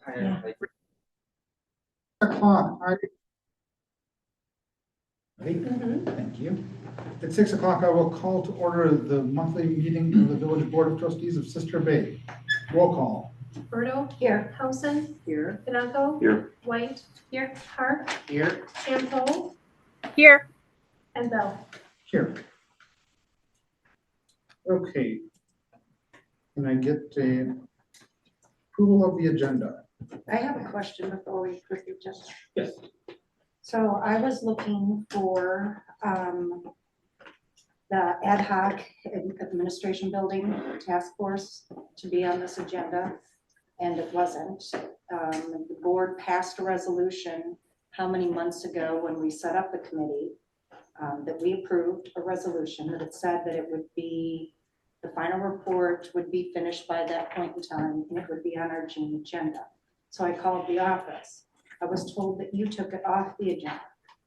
kind of like. O'clock. All right. Ready? Mm-hmm. Thank you. At 6 o'clock, I will call to order the monthly meeting of the Village Board of Trustees of Sister Bay. Roll call. Berto. Here. Housen. Here. Pinocco. Here. White. Here. Hart. Here. Sample. Here. And Bell. Here. Okay. Can I get a approval of the agenda? I have a question before we proceed, just. Yes. So I was looking for the ad hoc administration building task force to be on this agenda, and it wasn't. The board passed a resolution how many months ago when we set up the committee that we approved a resolution that it said that it would be, the final report would be finished by that point in time, and it would be on our June agenda. So I called the office. I was told that you took it off the agenda.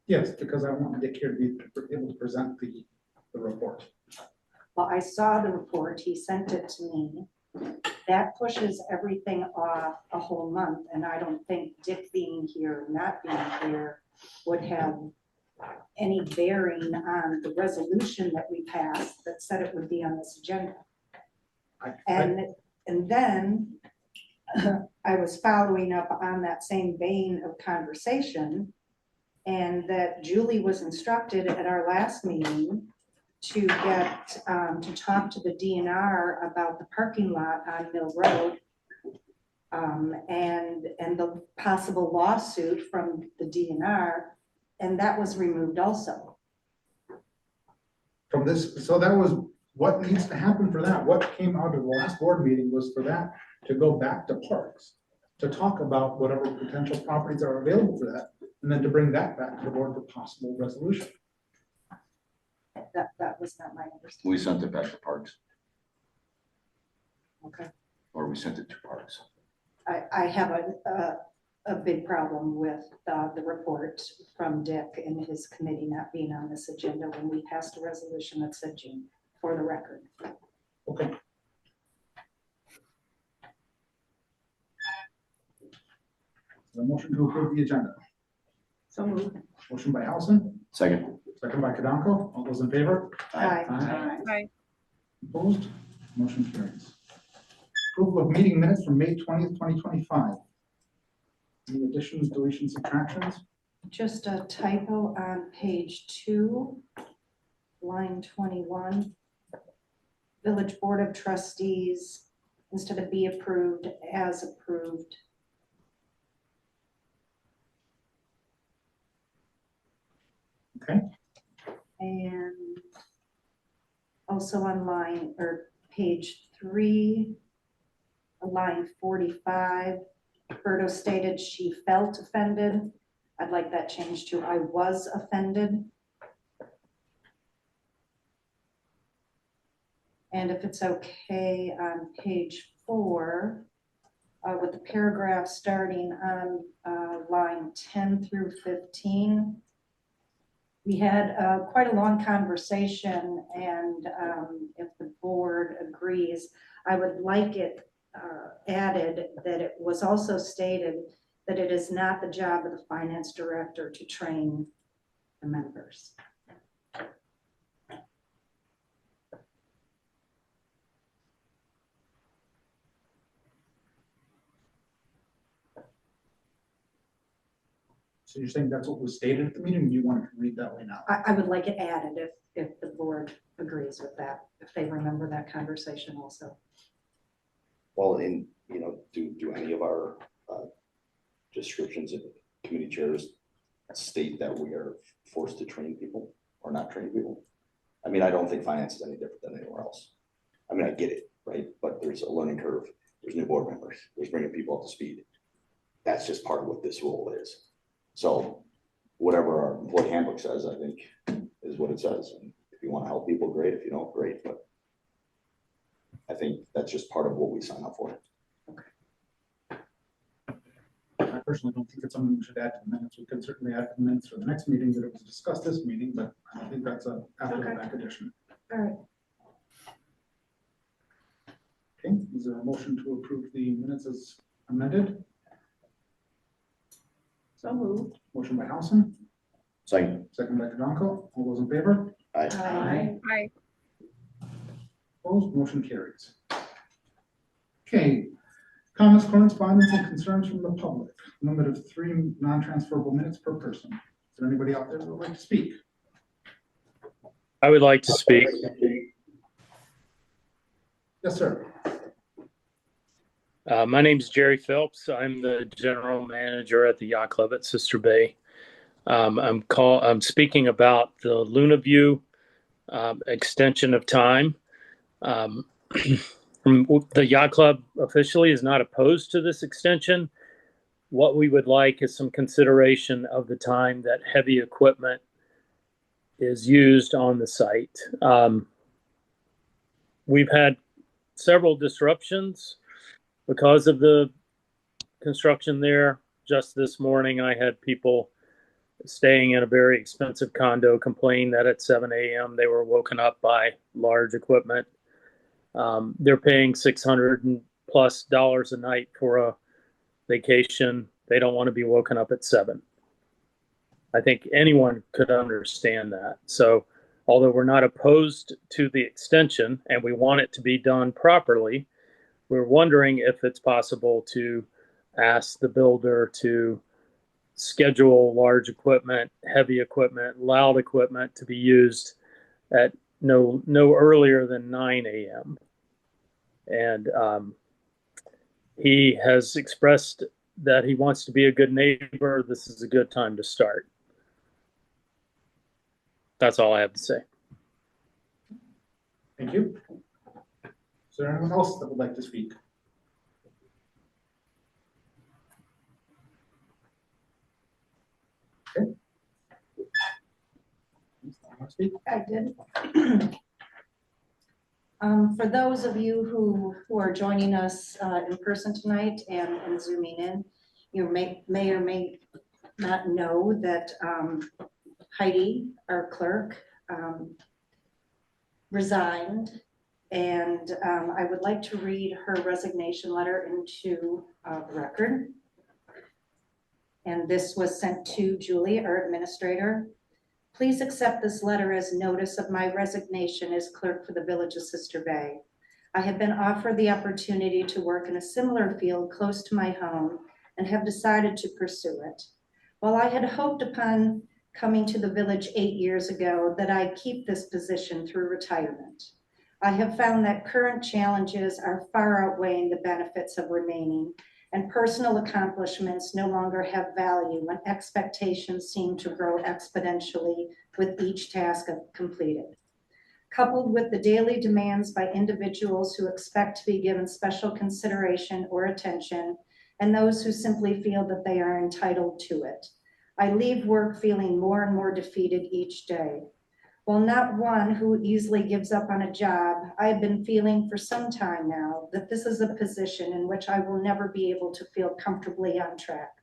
Yes, because I want Dick here to be able to present the report. Well, I saw the report. He sent it to me. That pushes everything off a whole month, and I don't think Dick being here, not being here, would have any bearing on the resolution that we passed that said it would be on this agenda. And then I was following up on that same vein of conversation, and that Julie was instructed at our last meeting to get, to talk to the DNR about the parking lot on Mill Road, and the possible lawsuit from the DNR, and that was removed also. From this, so that was what needs to happen for that. What came out of the last board meeting was for that to go back to parks, to talk about whatever potential properties are available for that, and then to bring that back to the board for possible resolution. That was not my understanding. We sent it back to Parks, Okay. or we sent it to Parks. I have a big problem with the report from Dick and his committee not being on this agenda when we passed a resolution that said June, for the record. Okay. The motion to approve the agenda. So moved. Motion by Allison, Second. second by Kadanko. All those in favor? Aye. Aye. Opposed? Motion carries. Approval of meeting minutes from May 20th, 2025. Any additions, deletions, subtractions? Just a typo on page 2, line 21. Village Board of Trustees, instead of be approved, as approved. Okay. And also on line, or page 3, line 45, Berto stated she felt offended. I'd like that changed to I was offended. And if it's okay, on page 4, with the paragraph starting on line 10 through 15, we had quite a long conversation, and if the board agrees, I would like it added that it was also stated that it is not the job of the finance director to train the members. So you're saying that's what was stated at the meeting, and you want to read that way now? I would like it added if the board agrees with that, if they remember that conversation also. Well, in, do any of our descriptions of committee chairs state that we are forced to train people or not train people? I mean, I don't think finance is any different than anywhere else. I mean, I get it, right? But there's a learning curve. There's new board members. There's bringing people up to speed. That's just part of what this role is. So whatever our employee handbook says, I think is what it says. And if you want to help people, great. If you don't, great. But I think that's just part of what we sign up for. I personally don't think it's something we should add to the minutes. We could certainly add to the minutes for the next meeting that it was discussed this meeting, but I don't think that's a after the fact addition. All right. Okay, is there a motion to approve the minutes as amended? So moved. Motion by Housen, Second. second by Kadanko. All those in favor? Aye. Aye. Opposed, motion carries. Okay, comments, correspondence, and concerns from the public. Limit of 3 non-transferable minutes per person. Is there anybody out there that would like to speak? I would like to speak. Yes, sir. My name is Jerry Phelps. I'm the general manager at the Yacht Club at Sister Bay. I'm speaking about the Luna View extension of time. The Yacht Club officially is not opposed to this extension. What we would like is some consideration of the time that heavy equipment is used on the site. We've had several disruptions because of the construction there. Just this morning, I had people staying in a very expensive condo complain that at 7 a.m. they were woken up by large equipment. They're paying $600+ a night for a vacation. They don't want to be woken up at 7. I think anyone could understand that. So although we're not opposed to the extension and we want it to be done properly, we're wondering if it's possible to ask the builder to schedule large equipment, heavy equipment, loud equipment to be used at no earlier than 9 a.m. And he has expressed that he wants to be a good neighbor. This is a good time to start. That's all I have to say. Thank you. Is there anyone else that would like to speak? Okay. Want to speak? I did. For those of you who are joining us in person tonight and zooming in, you may or may not know that Heidi, our clerk, resigned, and I would like to read her resignation letter into the record. And this was sent to Julie, our administrator. Please accept this letter as notice of my resignation as clerk for the Village of Sister Bay. I have been offered the opportunity to work in a similar field close to my home and have decided to pursue it. While I had hoped upon coming to the village 8 years ago that I'd keep this position through retirement, I have found that current challenges are far outweighing the benefits of remaining, and personal accomplishments no longer have value when expectations seem to grow exponentially with each task completed. Coupled with the daily demands by individuals who expect to be given special consideration or attention, and those who simply feel that they are entitled to it, I leave work feeling more and more defeated each day. While not one who easily gives up on a job, I have been feeling for some time now that this is a position in which I will never be able to feel comfortably on track.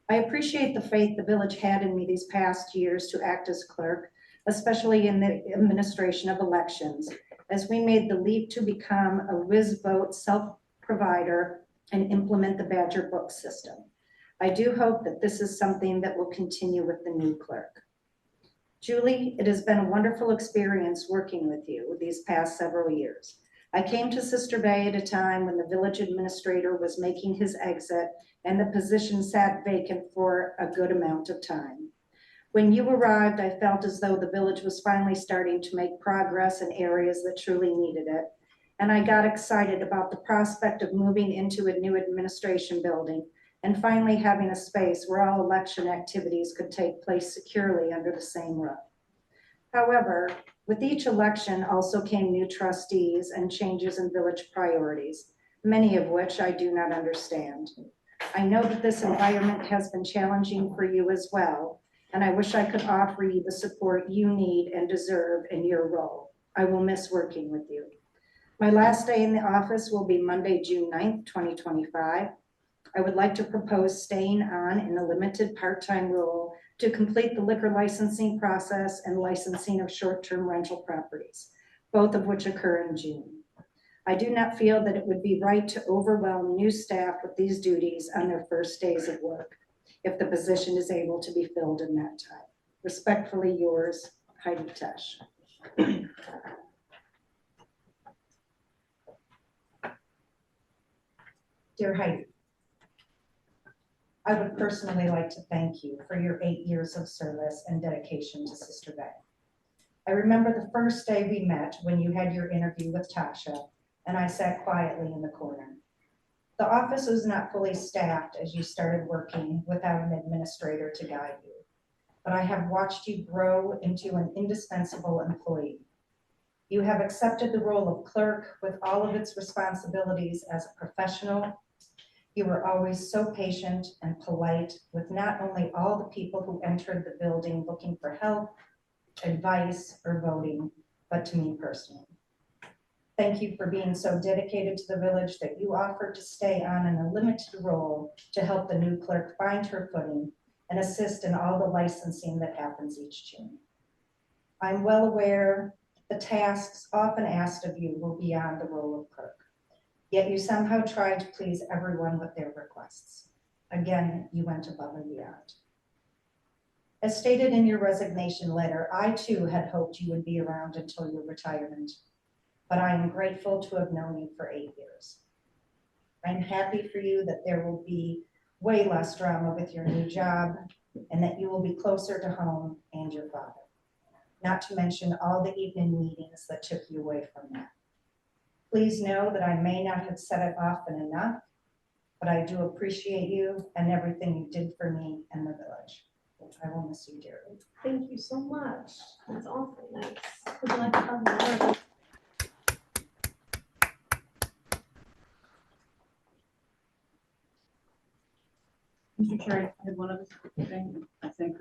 I appreciate the faith the village had in me these past years to act as clerk, especially in the administration of elections, as we made the leap to become a whiz vote self-provider and implement the Badger Book system. I do hope that this is something that will continue with the new clerk. Julie, it has been a wonderful experience working with you these past several years. I came to Sister Bay at a time when the village administrator was making his exit and the position sat vacant for a good amount of time. When you arrived, I felt as though the village was finally starting to make progress in areas that truly needed it. And I got excited about the prospect of moving into a new administration building and finally having a space where all election activities could take place securely under the same roof. However, with each election also came new trustees and changes in village priorities, many of which I do not understand. I know that this environment has been challenging for you as well, and I wish I could offer you the support you need and deserve in your role. I will miss working with you. My last day in the office will be Monday, June 9th, 2025. I would like to propose staying on in a limited part-time role to complete the liquor licensing process and licensing of short-term rental properties, both of which occur in June. I do not feel that it would be right to overwhelm new staff with these duties on their first days of work. if the position is able to be filled in that time. Respectfully yours, Heidi Tesh. Dear Heidi, I would personally like to thank you for your 8 years of service and dedication to Sister Bay. I remember the first day we met when you had your interview with Tasha, and I sat quietly in the corner. The office was not fully staffed as you started working without an administrator to guide you, but I have watched you grow into an indispensable employee. You have accepted the role of clerk with all of its responsibilities as a professional. You were always so patient and polite with not only all the people who entered the building looking for help, advice, or voting, but to me personally. Thank you for being so dedicated to the village that you offered to stay on in a limited role to help the new clerk find her footing and assist in all the licensing that happens each June. I'm well aware the tasks often asked of you were beyond the role of clerk, yet you somehow tried to please everyone with their requests. Again, you went above and beyond. As stated in your resignation letter, I too had hoped you would be around until your retirement, but I am grateful to have known you for 8 years. I'm happy for you that there will be way less drama with your new job and that you will be closer to home and your father, not to mention all the evening meetings that took you away from that. Please know that I may not have said it often enough, but I do appreciate you and everything you did for me and the village. I will miss you dearly. Thank you so much. That's awfully nice. Would you like to have more? Mr. Chair, I had one other thing. I think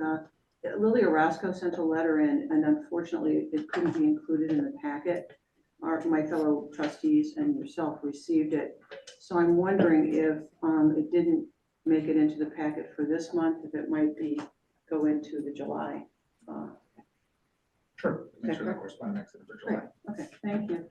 Lily Orozco sent a letter in, and unfortunately, it couldn't be included in the packet. My fellow trustees and yourself received it. So I'm wondering if it didn't make it into the packet for this month, if it might go into the July. Sure, make sure that corresponds next to the July. Okay, thank you.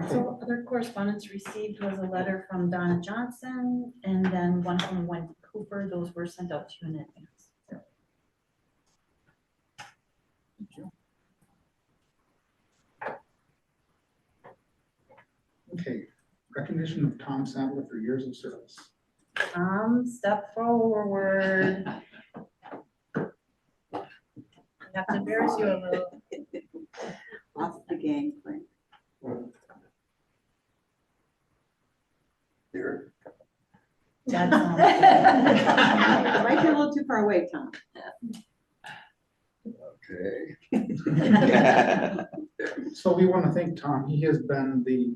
So other correspondence received was a letter from Donna Johnson and then one from Wendy Cooper. Those were sent out to you in advance. Okay, recognition of Tom Sadler for years of service. Step forward. I have to embarrass you a little. Off the gangplank. Here. That's, Might be a little too far away, Tom. Okay. So we want to thank Tom. He has been the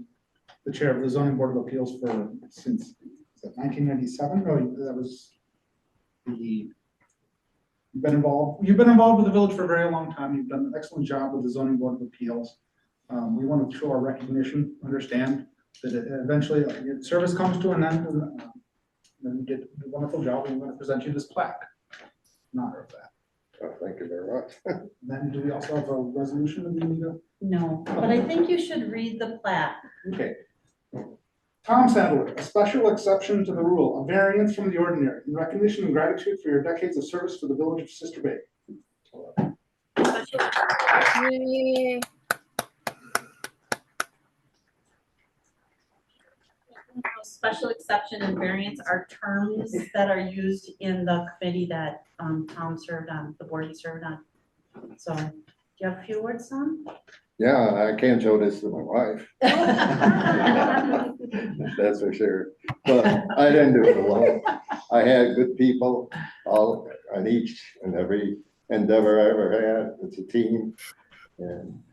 chair of the zoning board of appeals since 1997. No, that was you've been involved with the village for a very long time. You've done an excellent job with the zoning board of appeals. We want to show our recognition, understand that eventually your service comes to an end, and then you did a wonderful job. We want to present you this plaque in honor of that. Thank you very much. Then do we also have a resolution that we need to? no, but I think you should read the plaque. Okay. Tom Sadler, a special exception to the rule, a variance from the ordinary, in recognition and gratitude for your decades of service to the village of Sister Bay. Special exception and variance are terms that are used in the committee that Tom served on, the board he served on. So, do you have a few words, Tom? Yeah, I can't show this to my wife. That's for sure. But I didn't do it alone. I had good people all on each and every endeavor I ever had. It's a team. And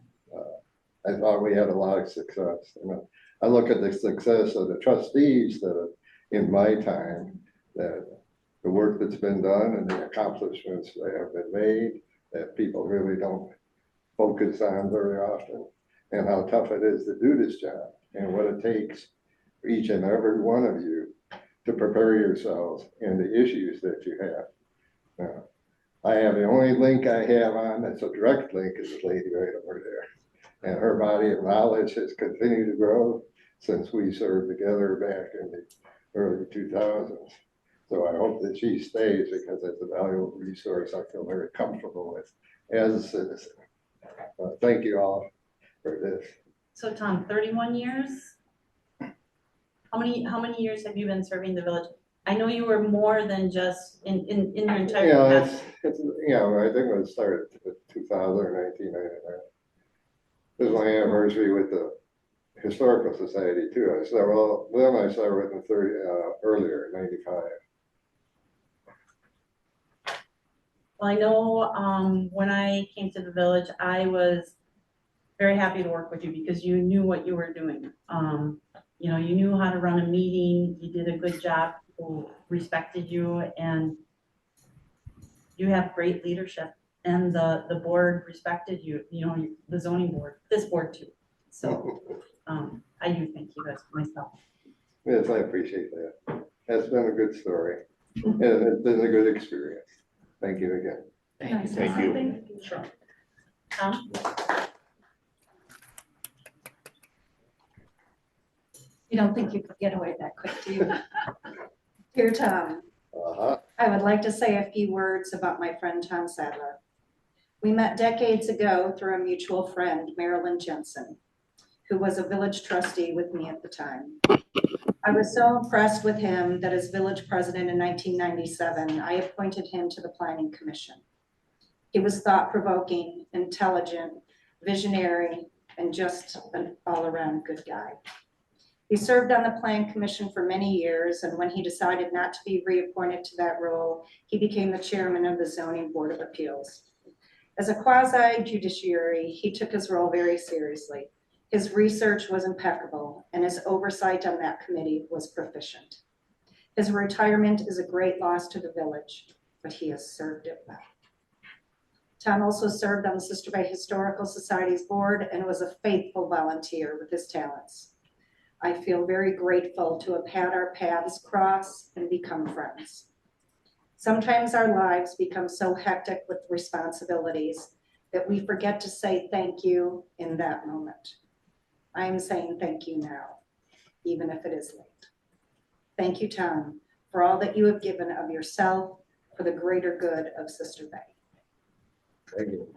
I thought we had a lot of success. And I look at the success of the trustees that have, in my time, that the work that's been done and the accomplishments that have been made that people really don't focus on very often, and how tough it is to do this job and what it takes for each and every one of you to prepare yourselves and the issues that you have. I have the only link I have on that's a direct link is the lady right over there. And her body of knowledge has continued to grow since we served together back in the early 2000s. So I hope that she stays because it's a valuable resource I feel very comfortable with as a citizen. Thank you all for this. So Tom, 31 years? How many years have you been serving the village? I know you were more than just in your entire Yeah, past. it's, I think it started in 1999. This is my anniversary with the Historical Society too. I started, well, then I started with them earlier, 95. Well, I know when I came to the village, I was very happy to work with you because you knew what you were doing. You know, you knew how to run a meeting, you did a good job, people respected you, and you have great leadership. And the board respected you, you know, the zoning board, this board too. So I do thank you guys myself. Yes, I appreciate that. That's been a good story. And it's been a good experience. Thank you again. Thank you. Sure. Tom? You don't think you could get away that quick, do you? Dear Tom, Uh-huh. I would like to say a few words about my friend Tom Sadler. We met decades ago through a mutual friend, Marilyn Jensen, who was a village trustee with me at the time. I was so impressed with him that as village president in 1997, I appointed him to the Planning Commission. He was thought-provoking, intelligent, visionary, and just an all-around good guy. He served on the Plan Commission for many years, and when he decided not to be reappointed to that role, he became the chairman of the Zoning Board of Appeals. As a quasi-judiciary, he took his role very seriously. His research was impeccable, and his oversight on that committee was proficient. His retirement is a great loss to the village, but he has served it well. Tom also served on the Sister Bay Historical Society's board and was a faithful volunteer with his talents. I feel very grateful to have had our paths cross and become friends. Sometimes our lives become so hectic with responsibilities that we forget to say thank you in that moment. I am saying thank you now, even if it is late. Thank you, Tom, for all that you have given of yourself for the greater good of Sister Bay. Thank you.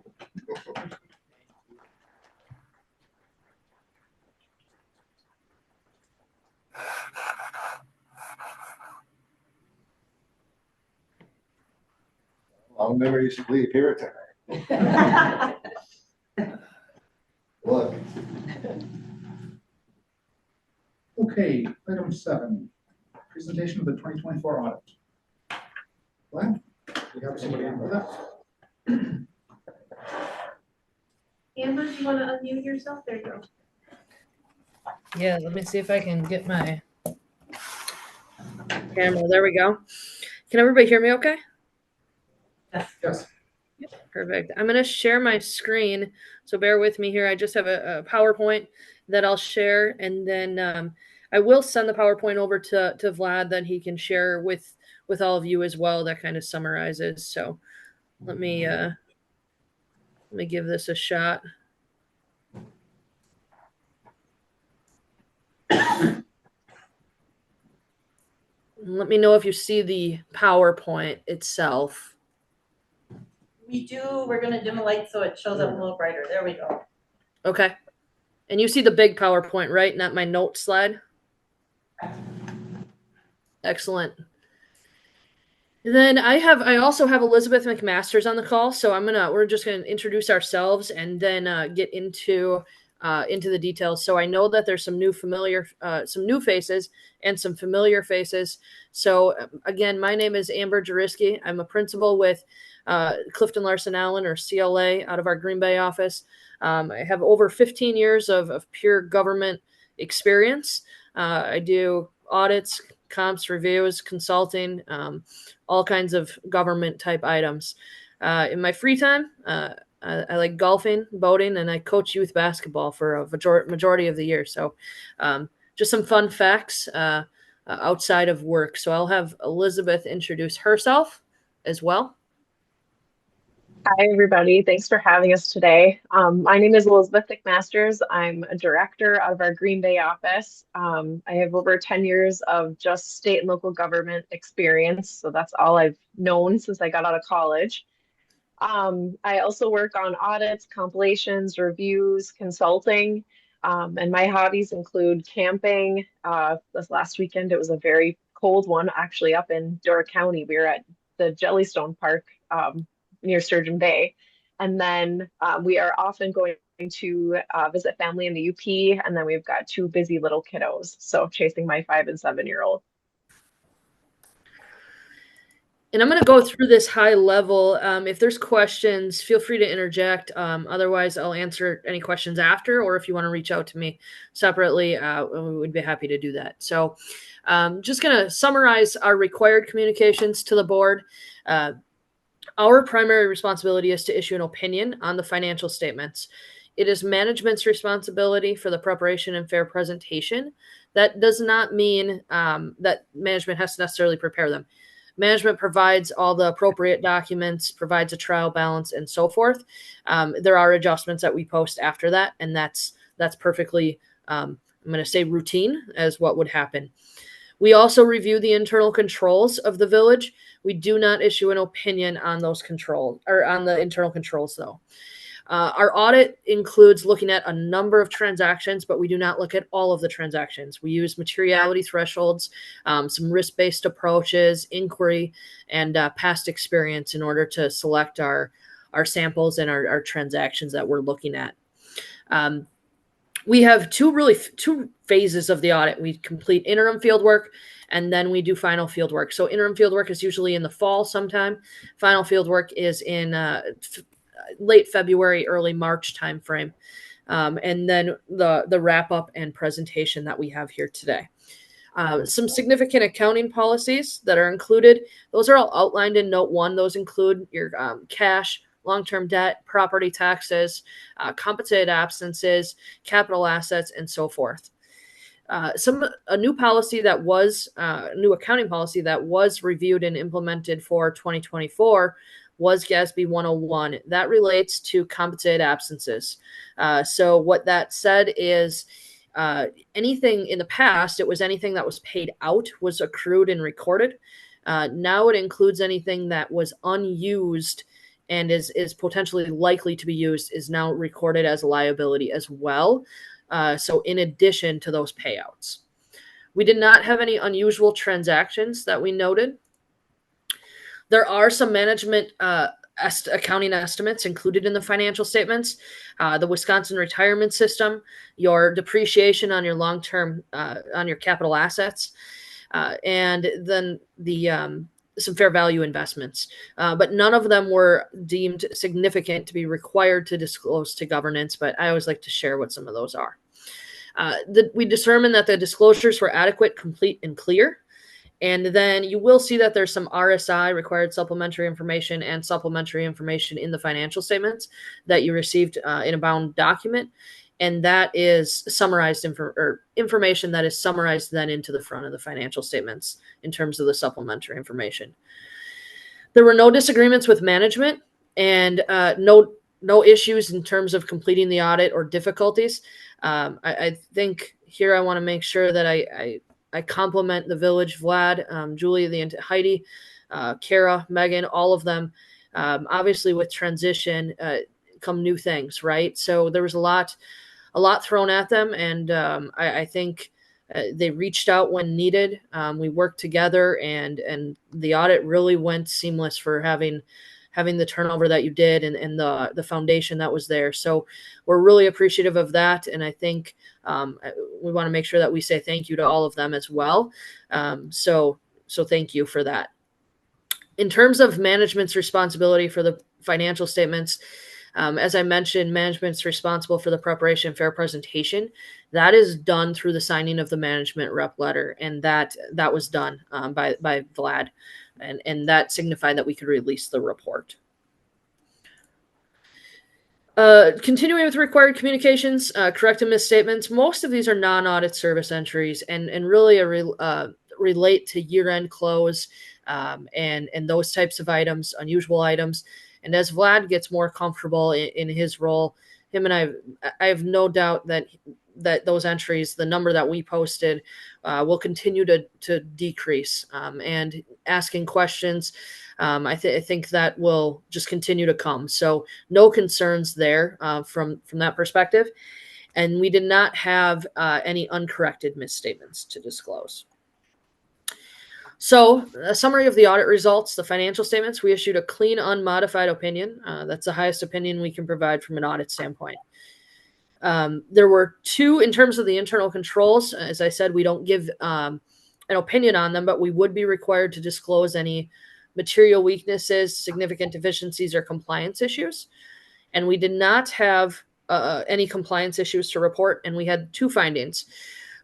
Long memories to leave here tonight. Look. Okay, item 7, presentation of the 2024 audit. Glenn, we have somebody on for that. Amber, do you want to unmute yourself? There you go. Yeah, let me see if I can get my camera. There we go. Can everybody hear me okay? Yes. Perfect. I'm going to share my screen, so bear with me here. I just have a PowerPoint that I'll share, and then I will send the PowerPoint over to Vlad that he can share with all of you as well. That kind of summarizes. So let me give this a shot. Let me know if you see the PowerPoint itself. We do, we're gonna dim the light so it shows up a little brighter. There we go. Okay. And you see the big PowerPoint, right? Not my note slide? Excellent. Then I also have Elizabeth McMasters on the call, so we're just gonna introduce ourselves and then get into the details. So I know that there's some new faces and some familiar faces. So again, my name is Amber Jariski. I'm a principal with Clifton Larson Allen, or CLA, out of our Green Bay office. I have over 15 years of pure government experience. I do audits, comps, reviews, consulting, all kinds of government type items. In my free time, I like golfing, boating, and I coach youth basketball for a majority of the year. So just some fun facts outside of work. So I'll have Elizabeth introduce herself as well. Hi, everybody. Thanks for having us today. My name is Elizabeth McMasters. I'm a director out of our Green Bay office. I have over 10 years of just state and local government experience, so that's all I've known since I got out of college. I also work on audits, compilations, reviews, consulting, and my hobbies include camping. This last weekend, it was a very cold one, actually, up in Door County. We were at the Jellystone Park near Sturgeon Bay. And then we are often going to visit family in the UP. And then we've got two busy little kiddos. So chasing my 5 and 7-year-old. And I'm going to go through this high level. If there's questions, feel free to interject. Otherwise, I'll answer any questions after, or if you want to reach out to me separately, we would be happy to do that. So just going to summarize our required communications to the board. Our primary responsibility is to issue an opinion on the financial statements. It is management's responsibility for the preparation and fair presentation. That does not mean that management has to necessarily prepare them. Management provides all the appropriate documents, provides a trial balance, and so forth. There are adjustments that we post after that, and that's perfectly, I'm going to say routine as what would happen. We also review the internal controls of the village. We do not issue an opinion on those controls or on the internal controls, though. Our audit includes looking at a number of transactions, but we do not look at all of the transactions. We use materiality thresholds, some risk-based approaches, inquiry, and past experience in order to select our samples and our transactions that we're looking at. We have two phases of the audit. We complete interim field work, and then we do final field work. So interim field work is usually in the fall sometime. Final field work is in late February, early March timeframe. And then the wrap up and presentation that we have here today. Some significant accounting policies that are included. Those are all outlined in note 1. Those include your cash, long-term debt, property taxes, compensated absences, capital assets, and so forth. A new policy that was new accounting policy that was reviewed and implemented for 2024 was GASB 101. That relates to compensated absences. So what that said is anything in the past, it was anything that was paid out was accrued and recorded. Now it includes anything that was unused and is potentially likely to be used is now recorded as a liability as well. So in addition to those payouts. We did not have any unusual transactions that we noted. There are some management accounting estimates included in the financial statements. The Wisconsin retirement system, your depreciation on your long-term, on your capital assets, and then the some fair value investments. But none of them were deemed significant to be required to disclose to governance, but I always like to share what some of those are. We determined that the disclosures were adequate, complete, and clear. And then you will see that there's some RSI, required supplementary information, and supplementary information in the financial statements that you received in a bound document. And that is summarized information that is summarized then into the front of the financial statements in terms of the supplementary information. There were no disagreements with management and no issues in terms of completing the audit or difficulties. I think here I want to make sure that I compliment the village, Vlad, Julie, Heidi, Kara, Megan, all of them. Obviously, with transition come new things, right? So there was a lot thrown at them, and I think they reached out when needed. We worked together, and the audit really went seamless for having the turnover that you did and the foundation that was there. So we're really appreciative of that. And I think we want to make sure that we say thank you to all of them as well. So thank you for that. In terms of management's responsibility for the financial statements, as I mentioned, management's responsible for the preparation and fair presentation. That is done through the signing of the management rep letter. And that was done by Vlad. And that signified that we could release the report. Continuing with required communications, correct and misstatements. Most of these are non-audit service entries and really relate to year-end close and those types of items, unusual items. And as Vlad gets more comfortable in his role, him and I have no doubt that those entries, the number that we posted, will continue to decrease. And asking questions, I think that will just continue to come. So no concerns there from that perspective. And we did not have any uncorrected misstatements to disclose. So, a summary of the audit results, the financial statements, we issued a clean, unmodified opinion. That's the highest opinion we can provide from an audit standpoint. There were two, in terms of the internal controls, as I said, we don't give an opinion on them, but we would be required to disclose any material weaknesses, significant deficiencies, or compliance issues. And we did not have any compliance issues to report, and we had two findings.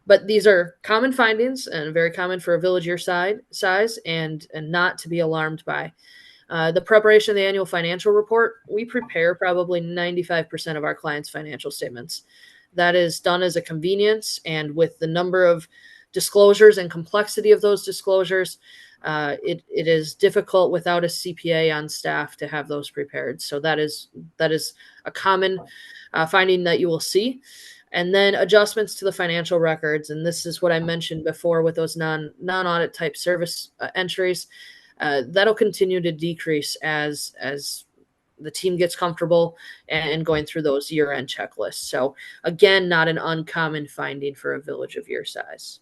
But these are common findings and very common for a village your size and not to be alarmed by. The preparation of the annual financial report, we prepare probably 95% of our clients' financial statements. That is done as a convenience, and with the number of disclosures and complexity of those disclosures, it is difficult without a CPA on staff to have those prepared. So that is a common finding that you will see. And then adjustments to the financial records. And this is what I mentioned before with those non-audit type service entries. That'll continue to decrease as the team gets comfortable and going through those year-end checklists. So again, not an uncommon finding for a village of your size.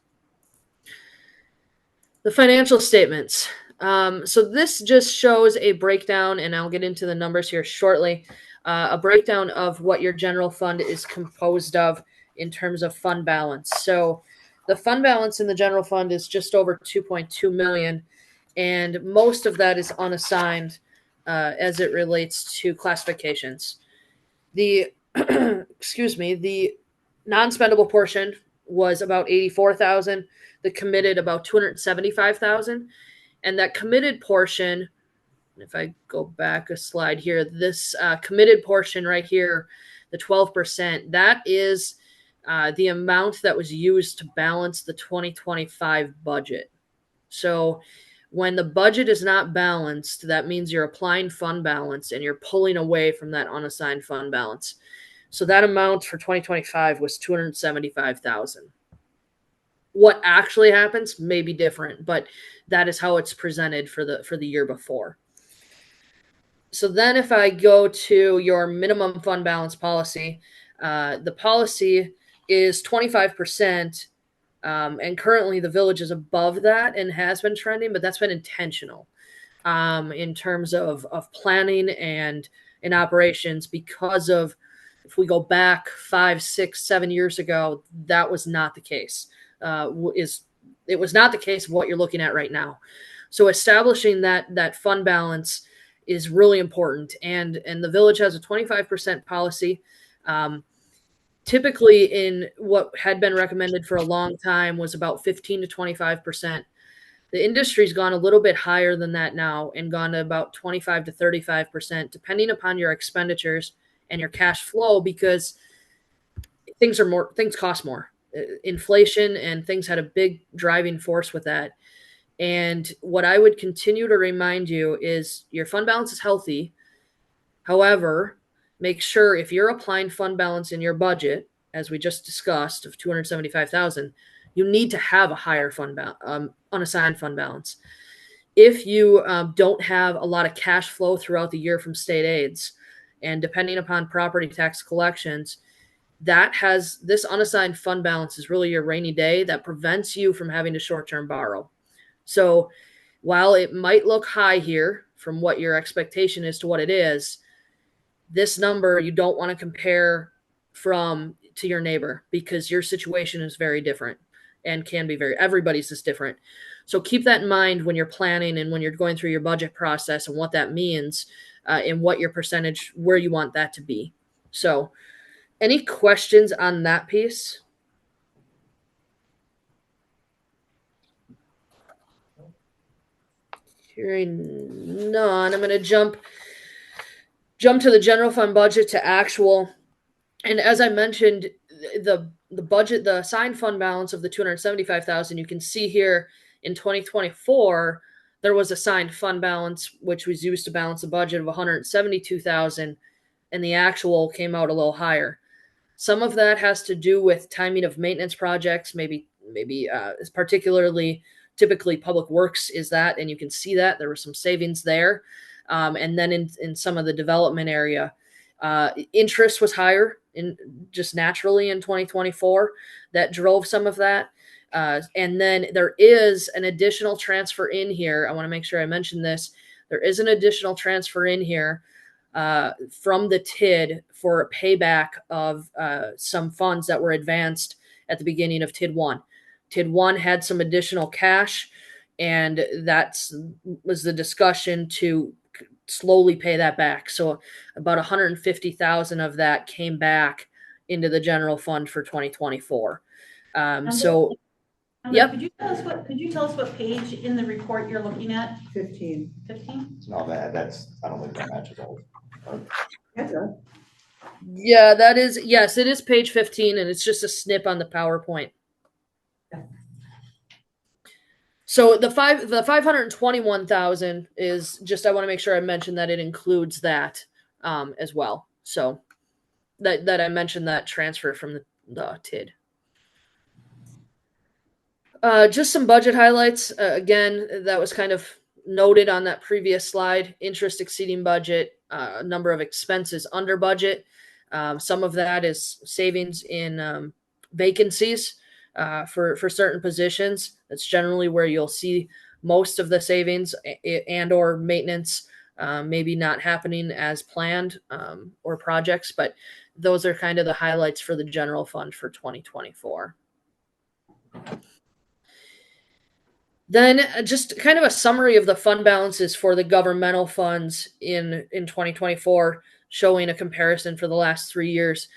The financial statements. So this just shows a breakdown, and I'll get into the numbers here shortly. A breakdown of what your general fund is composed of in terms of fund balance. So the fund balance in the general fund is just over 2.2 million, and most of that is unassigned as it relates to classifications. The the non-spendable portion was about 84,000, the committed about 275,000, and that committed portion, if I go back a slide here, this committed portion right here, the 12%, that is the amount that was used to balance the 2025 budget. So when the budget is not balanced, that means you're applying fund balance and you're pulling away from that unassigned fund balance. So that amount for 2025 was 275,000. What actually happens may be different, but that is how it's presented for the year before. So then if I go to your minimum fund balance policy, the policy is 25%, and currently the village is above that and has been trending, but that's been intentional in terms of planning and in operations, because of, if we go back 5, 6, 7 years ago, that was not the case. It was not the case of what you're looking at right now. So establishing that fund balance is really important. And the village has a 25% policy. Typically in what had been recommended for a long time was about 15 to 25%. The industry's gone a little bit higher than that now and gone to about 25 to 35%, depending upon your expenditures and your cash flow, because things cost more. Inflation and things had a big driving force with that. And what I would continue to remind you is your fund balance is healthy. However, make sure if you're applying fund balance in your budget, as we just discussed, of 275,000, you need to have a higher unassigned fund balance. If you don't have a lot of cash flow throughout the year from state aids, and depending upon property tax collections, this unassigned fund balance is really your rainy day that prevents you from having to short-term borrow. So while it might look high here from what your expectation is to what it is, this number you don't want to compare to your neighbor, because your situation is very different and can be everybody's is different. So keep that in mind when you're planning and when you're going through your budget process and what that means and what your percentage, where you want that to be. So any questions on that piece? Hearing none, I'm going to jump to the general fund budget to actual. And as I mentioned, the budget, the assigned fund balance of the 275,000, you can see here in 2024, there was assigned fund balance, which was used to balance a budget of 172,000, and the actual came out a little higher. Some of that has to do with timing of maintenance projects, maybe particularly typically public works is that, and you can see that there were some savings there. And then in some of the development area, interest was higher in just naturally in 2024. That drove some of that. And then there is an additional transfer in here. I want to make sure I mention this. There is an additional transfer in here from the TID for a payback of some funds that were advanced at the beginning of TID 1. TID 1 had some additional cash, and that was the discussion to slowly pay that back. So about 150,000 of that came back into the general fund for 2024. Yep. Could you tell us what page in the report you're looking at? 15. 15? No, I don't think that matches all. That's right. Yeah, that is, yes, it is page 15, and it's just a snip on the PowerPoint. So the 521,000 is just, I want to make sure I mention that it includes that as well. So that I mentioned that transfer from the TID. Just some budget highlights. Again, that was kind of noted on that previous slide. Interest exceeding budget, number of expenses under budget. Some of that is savings in vacancies for certain positions. That's generally where you'll see most of the savings and or maintenance maybe not happening as planned or projects, but those are kind of the highlights for the general fund for 2024. Then just kind of a summary of the fund balances for the governmental funds in 2024, showing a comparison for the last 3 years.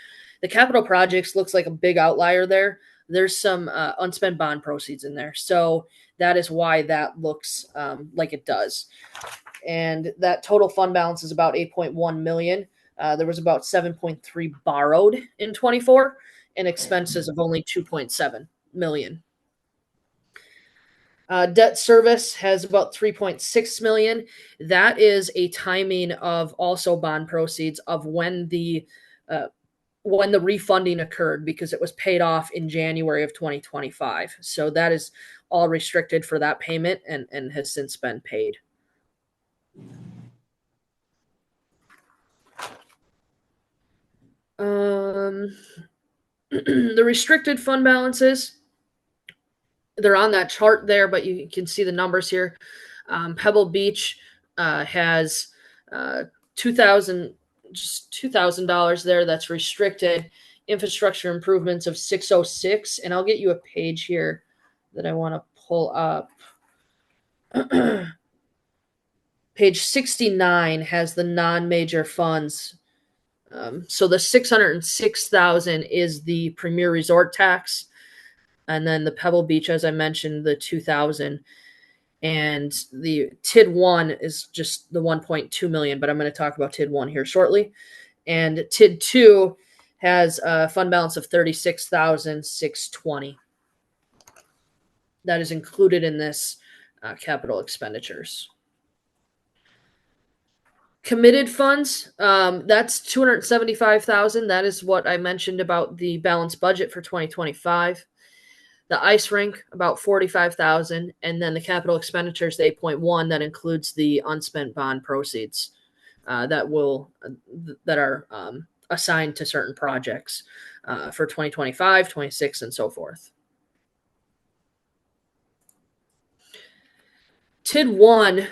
The capital projects looks like a big outlier there. There's some unspent bond proceeds in there. So that is why that looks like it does. And that total fund balance is about 8.1 million. There was about 7.3 borrowed in 24 and expenses of only 2.7 million. Debt service has about 3.6 million. That is a timing of also bond proceeds of when the refunding occurred, because it was paid off in January of 2025. So that is all restricted for that payment and has since been paid. The restricted fund balances, they're on that chart there, but you can see the numbers here. Pebble Beach has $2,000 there that's restricted. Infrastructure improvements of 606, and I'll get you a page here that I want to pull up. Page 69 has the non-major funds. So the 606,000 is the Premier Resort tax. And then the Pebble Beach, as I mentioned, the 2,000, and the TID 1 is just the 1.2 million, but I'm going to talk about TID 1 here shortly. And TID 2 has a fund balance of 36,620. That is included in this capital expenditures. Committed funds, that's 275,000. That is what I mentioned about the balanced budget for 2025. The ice rink, about 45,000, and then the capital expenditures, the 8.1, that includes the unspent bond proceeds that are assigned to certain projects for 2025, 26, and so forth. TID 1,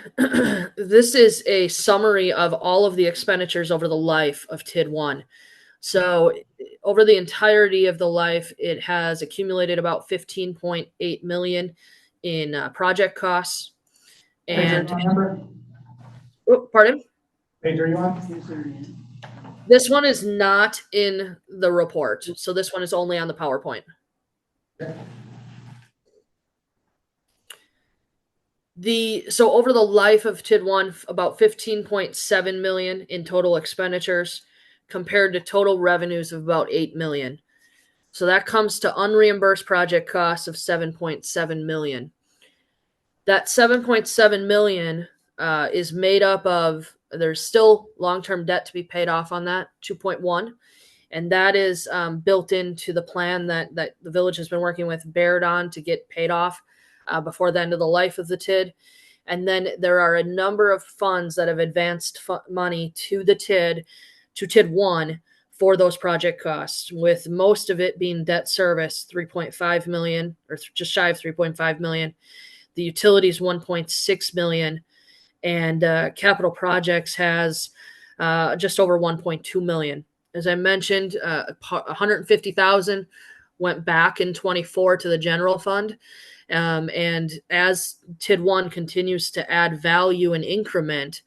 this is a summary of all of the expenditures over the life of TID 1. So over the entirety of the life, it has accumulated about 15.8 million in project costs. And pardon? Page are you on? This one is not in the report. So this one is only on the PowerPoint. Okay. So over the life of TID 1, about 15.7 million in total expenditures, compared to total revenues of about 8 million. So that comes to unreimbursed project costs of 7.7 million. That 7.7 million is made up of, there's still long-term debt to be paid off on that, 2.1. And that is built into the plan that the village has been working with Baird on to get paid off before the end of the life of the TID. And then there are a number of funds that have advanced money to the TID, to TID 1 for those project costs, with most of it being debt service, 3.5 million, or just shy of 3.5 million. The utilities, 1.6 million, and capital projects has just over 1.2 million. As I mentioned, 150,000 went back in 24 to the general fund. And as TID 1 continues to add value and increment,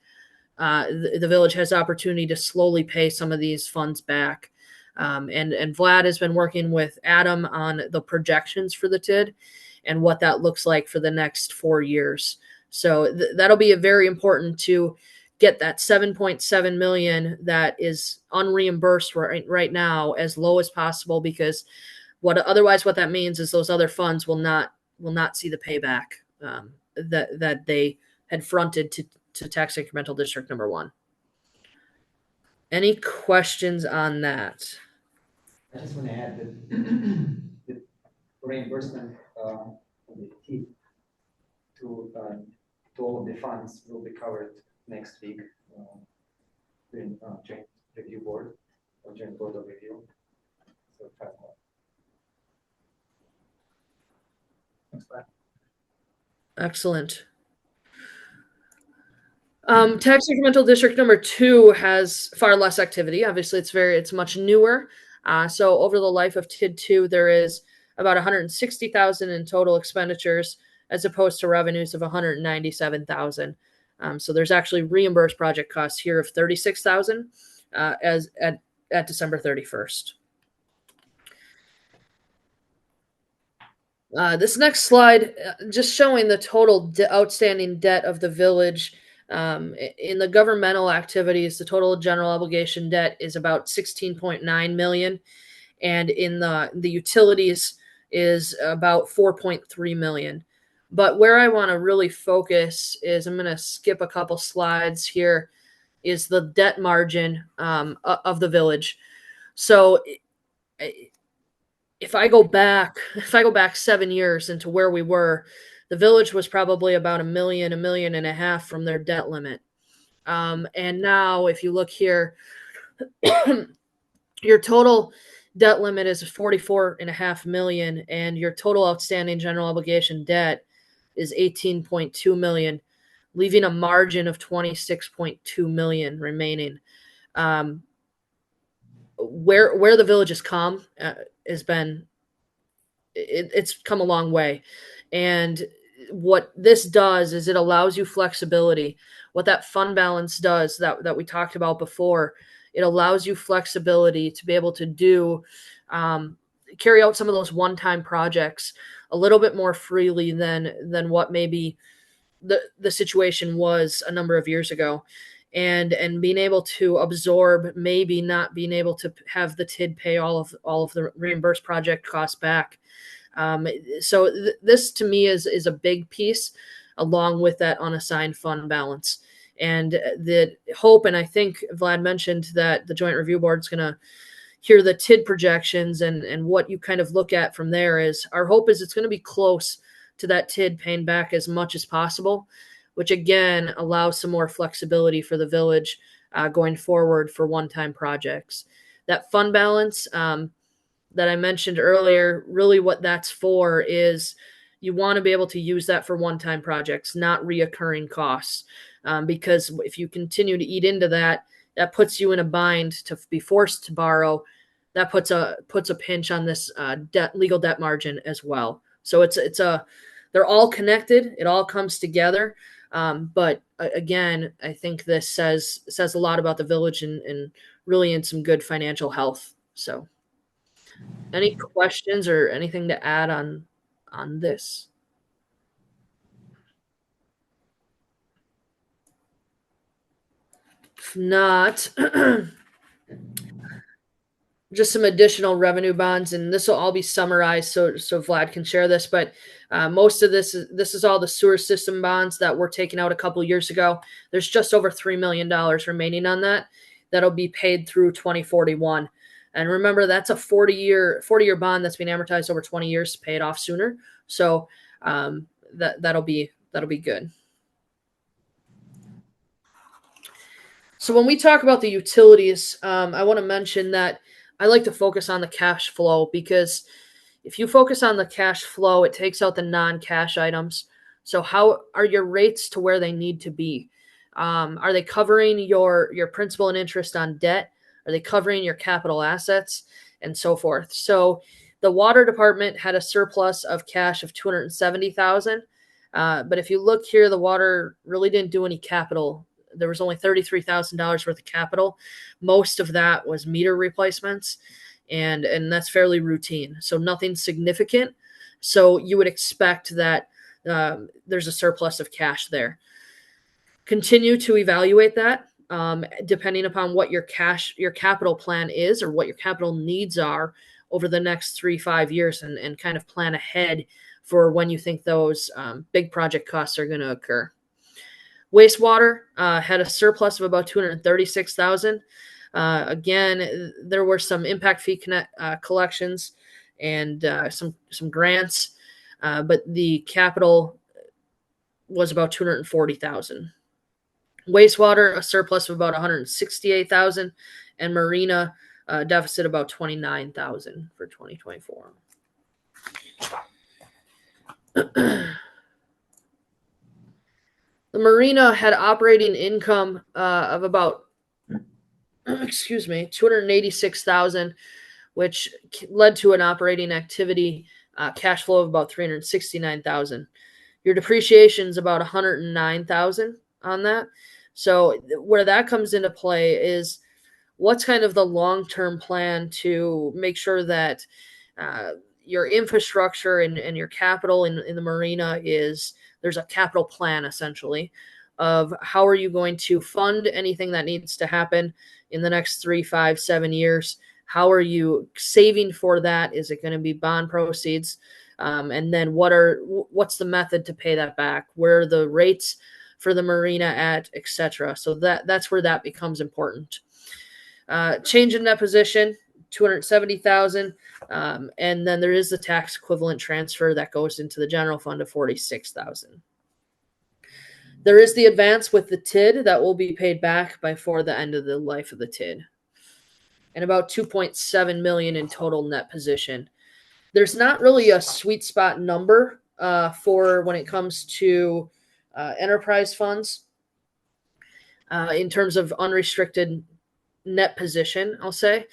the village has opportunity to slowly pay some of these funds back. And Vlad has been working with Adam on the projections for the TID and what that looks like for the next 4 years. So that'll be a very important to get that 7.7 million that is unreimbursed right now as low as possible, because what that means is those other funds will not see the payback that they had fronted to tax incremental district number 1. Any questions on that? I just want to add that the reimbursement of the TID to all of the funds will be covered next week in joint review board or joint board of review. So Thanks, Brad. Excellent. Tax incremental district number 2 has far less activity. Obviously, it's much newer. So over the life of TID 2, there is about 160,000 in total expenditures, as opposed to revenues of 197,000. So there's actually reimbursed project costs here of 36,000 as at December 31st. This next slide just showing the total outstanding debt of the village. In the governmental activities, the total general obligation debt is about 16.9 million, and in the utilities is about 4.3 million. But where I want to really focus is, I'm going to skip a couple slides here, is the debt margin of the village. So if I go back 7 years into where we were, the village was probably about $1 million and a half from their debt limit. And now if you look here, your total debt limit is 44.5 million, and your total outstanding general obligation debt is 18.2 million, leaving a margin of 26.2 million remaining. Where the village has come has been, it's come a long way. And what this does is it allows you flexibility. What that fund balance does that we talked about before, it allows you flexibility to be able to do carry out some of those one-time projects a little bit more freely than what maybe the situation was a number of years ago, and being able to absorb maybe not being able to have the TID pay all of the reimbursed project costs back. So this to me is a big piece, along with that unassigned fund balance. And the hope, and I think Vlad mentioned that the joint review board is going to hear the TID projections, and what you kind of look at from there is, our hope is it's going to be close to that TID paying back as much as possible, which again allows some more flexibility for the village going forward for one-time projects. That fund balance that I mentioned earlier, really what that's for is you want to be able to use that for one-time projects, not reoccurring costs. Because if you continue to eat into that, that puts you in a bind to be forced to borrow. That puts a pinch on this legal debt margin as well. So they're all connected. It all comes together. But again, I think this says a lot about the village and really in some good financial health. So, any questions or anything to add on this? If not, just some additional revenue bonds, and this will all be summarized so Vlad can share this. But most of this is all the sewer system bonds that were taken out a couple years ago. There's just over $3 million remaining on that. That'll be paid through 2041. And remember, that's a 40-year bond that's been amortized over 20 years to pay it off sooner. So that'll be good. So when we talk about the utilities, I want to mention that I like to focus on the cash flow, because if you focus on the cash flow, it takes out the non-cash items. So how are your rates to where they need to be? Are they covering your principal and interest on debt? Are they covering your capital assets and so forth? So the water department had a surplus of cash of $270,000. But if you look here, the water really didn't do any capital. There was only $33,000 worth of capital. Most of that was meter replacements, and that's fairly routine. So nothing significant. So you would expect that there's a surplus of cash there. Continue to evaluate that depending upon what your capital plan is, or what your capital needs are over the next 3-5 years, and kind of plan ahead for when you think those big project costs are going to occur. Wastewater had a surplus of about $236,000. Again, there were some impact fee collections and some grants, but the capital was about $240,000. Wastewater, a surplus of about $168,000, and marina deficit about $29,000 for 2024. The marina had operating income of about, $286,000, which led to an operating activity cash flow of about $369,000. Your depreciation is about $109,000 on that. So where that comes into play is what's kind of the long-term plan to make sure that your infrastructure and your capital in the marina is, there's a capital plan essentially of how are you going to fund anything that needs to happen in the next 3, 5, 7 years. How are you saving for that? Is it going to be bond proceeds? And then what's the method to pay that back? Where are the rates for the marina at, etc. So that's where that becomes important. Change in net position, $270,000, and then there is the tax equivalent transfer that goes into the general fund of $46,000. There is the advance with the TID that will be paid back before the end of the life of the TID, and about $2.7 million in total net position. There's not really a sweet spot number for when it comes to enterprise funds in terms of unrestricted net position, I'll say,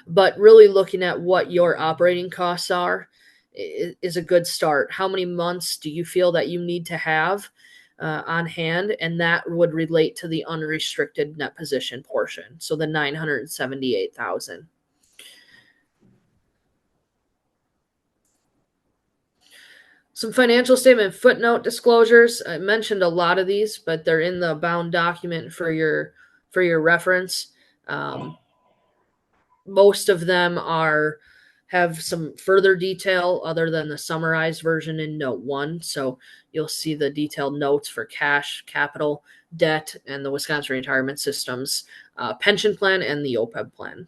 but really looking at what your operating costs are is a good start. How many months do you feel that you need to have on hand? And that would relate to the unrestricted net position portion. So the $978,000. Some financial statement footnote disclosures. I mentioned a lot of these, but they're in the bound document for your reference. Most of them have some further detail other than the summarized version in note 1. So you'll see the detailed notes for cash, capital, debt, and the Wisconsin Retirement System's pension plan and the OPEB plan.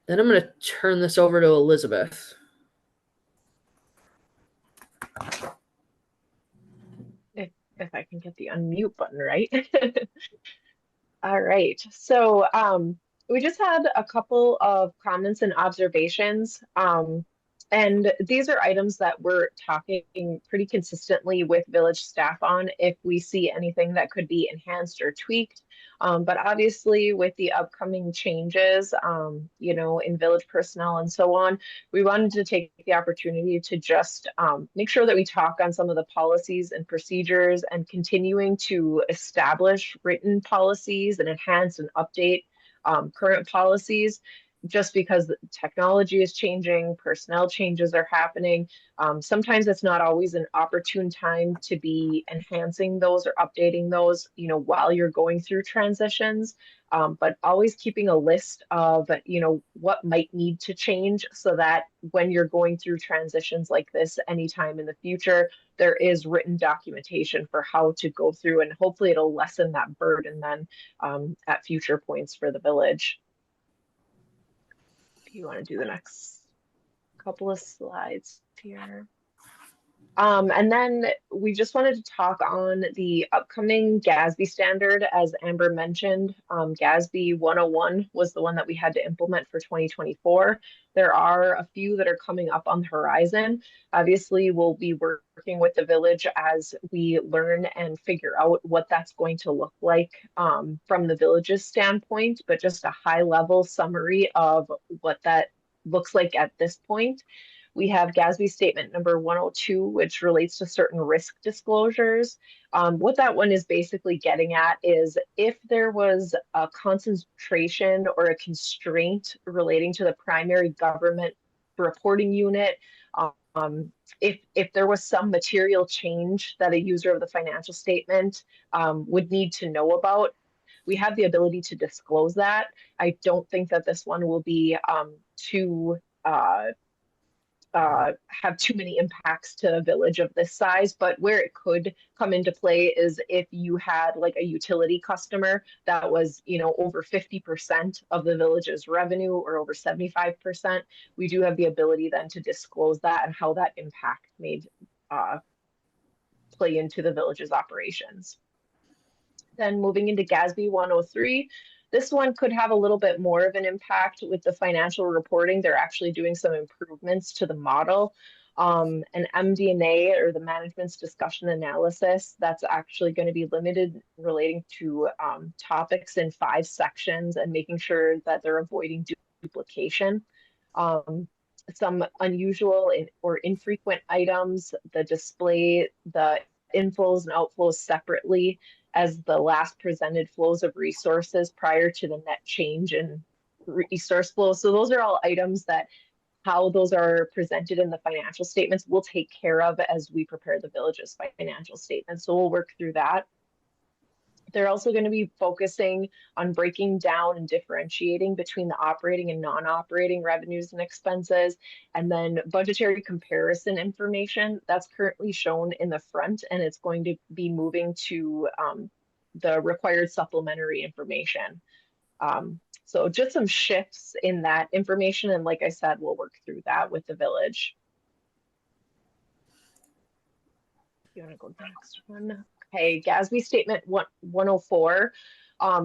Then I'm going to turn this over to Elizabeth. If I can get the unmute button right. All right. So we just had a couple of comments and observations. And these are items that we're talking pretty consistently with village staff on if we see anything that could be enhanced or tweaked. But obviously with the upcoming changes, in village personnel and so on, we wanted to take the opportunity to just make sure that we talk on some of the policies and procedures and continuing to establish written policies and enhance and update current policies. just because technology is changing, personnel changes are happening. Sometimes it's not always an opportune time to be enhancing those or updating those, while you're going through transitions. But always keeping a list of, what might need to change so that when you're going through transitions like this anytime in the future, there is written documentation for how to go through, and hopefully it'll lessen that burden then at future points for the village. If you want to do the next couple of slides here. And then we just wanted to talk on the upcoming GASB standard. As Amber mentioned, GASB 101 was the one that we had to implement for 2024. There are a few that are coming up on the horizon. Obviously, we'll be working with the village as we learn and figure out what that's going to look like from the village's standpoint, but just a high level summary of what that looks like at this point. We have GASB statement number 102, which relates to certain risk disclosures. What that one is basically getting at is if there was a concentration or a constraint relating to the primary government reporting unit, if there was some material change that a user of the financial statement would need to know about, we have the ability to disclose that. I don't think that this one will be have too many impacts to a village of this size, but where it could come into play is if you had like a utility customer that was, over 50% of the village's revenue or over 75%, we do have the ability then to disclose that and how that impact may play into the village's operations. Then moving into GASB 103, this one could have a little bit more of an impact with the financial reporting. They're actually doing some improvements to the model. An MD&A, or the management's discussion analysis, that's actually going to be limited relating to topics in 5 sections and making sure that they're avoiding duplication. Some unusual or infrequent items, the display, the inflows and outflows separately as the last presented flows of resources prior to the net change in resource flows. So those are all items that how those are presented in the financial statements we'll take care of as we prepare the village's financial statements. So we'll work through that. They're also going to be focusing on breaking down and differentiating between the operating and non-operating revenues and expenses, and then budgetary comparison information that's currently shown in the front, and it's going to be moving to the required supplementary information. So just some shifts in that information, and like I said, we'll work through that with the village. You want to go to the next one? Okay, GASB statement 104.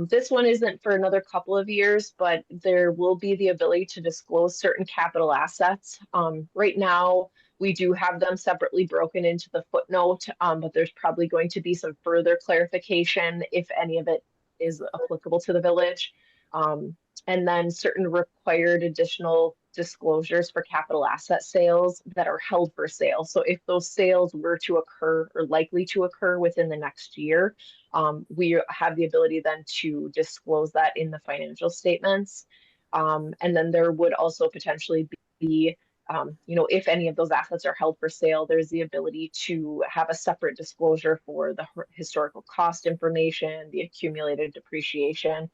This one isn't for another couple of years, but there will be the ability to disclose certain capital assets. Right now, we do have them separately broken into the footnote, but there's probably going to be some further clarification if any of it is applicable to the village. And then certain required additional disclosures for capital asset sales that are held for sale. So if those sales were to occur or likely to occur within the next year, we have the ability then to disclose that in the financial statements. And then there would also potentially be, if any of those assets are held for sale, there's the ability to have a separate disclosure for the historical cost information, the accumulated depreciation.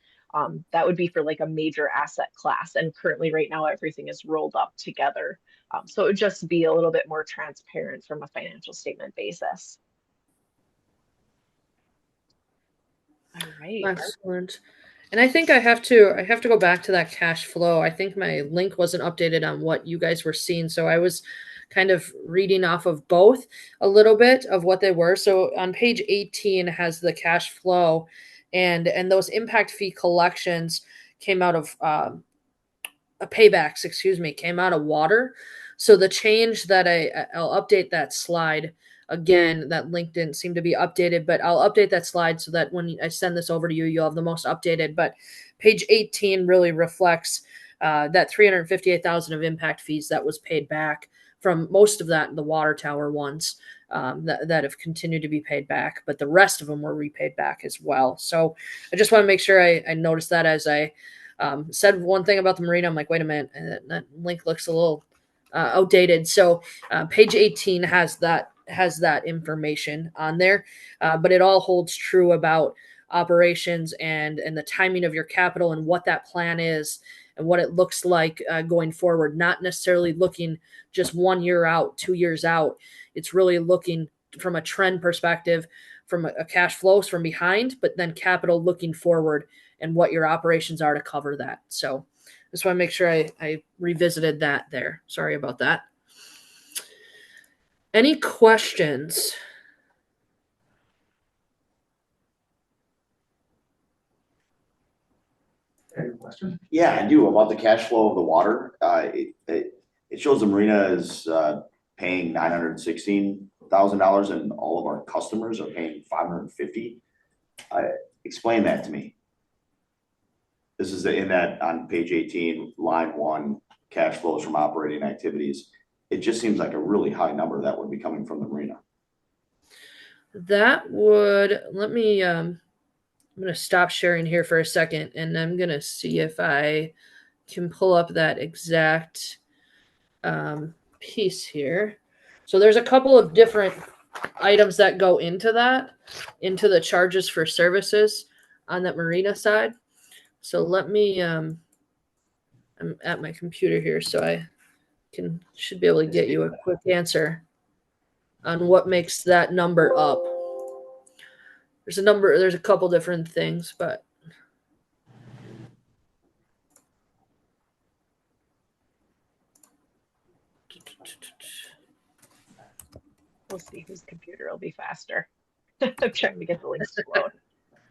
That would be for like a major asset class. And currently right now, everything is rolled up together. So it would just be a little bit more transparent from a financial statement basis. All right. Excellent. And I think I have to go back to that cash flow. I think my link wasn't updated on what you guys were seeing. So I was kind of reading off of both a little bit of what they were. So on page 18 has the cash flow, and those impact fee collections came out of paybacks, came out of water. So the change that I'll update that slide. Again, that link didn't seem to be updated, but I'll update that slide so that when I send this over to you, you'll have the most updated. But page 18 really reflects that $358,000 of impact fees that was paid back, from most of that the water tower ones that have continued to be paid back, but the rest of them were repaid back as well. So I just want to make sure I notice that as I said one thing about the marina. I'm like, wait a minute, and that link looks a little outdated. So page 18 has that information on there, but it all holds true about operations and the timing of your capital and what that plan is and what it looks like going forward. Not necessarily looking just 1 year out, 2 years out. It's really looking from a trend perspective, from a cash flows from behind, but then capital looking forward and what your operations are to cover that. So just want to make sure I revisited that there. Sorry about that. Any questions? Any question? Yeah, I do, about the cash flow of the water. It shows the marina is paying $916,000 and all of our customers are paying $550. Explain that to me. This is in that on page 18, line 1, cash flows from operating activities. It just seems like a really high number that would be coming from the marina. That would, let me, I'm going to stop sharing here for a second, and I'm going to see if I can pull up that exact piece here. So there's a couple of different items that go into that, into the charges for services on that marina side. So let me, I'm at my computer here, so I should be able to get you a quick answer on what makes that number up. There's a couple different things, but We'll see whose computer will be faster. I'm trying to get the links to load.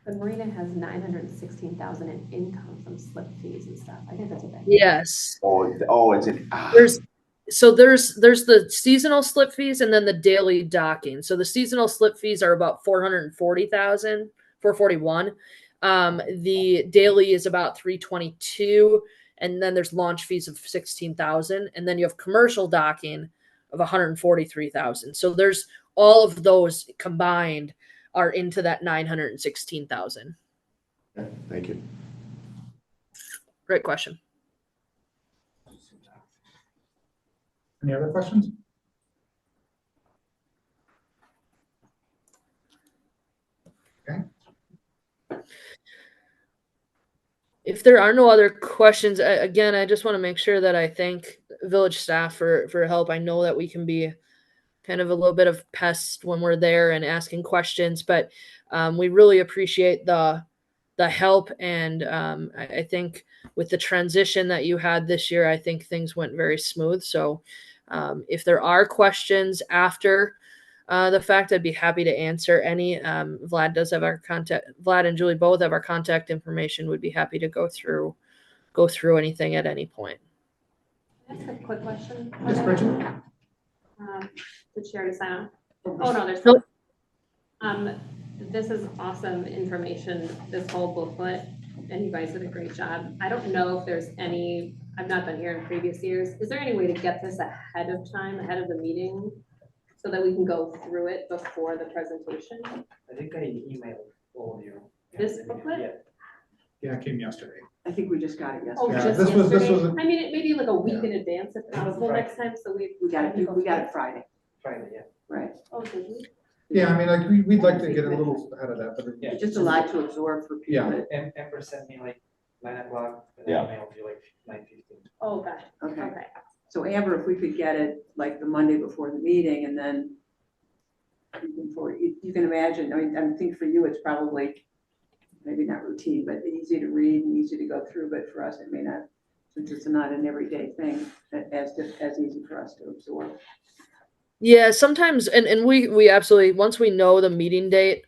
The marina has 916,000 in income from slip fees and stuff. I think that's what that. yes. Oh, it's an. There's the seasonal slip fees and then the daily docking. So the seasonal slip fees are about 441. The daily is about 322, and then there's launch fees of 16,000, and then you have commercial docking of 143,000. So there's all of those combined are into that 916,000. Thank you. Great question. Any other questions? Okay. If there are no other questions, again, I just want to make sure that I thank village staff for help. I know that we can be kind of a little bit of pests when we're there and asking questions, but we really appreciate the help. And I think with the transition that you had this year, I think things went very smooth. So if there are questions after the fact, I'd be happy to answer any. Vlad does have our contact. Vlad and Julie both have our contact information. Would be happy to go through anything at any point. That's a quick question. Ms. Bridget? Did she already sign on? Oh, no, there's Nope. This is awesome information, this whole booklet, and you guys did a great job. I don't know if there's any, I've not been here in previous years. Is there any way to get this ahead of time, ahead of the meeting, so that we can go through it before the presentation? I think I emailed all of you. This booklet? Yeah, it came yesterday. I think we just got it Oh, yesterday. Yeah, just this was yesterday? a- I mean, maybe like a week in advance if possible Right. next time, so we We got it Friday, Friday, yeah. right? Oh, did we? Yeah, I mean, like, we'd like to get a little ahead of that, but. Yeah. Just a lot to absorb for people. Yeah. that- Amber sent me like 9 o'clock, and Yeah. I emailed you like 9:15. Oh, okay, Okay, okay. so Amber, if we could get it like the Monday before the meeting and then you can imagine, I mean, I think for you, it's probably maybe not routine, but easy to read and easy to go through, but for us, it may not, since it's not an everyday thing, as easy for us to absorb. Yeah, sometimes, and we absolutely, once we know the meeting date,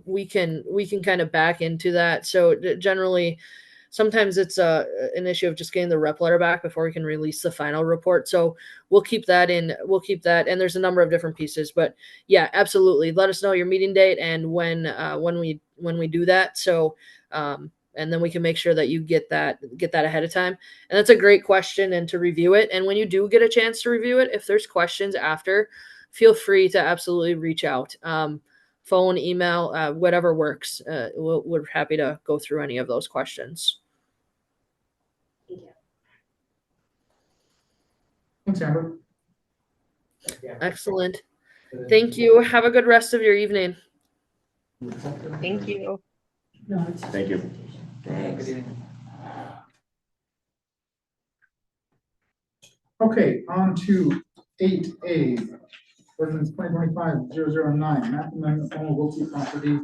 we can kind of back into that. So generally, sometimes it's an issue of just getting the rep letter back before we can release the final report. So we'll keep that, and there's a number of different pieces. But yeah, absolutely, let us know your meeting date and when we do that. So and then we can make sure that you get that ahead of time. And that's a great question, and to review it. And when you do get a chance to review it, if there's questions after, feel free to absolutely reach out. Phone, email, whatever works. We're happy to go through any of those questions. Thanks, Amber. Yeah. Excellent. Thank you. Have a good rest of your evening. Thank you. No, it's. Thank you. Good evening. Okay, on to 8A, ordinance 2025-009, map amendment, Old Wilkie property,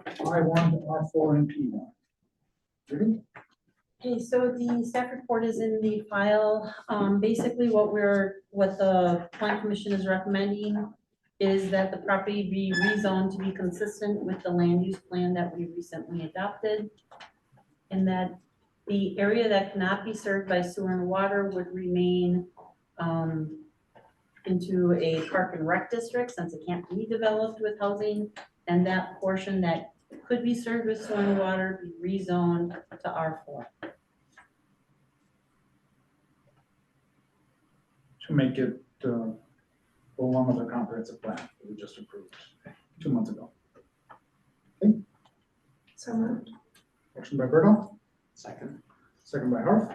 I-1, R4, and P1. Judy? Okay, so the staff report is in the file. Basically what the plan commission is recommending is that the property be rezoned to be consistent with the land use plan that we recently adopted. And that the area that cannot be served by sewer and water would remain into a park and rec district, since it can't be developed with housing. And that portion that could be served with sewer and water be rezoned to R4. To make it go along with our comprehensive plan that we just approved 2 months ago. Okay. So moved. Motion by Berto, Second. second by Harf.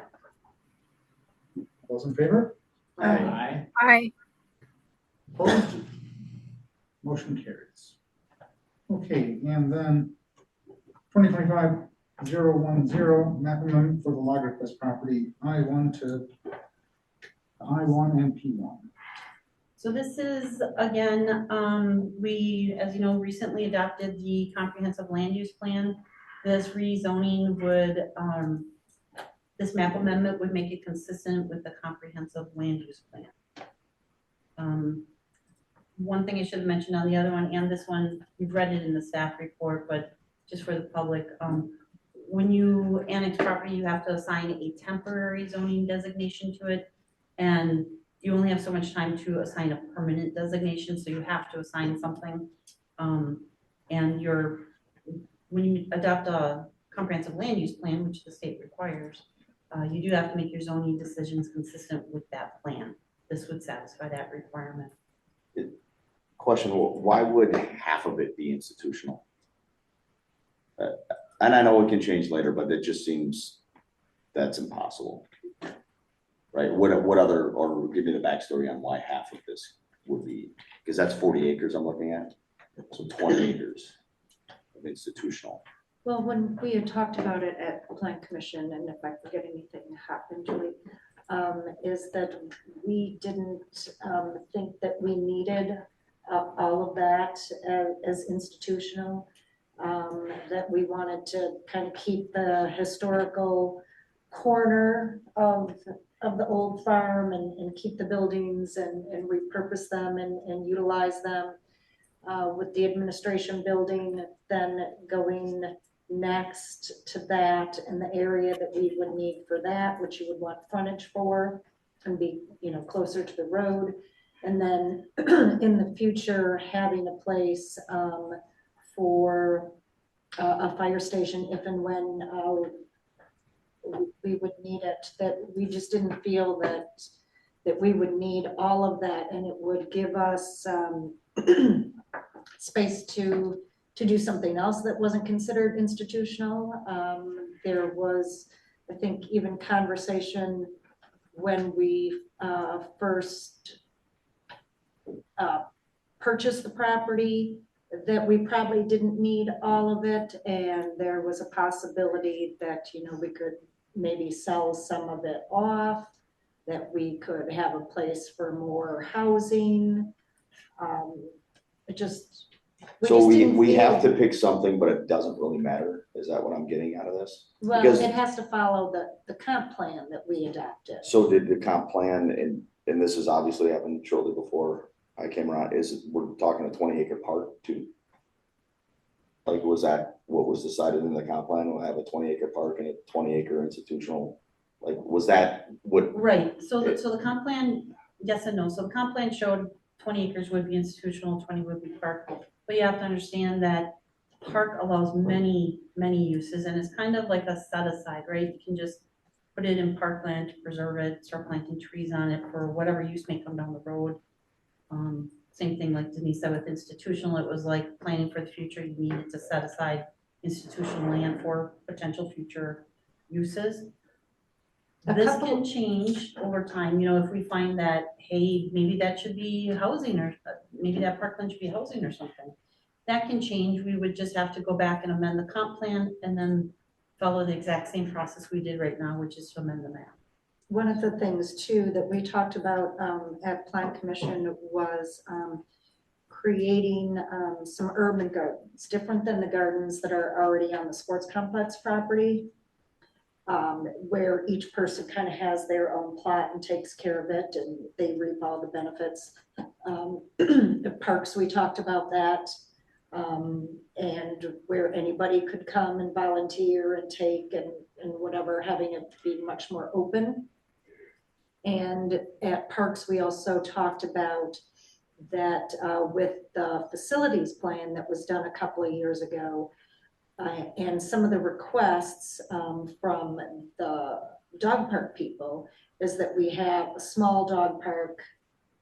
Those in favor? Aye. Aye. Opposed? Motion carries. Okay, and then 2025-010, map amendment for the Lagerquist property, I-1 and P1. So this is, again, we, as you know, recently adopted the comprehensive land use plan. This rezoning would, this map amendment would make it consistent with the comprehensive land use plan. One thing I should have mentioned on the other one and this one, you've read it in the staff report, but just for the public, when you annex property, you have to assign a temporary zoning designation to it. And you only have so much time to assign a permanent designation, so you have to assign something. And when you adopt a comprehensive land use plan, which the state requires, you do have to make your zoning decisions consistent with that plan. This would satisfy that requirement. Question, why would half of it be institutional? And I know it can change later, but it just seems that's impossible. Right, what other, or give me the backstory on why half of this would be, because that's 40 acres I'm looking at, so 20 acres of institutional. Well, when we had talked about it at Plan Commission, and if I forget anything happened, Julie, is that we didn't think that we needed all of that as institutional, that we wanted to kind of keep the historical corner of the old farm and keep the buildings and repurpose them and utilize them, with the administration building then going next to that, and the area that we would need for that, which you would want frontage for and be, closer to the road. And then in the future, having a place for a fire station if and when we would need it, that we just didn't feel that we would need all of that, and it would give us space to do something else that wasn't considered institutional. There was, I think, even conversation when we first purchased the property that we probably didn't need all of it, and there was a possibility that we could maybe sell some of it off, that we could have a place for more housing. So we didn't have feel- to pick something, but it doesn't really matter. Is that what I'm getting out of this? Well, Because- it has to follow the comp plan that we adopted. So did the comp plan, and this has obviously happened shortly before I came around, we're talking a 20-acre park too? Like, was that what was decided in the comp plan? We'll have a 20-acre park and a 20-acre institutional, like, was that what? Right, so the comp plan, yes and no. So the comp plan showed 20 acres would be institutional, 20 would be park. But you have to understand that park allows many, many uses, and it's kind of like a set aside, right? You can just put it in parkland to preserve it, start planting trees on it for whatever use may come down the road. Same thing like Denise said with institutional, it was like planning for the future. You needed to set aside institutional land for potential future uses. A This couple- can change over time, you know, if we find that, hey, maybe that should be housing, or maybe that parkland should be housing or something. That can change, we would just have to go back and amend the comp plan and then follow the exact same process we did right now, which is to amend the map. One of the things too that we talked about at Plan Commission was creating some urban gardens, different than the gardens that are already on the sports complex property, where each person kind of has their own plot and takes care of it and they reap all the benefits. The parks, we talked about that, and where anybody could come and volunteer and take and whatever, having it be much more open. And at parks, we also talked about that with the facilities plan that was done a couple of years ago, and some of the requests from the dog park people is that we have a small dog park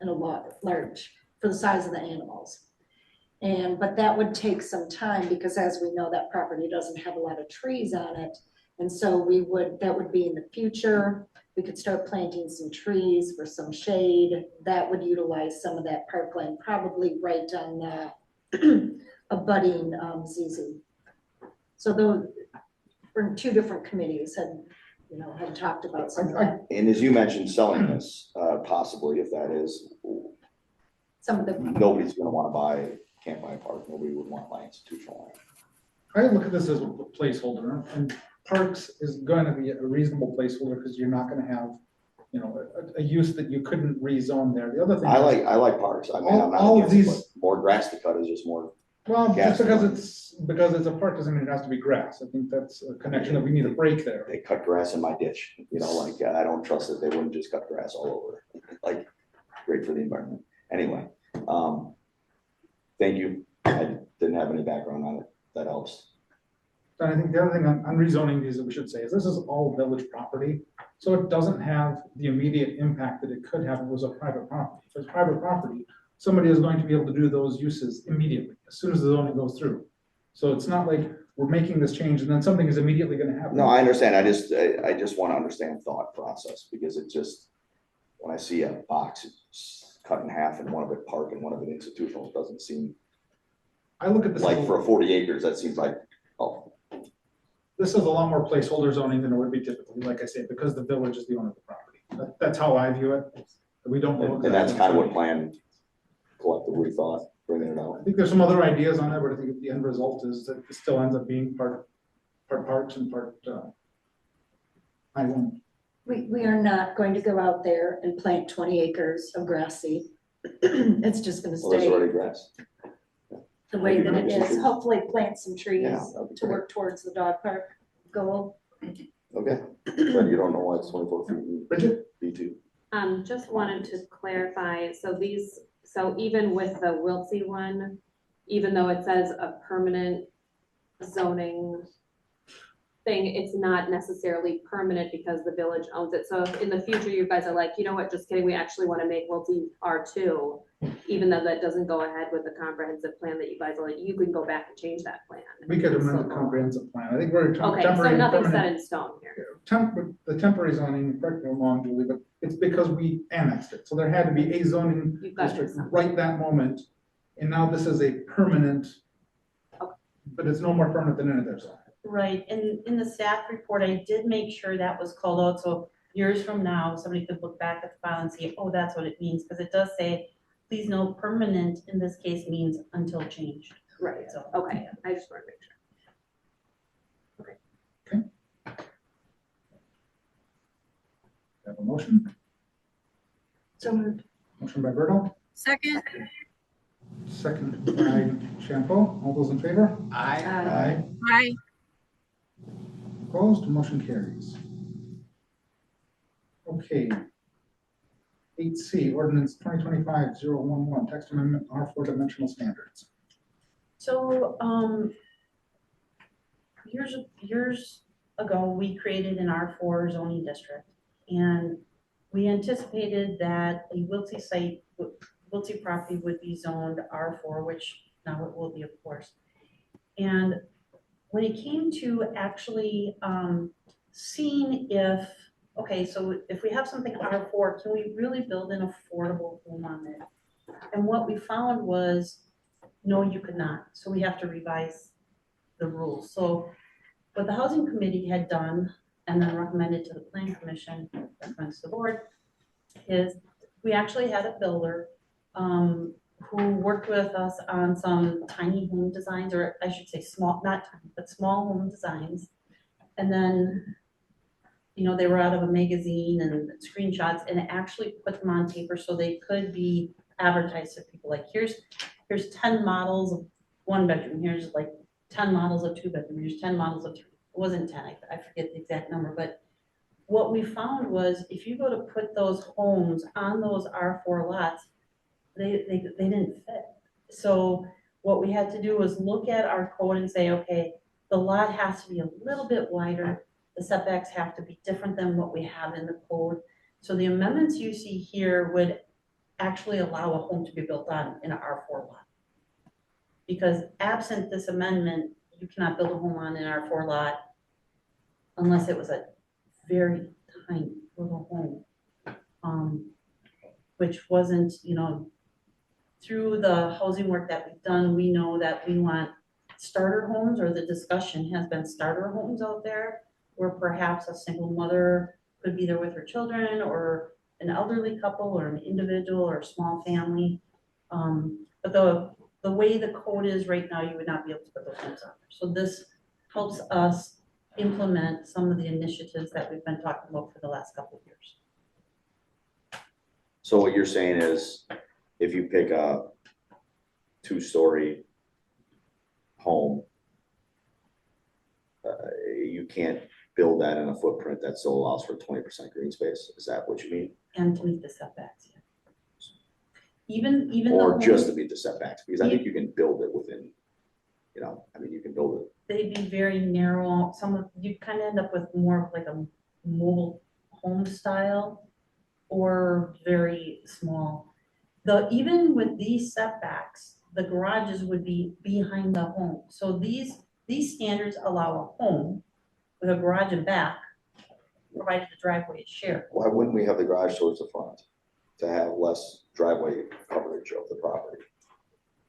and a large for the size of the animals. But that would take some time because as we know, that property doesn't have a lot of trees on it. And so that would be in the future. We could start planting some trees for some shade. That would utilize some of that parkland, probably right on a budding ZZ. So those were two different committees had talked about some of that. And as you mentioned, selling this, possibly if that is, Some of the, nobody's gonna wanna can't buy a park, nobody would want to buy institutional land. I look at this as a placeholder, and parks is going to be a reasonable placeholder because you're not going to have, a use that you couldn't rezone there. The other thing. I like parks, I mean, I'm not All of against it, these- but more grass to cut is just more. Well, gas just and because it's a park doesn't mean it has to be grass. I think that's a connection that we need to break there. They cut grass in my ditch, I don't trust that they wouldn't just cut grass all over, like, great for the environment. Anyway, thank you, I didn't have any background on it, that helps. And I think the other thing on rezoning these that we should say is this is all village property. So it doesn't have the immediate impact that it could have if it was a private property. If it's private property, somebody is going to be able to do those uses immediately, as soon as the zoning goes through. So it's not like we're making this change and then something is immediately gonna happen. No, I understand, I just want to understand thought process, because it just, when I see a box it's cut in half and one of it park and one of it institutional, it doesn't seem, I look at this. like for 40 acres, that seems like, oh, This is a lot more placeholder zoning than it would be typically, like I say, because the village is the owner of the property. That's how I view it. We don't know. and that's kind of what plan collectively thought, bringing it I out. think there's some other ideas on it, but I think the end result is that it still ends up being part parks and part I-1. we are not going to go out there and plant 20 acres of grass seed. It's just gonna Well, there's stay already grass. the way that it Some is. trees. Hopefully plant some trees Yeah, that'd be to great. work towards the dog park goal. Okay, but you don't know why it's 24 feet Bridget? B2. Just wanted to clarify, so even with the Wiltsey one, even though it says a permanent zoning thing, it's not necessarily permanent because the village owns it. So if in the future you guys are like, you know what, just kidding, we actually want to make Wiltsey R2, even though that doesn't go ahead with the comprehensive plan that you guys are like, you can go back and change that plan. We could amend the comprehensive plan. I think we're Okay, so temporary and nothing's set permanent. in stone here. The temporary zoning, correct me if I'm wrong, Julie, but it's because we annexed it. So there had to be a zoning You've got district this. right that moment. And now this is a permanent, but it's no more permanent than any other zone. Right, and in the staff report, I did make sure that was called out, so years from now, somebody could look back at the file and see, oh, that's what it means, because it does say, please note, permanent in this case means until changed. Right, So, okay, I just want to make sure. Have a motion? So moved. Motion by Berto, Second. second by Shampoo. All those in favor? Aye. Hi. Opposed, motion carries. Okay. 8C, ordinance 2025-011, text amendment R4 dimensional standards. So, years ago, we created an R4 zoning district, and we anticipated that a Wiltsey site, Wiltsey property would be zoned R4, which now it will be, of course. And when it came to actually seeing if okay, so if we have something R4, can we really build an affordable home on it? And what we found was, no, you could not. So we have to revise the rules. So what the housing committee had done and then recommended to the planning commission, recommends to the board, is we actually had a builder who worked with us on some tiny home designs, or I should say small, not tiny, but small home designs. And then, you know, they were out of a magazine and screenshots, and it actually put them on paper so they could be advertised to people. Like, here's 10 models of 1 bedroom, here's like 10 models of 2 bedroom, here's 10 models of 3. It wasn't 10, I forget the exact number, but what we found was if you go to put those homes on those R4 lots, they didn't fit. So what we had to do was look at our code and say, okay, the lot has to be a little bit wider, the setbacks have to be different than what we have in the code. So the amendments you see here would actually allow a home to be built on in an R4 lot. Because absent this amendment, you cannot build a home on an R4 lot unless it was a very tiny little home, which wasn't, you know, through the housing work that we've done, we know that we want starter homes, or the discussion has been starter homes out there, where perhaps a single mother could be there with her children, or an elderly couple, or an individual, or a small family. But the way the code is right now, you would not be able to put those homes on there. So this helps us implement some of the initiatives that we've been talking about for the last couple of years. So what you're saying is, if you pick a 2-story home, you can't build that in a footprint that still allows for 20% green space. Is that what you mean? And to meet the setbacks, yeah. Even Or the just homes, to meet the setbacks? Because I think you can build it within, you know, I mean, you can build it. they'd be very narrow. You kind of end up with more of like a mobile home style, or very small. Even with these setbacks, the garages would be behind the home. So these standards allow a home with a garage and back, provided the driveway is shared. Why wouldn't we have the garage towards the front to have less driveway coverage of the property?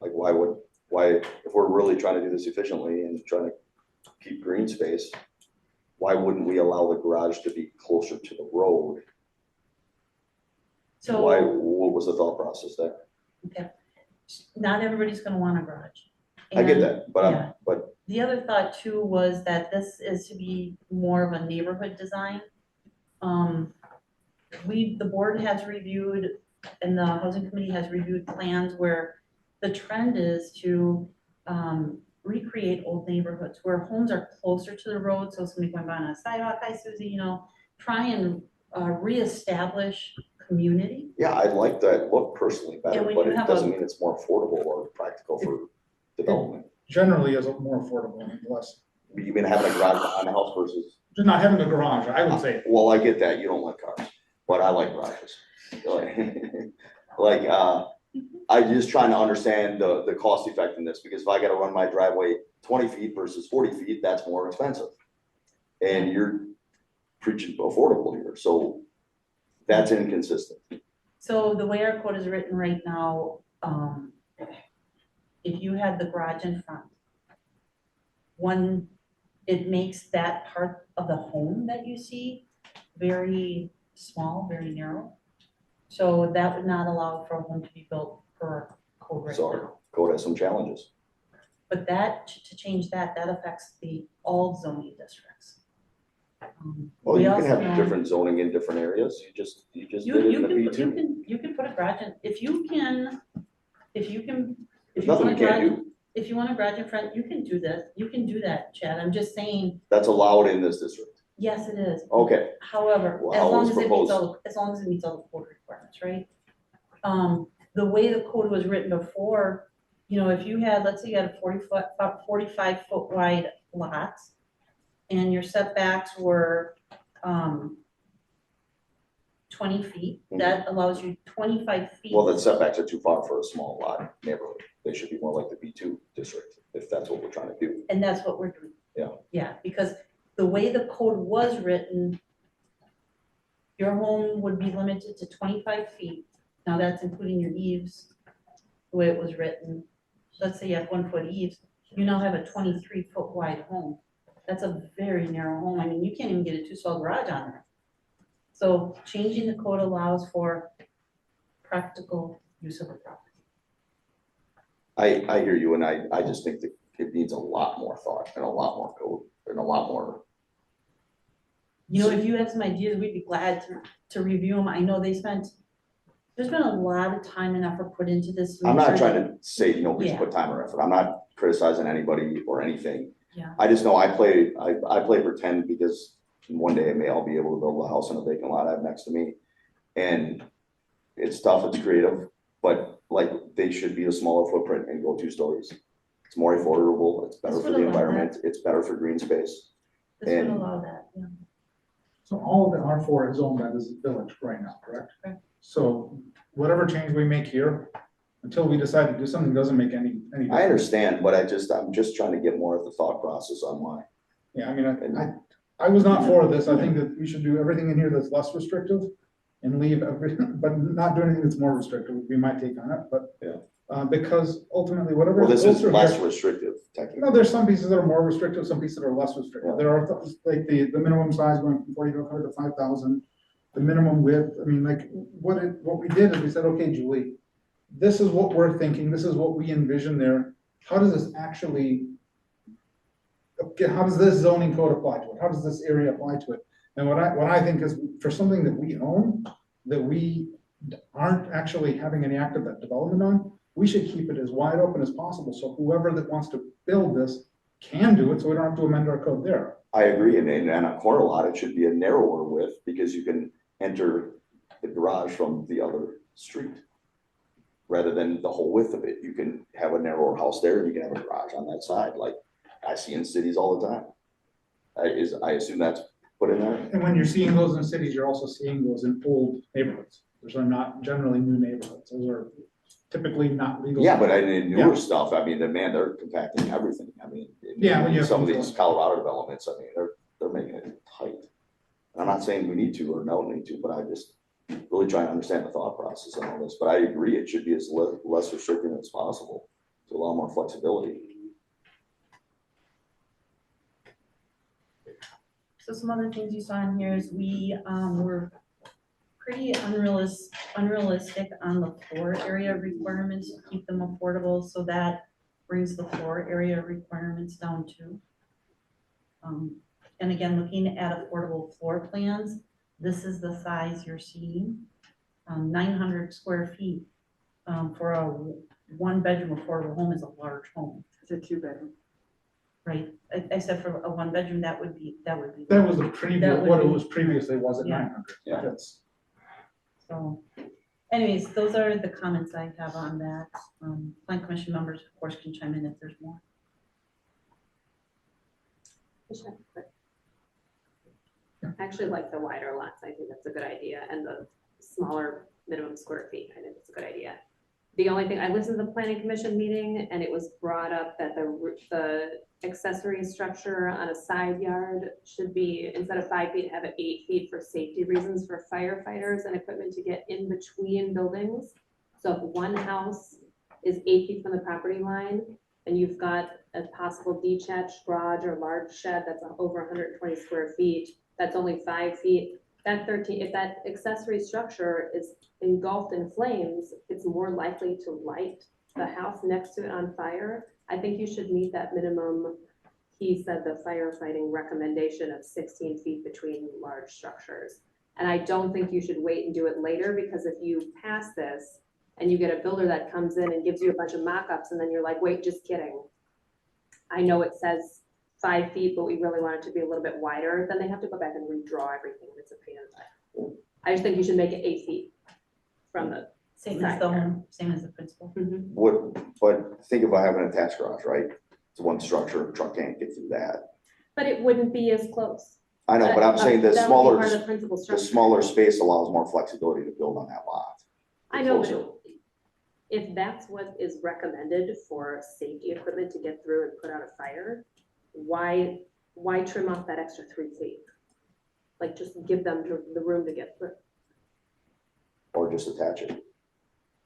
Like, why, if we're really trying to do this efficiently and trying to keep green space, why wouldn't we allow the garage to be closer to the road? So What was the thought process there? okay, not everybody's gonna want a garage. I get And that, but the other thought too was that this is to be more of a neighborhood design. The board has reviewed, and the housing committee has reviewed plans where the trend is to recreate old neighborhoods where homes are closer to the road, so somebody going by on a sidewalk, hi Susie, you know, try and reestablish community. yeah, I like that look personally better, And when but you it have doesn't a- mean it's more affordable or practical for development. Generally is more affordable and less, You mean having a garage behind the house versus, just not having a garage, I would say. well, I get that, you don't like cars, but I like garages. Like, I'm just trying to understand the cost effectiveness, because if I gotta run my driveway 20 feet versus 40 feet, that's more expensive. And you're preaching affordable here, so that's inconsistent. So the way our code is written right now, if you had the garage in front, it makes that part of the home that you see very small, very narrow. So that would not allow for a home to be built per code right So now. our code has some challenges. But to change that affects all zoning districts. Well, We you can also have know- different zoning in different areas, you just You, did it in you the can, B2. you can put a garage in, if you can, There's if you nothing want you a can't garage, do, if you want a garage in front, you can do that, Chad, I'm just saying, that's allowed in this district. yes, it is. Okay, However, Well, as how long was as it meets proposed? all, as long as it meets all the code requirements, right? The way the code was written before, you know, if you had, let's say you had a 45-foot wide lot, and your setbacks were 20 feet, that allows you 25 feet. well, the setbacks are too far for a small lot neighborhood, they should be more like the B2 district, if that's what we're trying to do. And that's what we're doing. Yeah. Yeah, because the way the code was written, your home would be limited to 25 feet. Now that's including your eaves, the way it was written. Let's say you have 1-foot eaves, you now have a 23-foot wide home. That's a very narrow home. I mean, you can't even get a 2-stall garage on there. So changing the code allows for practical use of a property. I hear you, and I just think that it needs a lot more thought and a lot more code and a lot more. You know, if you have some ideas, we'd be glad to review them. I know there's been a lot of time and effort put into this. I'm not trying to say nobody's Yeah. put time or effort. I'm not criticizing anybody or anything. Yeah. I just know I play pretend because one day I may all be able to build a house on a vacant lot I have next to me. And it's tough, it's creative, but like they should be a smaller footprint and go 2 stories. It's more affordable, it's better This for would the allow environment, it's better for green space. This would and- allow that, yeah. So all of the R4 is owned by this village right now, correct? Correct. So whatever change we make here, until we decide to do something, doesn't make any. I understand, but I'm just trying to get more of the thought process on why. Yeah, I mean, I was not for this. I think that we should do everything in here that's less restrictive and leave everything, but not do anything that's more restrictive would be my take on it, but. Yeah. Because ultimately, whatever. Well, this goes is through less here- restrictive No, technically. there's some pieces that are more restrictive, some pieces that are less restrictive. Yeah. There are, like, the minimum size going from 4,500 to 5,000. The minimum width, I mean, like, what we did is we said, okay, Julie, this is what we're thinking, this is what we envision there. How does this actually, okay, how does this zoning code apply to it? How does this area apply to it? And what I think is, for something that we own, that we aren't actually having any active development on, we should keep it as wide open as possible, so whoever that wants to build this can do it, so we don't have to amend our code there. I agree, and on a corner lot, it should be a narrower width because you can enter the garage from the other street. Rather than the whole width of it, you can have a narrower house there and you can have a garage on that side, like I see in cities all the time. I assume that's put in there. And when you're seeing those in cities, you're also seeing those in old neighborhoods. Those are not generally new neighborhoods, those are typically not legal. Yeah, but in Yeah. newer stuff, I mean, they're compacting everything. I mean, Yeah, when you have some of control. these Colorado developments, I mean, they're making it tight. And I'm not saying we need to or don't need to, but I just really trying to understand the thought process on all this. But I agree, it should be as less restrictive as possible to allow more flexibility. So some other things you saw in here is we were pretty unrealistic on the floor area requirements to keep them affordable, so that brings the floor area requirements down too. And again, looking at affordable floor plans, this is the size you're seeing. 900 square feet for a 1-bedroom affordable home is a large home, It's a 2-bedroom. right? I said for a 1-bedroom, that would be. That was the previous, That would what it be- was previously was at Yeah. 900. Yeah. That's- So anyways, those are the comments I have on that. Plan commission members, of course, can chime in if there's more. I actually like the wider lots. I think that's a good idea, and the smaller minimum square feet. I think it's a good idea. The only thing, I listened to the planning commission meeting, and it was brought up that the accessory structure on a side yard should be, instead of 5 feet, have it 8 feet for safety reasons for firefighters and equipment to get in between buildings. So if one house is 8 feet from the property line, and you've got a possible detached garage or large shed that's over 120 square feet, that's only 5 feet. That 13, if that accessory structure is engulfed in flames, it's more likely to light the house next to it on fire. I think you should meet that minimum. He said the firefighting recommendation of 16 feet between large structures. And I don't think you should wait and do it later, because if you pass this and you get a builder that comes in and gives you a bunch of mock-ups and then you're like, wait, just kidding. I know it says 5 feet, but we really want it to be a little bit wider, then they have to go back and redraw everything. It's a pain in the butt. I just think you should make it 8 feet from the. Same as Side the yard. home, same as the principal. But think about having an attached garage, right? It's one structure, a truck can't get through that. But it wouldn't be as close. I know, but I'm saying the That would be smaller, part of the principal the structure. smaller space allows more flexibility to build on that lot. I know, Closer. but if that's what is recommended for safety equipment to get through and put out a fire, why trim off that extra 3 feet? Like, just give them the room to get through. Or just attach it.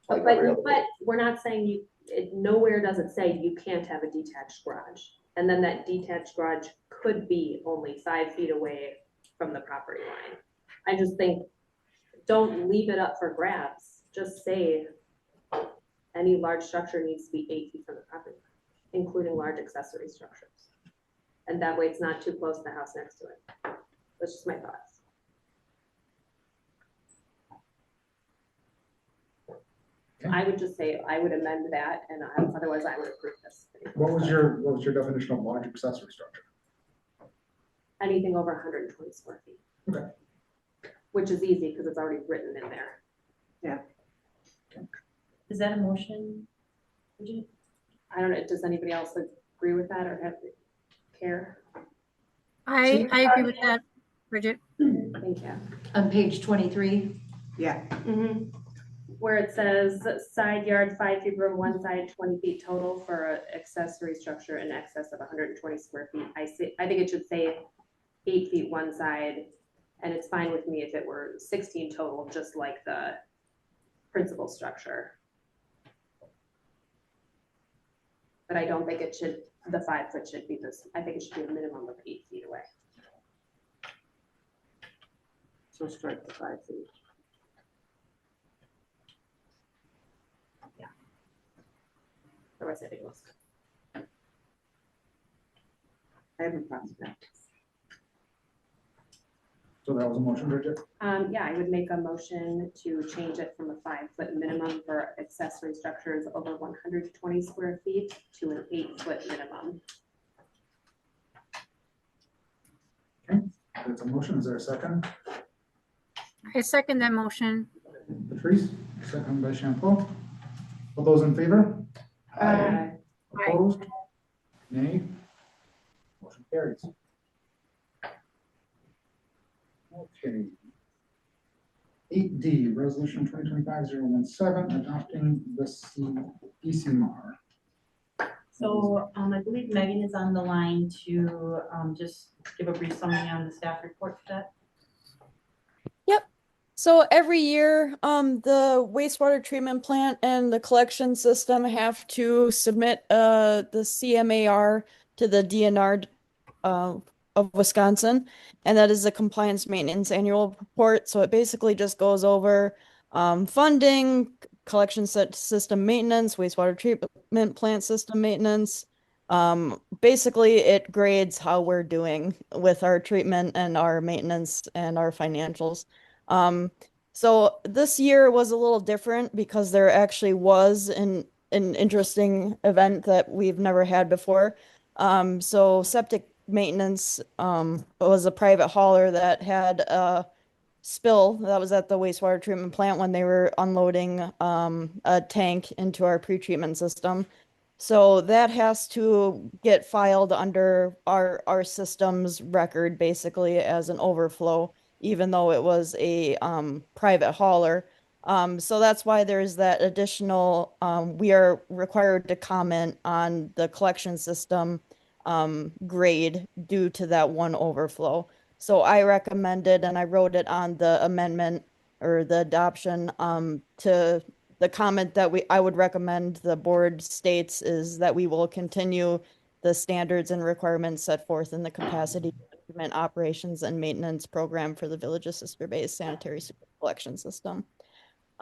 Like But, every other. but we're not saying nowhere does it say you can't have a detached garage. And then that detached garage could be only 5 feet away from the property line. I just think, don't leave it up for grabs. Just say any large structure needs to be 8 feet from the property line, including large accessory structures. And that way it's not too close to the house next to it. That's just my thoughts. I would just say, I would amend that, and otherwise I would approve this. What was your definition of large accessory structure? Anything over 120 square feet. Okay. Which is easy, because it's already written in there. Is that a motion? I don't know, does anybody else agree with that, or care? I agree with that, Bridget. Thank you. On page 23, Yeah, Where it says side yard 5 feet from one side, 20 feet total for an accessory structure in excess of 120 square feet. I think it should say 8 feet one side, and it's fine with me if it were 16 total, just like the principal structure. But I don't think it should, the 5 foot should be this, I think it should be a minimum of 8 feet away. so strike the 5 feet. Otherwise, I think it was. I have a problem with that. So that was a motion, Bridget? Yeah, I would make a motion to change it from a 5 foot minimum for accessory structures over 120 square feet to an 8 foot minimum. Okay, that's a motion. Is there a second? I second that motion. Patrice, second by Champeau. All those in favor? Aye. Opposed? Nay? Motion carries. Okay. 8D, Resolution 2025-017, adopting the ECMAR. So I believe Megan is on the line to just give a brief summary on the staff report for that. So every year, the wastewater treatment plant and the collection system have to submit the CMAR to the DNR of Wisconsin, and that is the Compliance Maintenance Annual Report. So it basically just goes over funding, collection system maintenance, wastewater treatment plant system maintenance. Basically, it grades how we're doing with our treatment and our maintenance and our financials. So this year was a little different because there actually was an interesting event that we've never had before. So septic maintenance was a private hauler that had a spill that was at the wastewater treatment plant when they were unloading a tank into our pretreatment system. So that has to get filed under our system's record basically as an overflow, even though it was a private hauler. So that's why there's that additional, we are required to comment on the collection system grade due to that one overflow. So I recommended, and I wrote it on the amendment or the adoption to the comment that I would recommend the board states is that we will continue the standards and requirements set forth in the capacity management operations and maintenance program for the Village's Sister-based sanitary sewer collection system.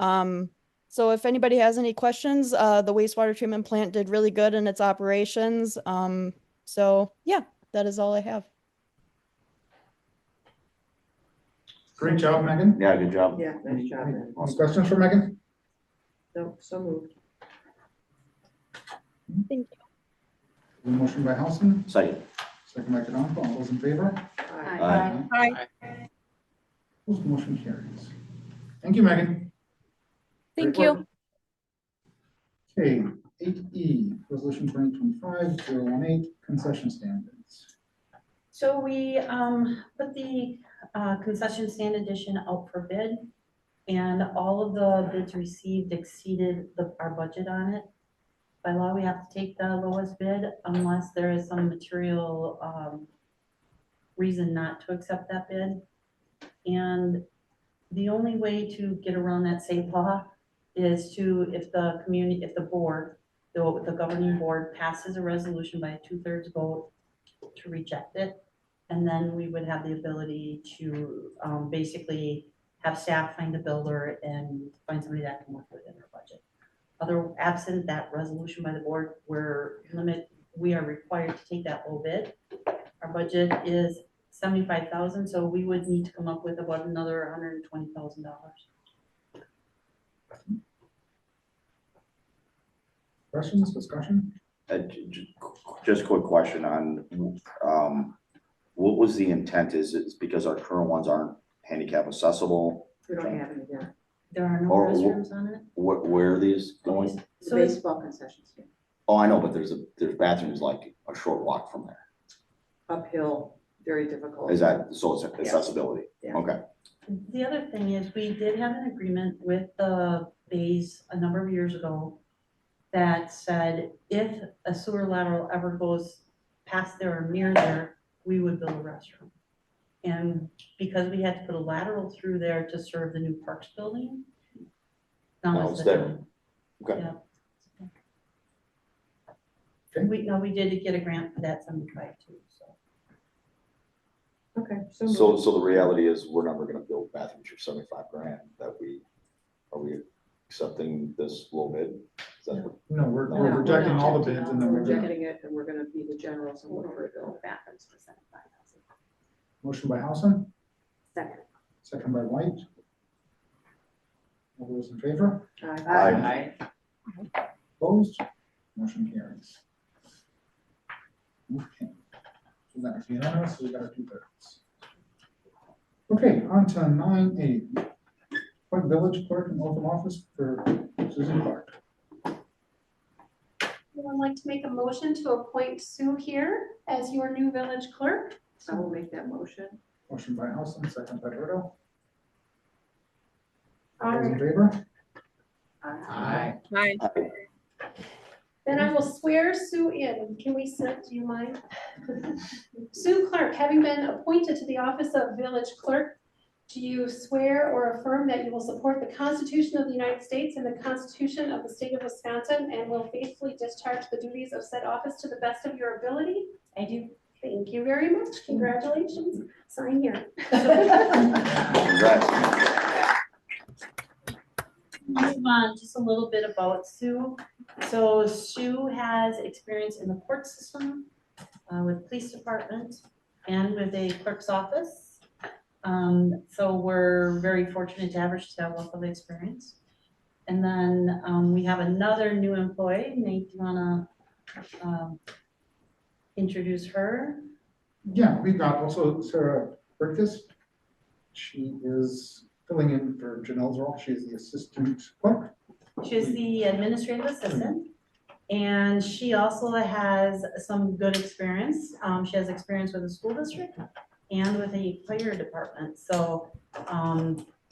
So if anybody has any questions, the wastewater treatment plant did really good in its operations. So yeah, that is all I have. Great job, Megan. Yeah, good job. Yeah, nice job. man. Any questions for Megan? No, so moved. Thank The motion by Halson, Second. second by Kadanko. All those in favor? Aye. Aye. Opposed? Motion carries. Thank you, Megan. Thank Great you. work. Okay, 8E, Resolution 2025-018, concession standards. So we put the concession stand addition out for bid, and all of the bids received exceeded our budget on it. By law, we have to take the lowest bid unless there is some material reason not to accept that bid. And the only way to get around that state law is to, if the board, the governing board passes a resolution by a 2/3 vote to reject it. And then we would have the ability to basically have staff find a builder and find somebody that can work within our budget. Absent that resolution by the board, we are required to take that low bid. Our budget is 75,000, so we would need to come up with about another $120,000. Questions, discussion? Just a quick question on, what was the intent? Is it because our current ones aren't handicap accessible? We don't have any there. There are no Or restrooms on it. Where are these going? The So it's- baseball concession stand, Oh, I know, but there's bathrooms like a short walk from there. uphill, very difficult. Is that, so it's accessibility? Yeah. Okay. The other thing is, we did have an agreement with the Bays a number of years ago that said if a sewer lateral ever goes past there or near there, we would build a restroom. And because we had to put a lateral through there to serve the new Parks building. Now it's there. Okay. Yeah. Okay. We did get a grant for that 75 too, so. Okay, So the reality is, we're never gonna build bathrooms for 75 grand. Are we accepting this low bid? Is that what- No, we're No, we're rejecting not all the bids and then we're we're gonna, rejecting it and we're gonna be the generals and look for a bill. Bathrooms for 75,000. motion by Hausen, Second. second by White. All those in favor? Aye. Opposed? Motion carries. Okay. So that's unanimous, so we got a 2/3. Okay, on to 9A. Appoint village clerk and oath of office for Susan Clark. Would like to make a motion to appoint Sue here as your new village clerk. I will make that motion. Motion by Hausen, second by Dorado. All All those in right, favor? Aye. Hi. then I will swear Sue in. Can we sit? Do you mind? Sue Clark, having been appointed to the office of village clerk, do you swear or affirm that you will support the Constitution of the United States and the Constitution of the State of Wisconsin and will faithfully discharge the duties of said office to the best of your ability? I do. Thank you very much. Congratulations. Sign here. Congrats. Move on, just a little bit about Sue. So Sue has experience in the court system, with police department and with a clerk's office. So we're very fortunate to have her. She's got a wealth of experience. And then, we have another new employee. Nate, do you wanna, introduce her? Yeah, we got also Sarah Burkus. She is filling in for Janelle's role. She's the assistant clerk. She's the administrative assistant, and she also has some good experience. She has experience with the school district and with the fire department. So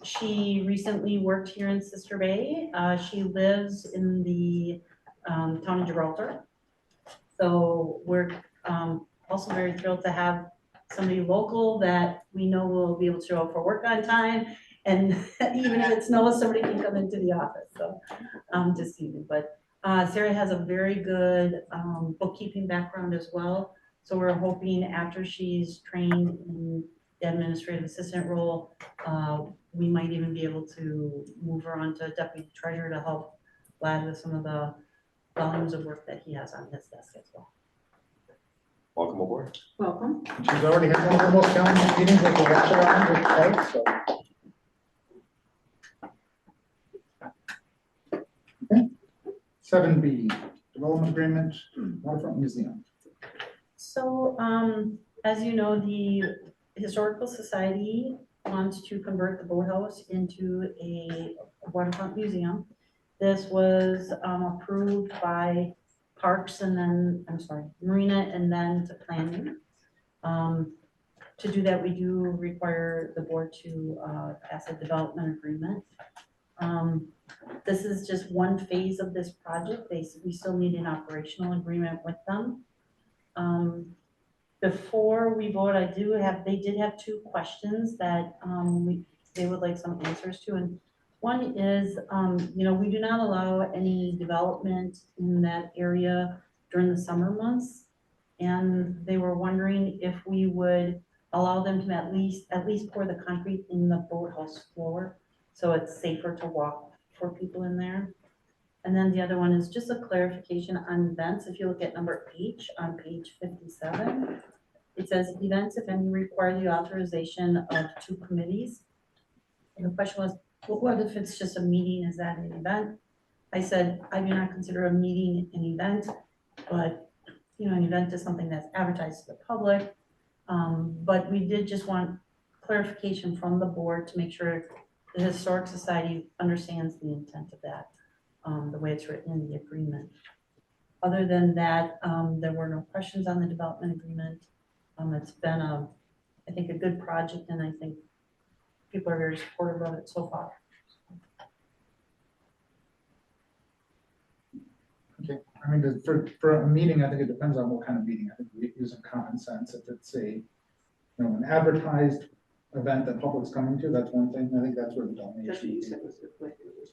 she recently worked here in Sister Bay. She lives in the town of Gibraltar. So we're also very thrilled to have somebody local that we know will be able to show up for work on time. And even if it snows, somebody can come into the office, so, to see me. But Sarah has a very good bookkeeping background as well. So we're hoping after she's trained in the administrative assistant role, we might even be able to move her on to deputy treasurer to help Vlad with some of the volumes of work that he has on his desk as well. Welcome aboard. Welcome. She's already had one of her most challenging meetings with the watch around with Clark, so. Okay. 7B, development agreement, Waterfront Museum. So, as you know, the Historical Society wants to convert the boathouse into a waterfront museum. This was approved by Parks and then, Marina and then to Planning. To do that, we do require the board to pass a development agreement. This is just one phase of this project. We still need an operational agreement with them. Before we vote, they did have two questions that they would like some answers to. And one is, we do not allow any development in that area during the summer months. And they were wondering if we would allow them to at least pour the concrete in the boathouse floor, so it's safer to walk for people in there. And then the other one is just a clarification on events. If you look at number H on page 57, it says events, if any, require the authorization of 2 committees. And the question was, well, what if it's just a meeting? Is that an event? I said, I do not consider a meeting an event, but an event is something that's advertised to the public. But we did just want clarification from the board to make sure the Historic Society understands the intent of that, the way it's written in the agreement. Other than that, there were no questions on the development agreement. It's been I think a good project, and I think people are very supportive of it so far. Okay, I mean, for a meeting, I think it depends on what kind of meeting. I think we're using common sense. If it's an advertised event that public's coming to, that's one thing. I think that's where the donation. That's what you said was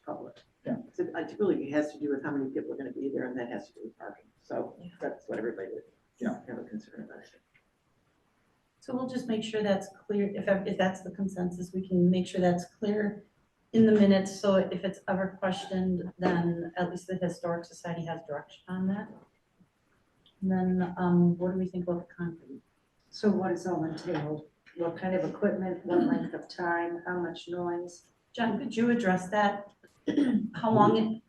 public. Yeah. So it really has to do with how many people are gonna be there, and that has to do with parking. So that's what everybody would have a concern about. So we'll just make sure that's clear. If that's the consensus, we can make sure that's clear in the minutes. So if it's ever questioned, then at least the Historic Society has direction on that. And then what do we think about the concrete? So what is all entailed? What kind of equipment, what length of time, how much noise? John, could you address that? How long,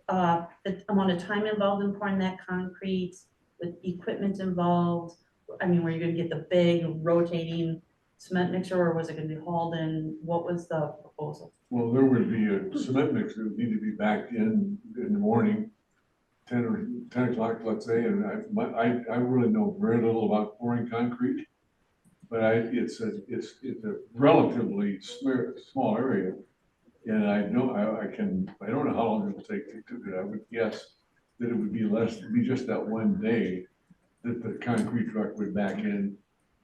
the amount of time involved in pouring that concrete, with equipment involved? I mean, were you gonna get the big rotating cement mixer, or was it gonna be hauled in? What was the proposal? Well, there would be a cement mixer that would need to be back in the morning, 10 o'clock, let's say, and I really know very little about pouring concrete. But it's a relatively small area, and I don't know how long it'll take to do that. I would guess that it would be just that one day that the concrete truck would back in,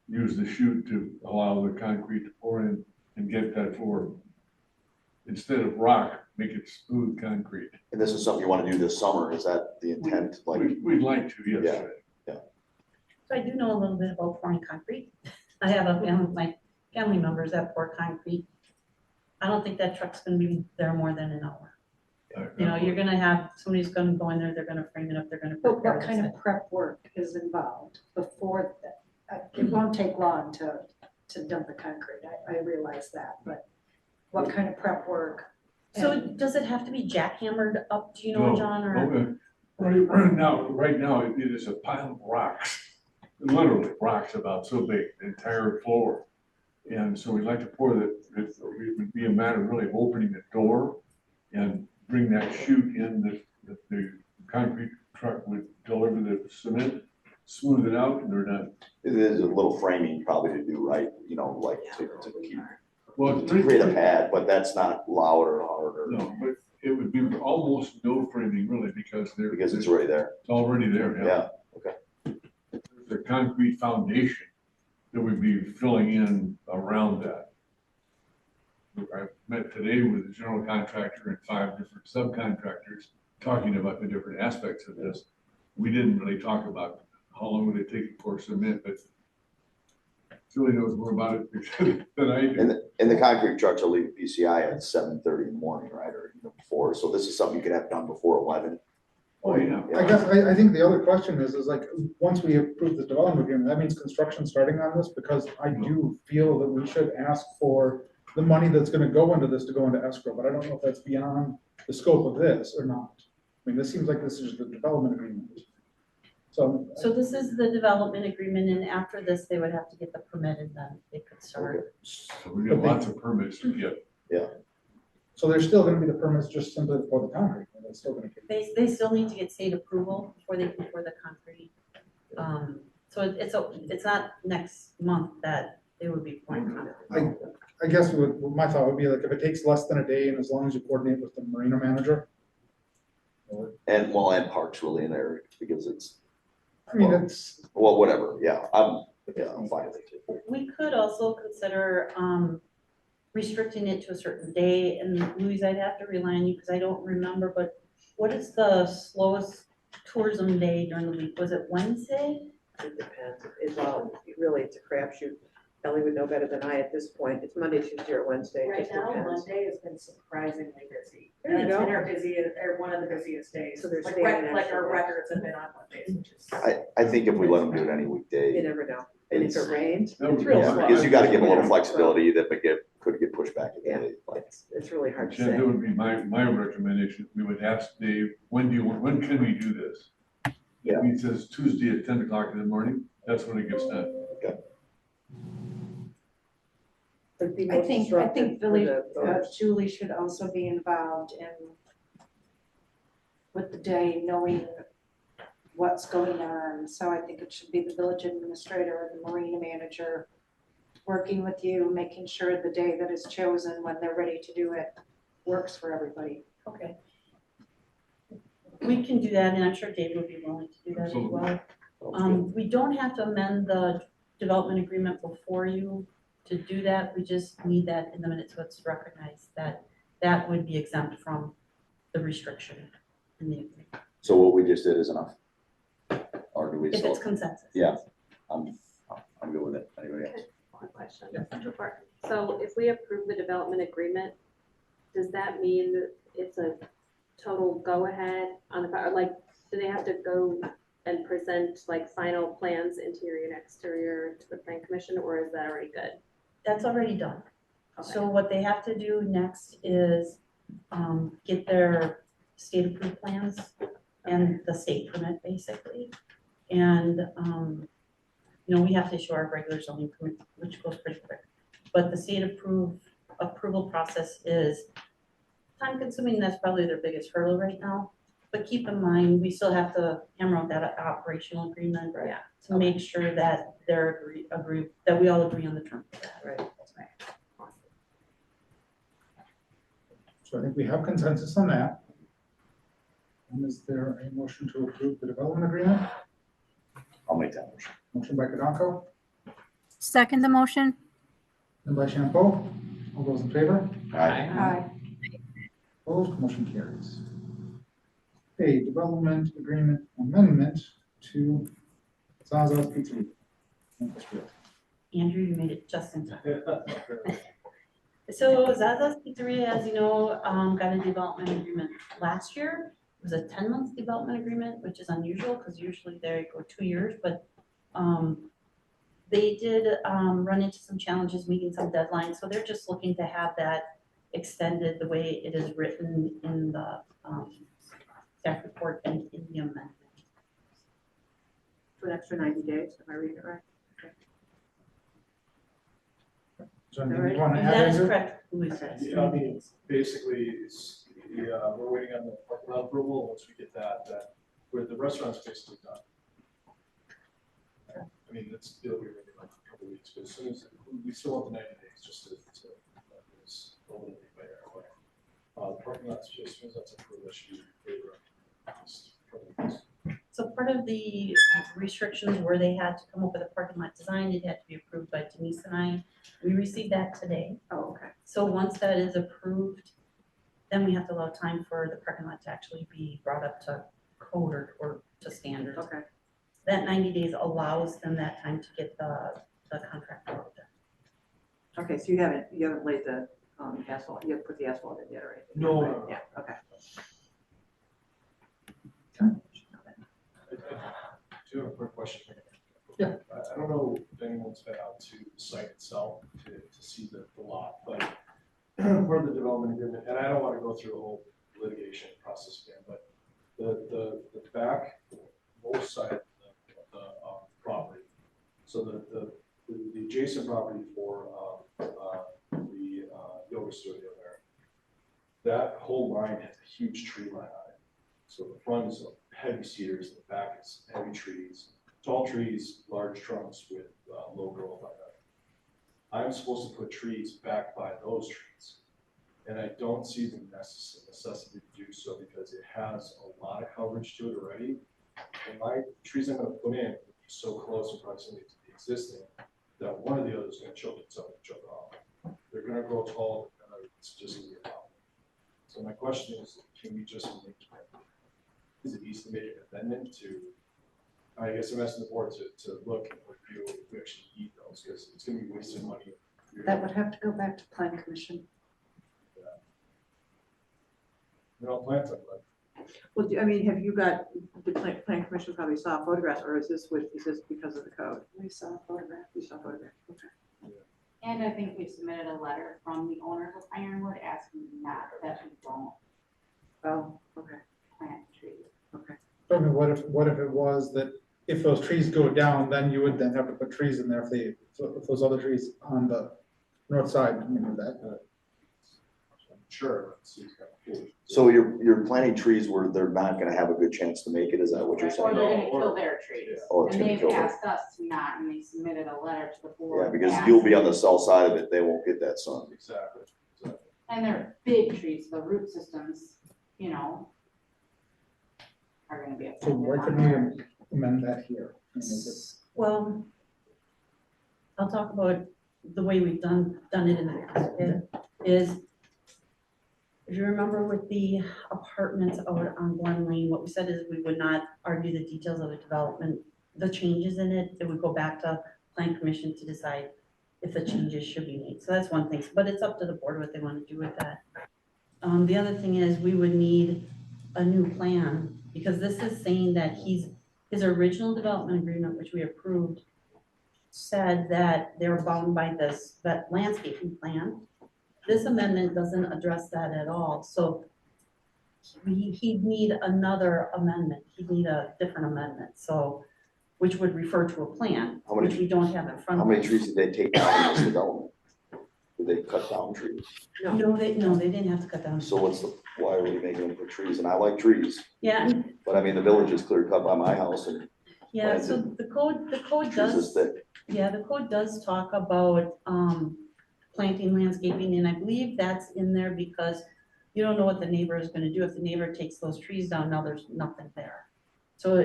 use the chute to allow the concrete to pour in and get that floor. Instead of rock, make it smooth concrete. And this is something you want to do this summer, is that the intent? We'd like to, yes. Yeah. So I do know a little bit about pouring concrete. I have my family members that pour concrete. I don't think that truck's gonna be there more than an hour. You're gonna have, somebody's gonna go in there, they're gonna frame it up, they're gonna. But what kind of prep work is involved before that? It won't take long to dump the concrete. I realize that, but what kind of prep work? So does it have to be jackhammered up, do you know, No. John, or? Okay. Right now, it is a pile of rocks, literally rocks about so big, the entire floor. And so we'd like to pour it would be a matter of really opening the door and bring that chute in that the concrete truck would deliver the cement, smooth it out, and they're done. It is a little framing probably to do, right, to keep, Well, to create a pad, but that's not loud or hard or. No, but it would be almost no framing really, because it's already there. It's already there, yeah. Yeah, okay. The concrete foundation that we'd be filling in around that. I met today with a general contractor and 5 different subcontractors talking about the different aspects of this. We didn't really talk about how long would it take to pour cement, but Julie knows more about it than I do. And the concrete trucks will leave PCI at 7:30 in the morning, right, or before, so this is something you could have done before 11. Oh, yeah. I guess, I think the other question is like, once we approve the development agreement, that means construction starting on this, because I do feel that we should ask for the money that's gonna go into this to go into escrow, but I don't know if that's beyond the scope of this or not. I mean, this seems like this is the development agreement. So this is the development agreement, and after this, they would have to get the permit, and then they could start. So we got lots of permits to get. Yeah. So there's still gonna be the permits just simply for the concrete, and it's still gonna get. They still need to get state approval before they can pour the concrete. So it's not next month that they would be pouring concrete. I guess my thought would be like, if it takes less than a day, and as long as you coordinate with the marina manager. And Parks really in there, because it's I mean, it's, Well, whatever, yeah, I'm fine with it too. We could also consider, restricting it to a certain day, and Louise, I'd have to rely on you, because I don't remember, but what is the slowest tourism day during the week? Was it Wednesday? It depends. Really, it's a crapshoot. Ellie would know better than I at this point. It's Monday, Tuesday, or Wednesday. It Right just now, depends. Monday has been surprisingly busy. There you And it's been go. our busiest, or one of the busiest days. So they're Like, staying like national our days. records have been on Mondays, which is. I think if we let them do it any You weekday, never know. And if It's- it rains, That would it's be real fine. slow. because you gotta give them a little Yeah. flexibility that could get pushed back a Yeah. day. Like, It's really hard to Jen, say. that would be my recommendation. We would ask Dave, when can we do this? Yeah. If he says Tuesday at 10 o'clock in the morning, that's when it gets done. It'd be I most think disruptive for Billy, the voters. Julie should also be involved in with the day, knowing what's going on. So I think it should be the village administrator or the marina manager working with you, making sure the day that is chosen when they're ready to do it works for everybody. Okay. We can do that, and I'm sure Dave would be willing to do that as well. We don't have to amend the development agreement before you to do that. We just need that in the minutes so it's recognized that that would be exempt from the restriction in the agreement. so what we just did is enough? Or do we If still? it's consensus. Yeah, I'm good with it. Anybody else? One question. So if we approve the development agreement, does that mean that it's a total go-ahead on the, or like, do they have to go and present like final plans, interior and exterior, to the plan commission, or is that already good? That's already done. So what they have to do next is get their state approved plans and the state permit basically. And, we have to issue our regular zoning permit, which goes pretty quick. But the state approval process is time consuming. That's probably their biggest hurdle right now. But keep in mind, we still have to hammer out that operational agreement. Yeah. To make sure that they're that we all agree on the terms of that. Right. so I think we have consensus on that. And is there a motion to approve the development agreement? I'll make that motion. Motion by Kadanko, Second the motion? and by Shampo. All those in favor? Aye. Opposed, motion carries. Okay, development agreement amendment to Zaza's Pizzeria. Andrew, you made it just in time. So Zaza's Pizzeria, as you know, got a development agreement last year. It was a 10-month development agreement, which is unusual because usually they go 2 years, but they did run into some challenges meeting some deadlines. So they're just looking to have that extended the way it is written in the staff report and in the amendment. For an extra 90 days, am I reading it right? So anything you want to And add, that is Andrew? correct, Louise. Yeah, I mean, basically, it's, we're waiting on the parking lot approval. Once we get that, where the restaurant's basically done. I mean, it's, it'll be ready in like a couple of weeks, but as soon as, we still want the 90 days just to it's a little bit by our way. The parking lot's just, as soon as that's approved, that should be ready. Just a couple of weeks. So part of the restrictions where they had to come up with a parking lot design, it had to be approved by Denise and I. We received that today. Oh, okay. So once that is approved, then we have to allow time for the parking lot to actually be brought up to code or to standards. Okay. That 90 days allows them that time to get the contract out there. Okay, so you haven't laid the asphalt, you haven't put the asphalt in yet or anything? No. Yeah, okay. I do have a quick question. Yeah. I don't know if anyone's been out to the site itself to see the lot, but part of the development agreement, and I don't want to go through the whole litigation process again, but the back, both sides of the property. So the adjacent property for the yoga studio there, that whole line has a huge tree line on it. So the front is heavy cedars, the back is heavy trees, tall trees, large trunks with low growth on them. I'm supposed to put trees back by those trees. And I don't see the necessity to do so because it has a lot of coverage to it already. and my trees I'm gonna put in would be so close in proximity to the existing, that one of the others is gonna choke itself and choke off. They're gonna grow tall, and it's just gonna be a problem. So my question is, can we just make, is it easy to make an amendment to, I guess I'm asking the board to look and review if we actually need those, because it's gonna be wasted money. That would have to go back to plan commission. We don't plant them, but Well, I mean, have you got, the plan commission probably saw photographs, or is this because of the code? We saw a photograph. You saw photographs, okay. And I think we submitted a letter from the owners of Ironwood asking not that we don't Oh, okay, plant trees. okay. I mean, what if it was that if those trees go down, then you would then have to put trees in there if those other trees on the north side, I mean, that. sure, let's see. So you're planting trees where they're not gonna have a good chance to make it, is that what you're Or saying? they're gonna kill their trees. Oh, it's And gonna they've kill them. asked us to not, and they submitted a letter to the board. Yeah, because asking- you'll be on the south side of it, they won't get that sun. Exactly. And they're big trees, the root systems, you know, are gonna be So affected why on couldn't there. we amend that here? And make it- Well, I'll talk about the way we've done it in the past, is, if you remember with the apartments out on Glen Lane, what we said is we would not argue the details of the development, the changes in it, it would go back to plan commission to decide if the changes should be made. So that's one thing, but it's up to the board what they want to do with that. The other thing is we would need a new plan, because this is saying that his original development agreement, which we approved, said that they're bound by that landscaping plan. This amendment doesn't address that at all, so he'd need another amendment, he'd need a different amendment, so, which would refer to a plan, How many- which we don't have in front How of us. many trees did they take down in this development? Did they cut down trees? No, they didn't have to cut down. So why are we making them put trees? And I like trees, Yeah, but I mean, the village is clear cut by my house and yeah, so the code trees does. is thick. Yeah, the code does talk about planting, landscaping, and I believe that's in there because you don't know what the neighbor is gonna do. If the neighbor takes those trees down, now there's nothing there. So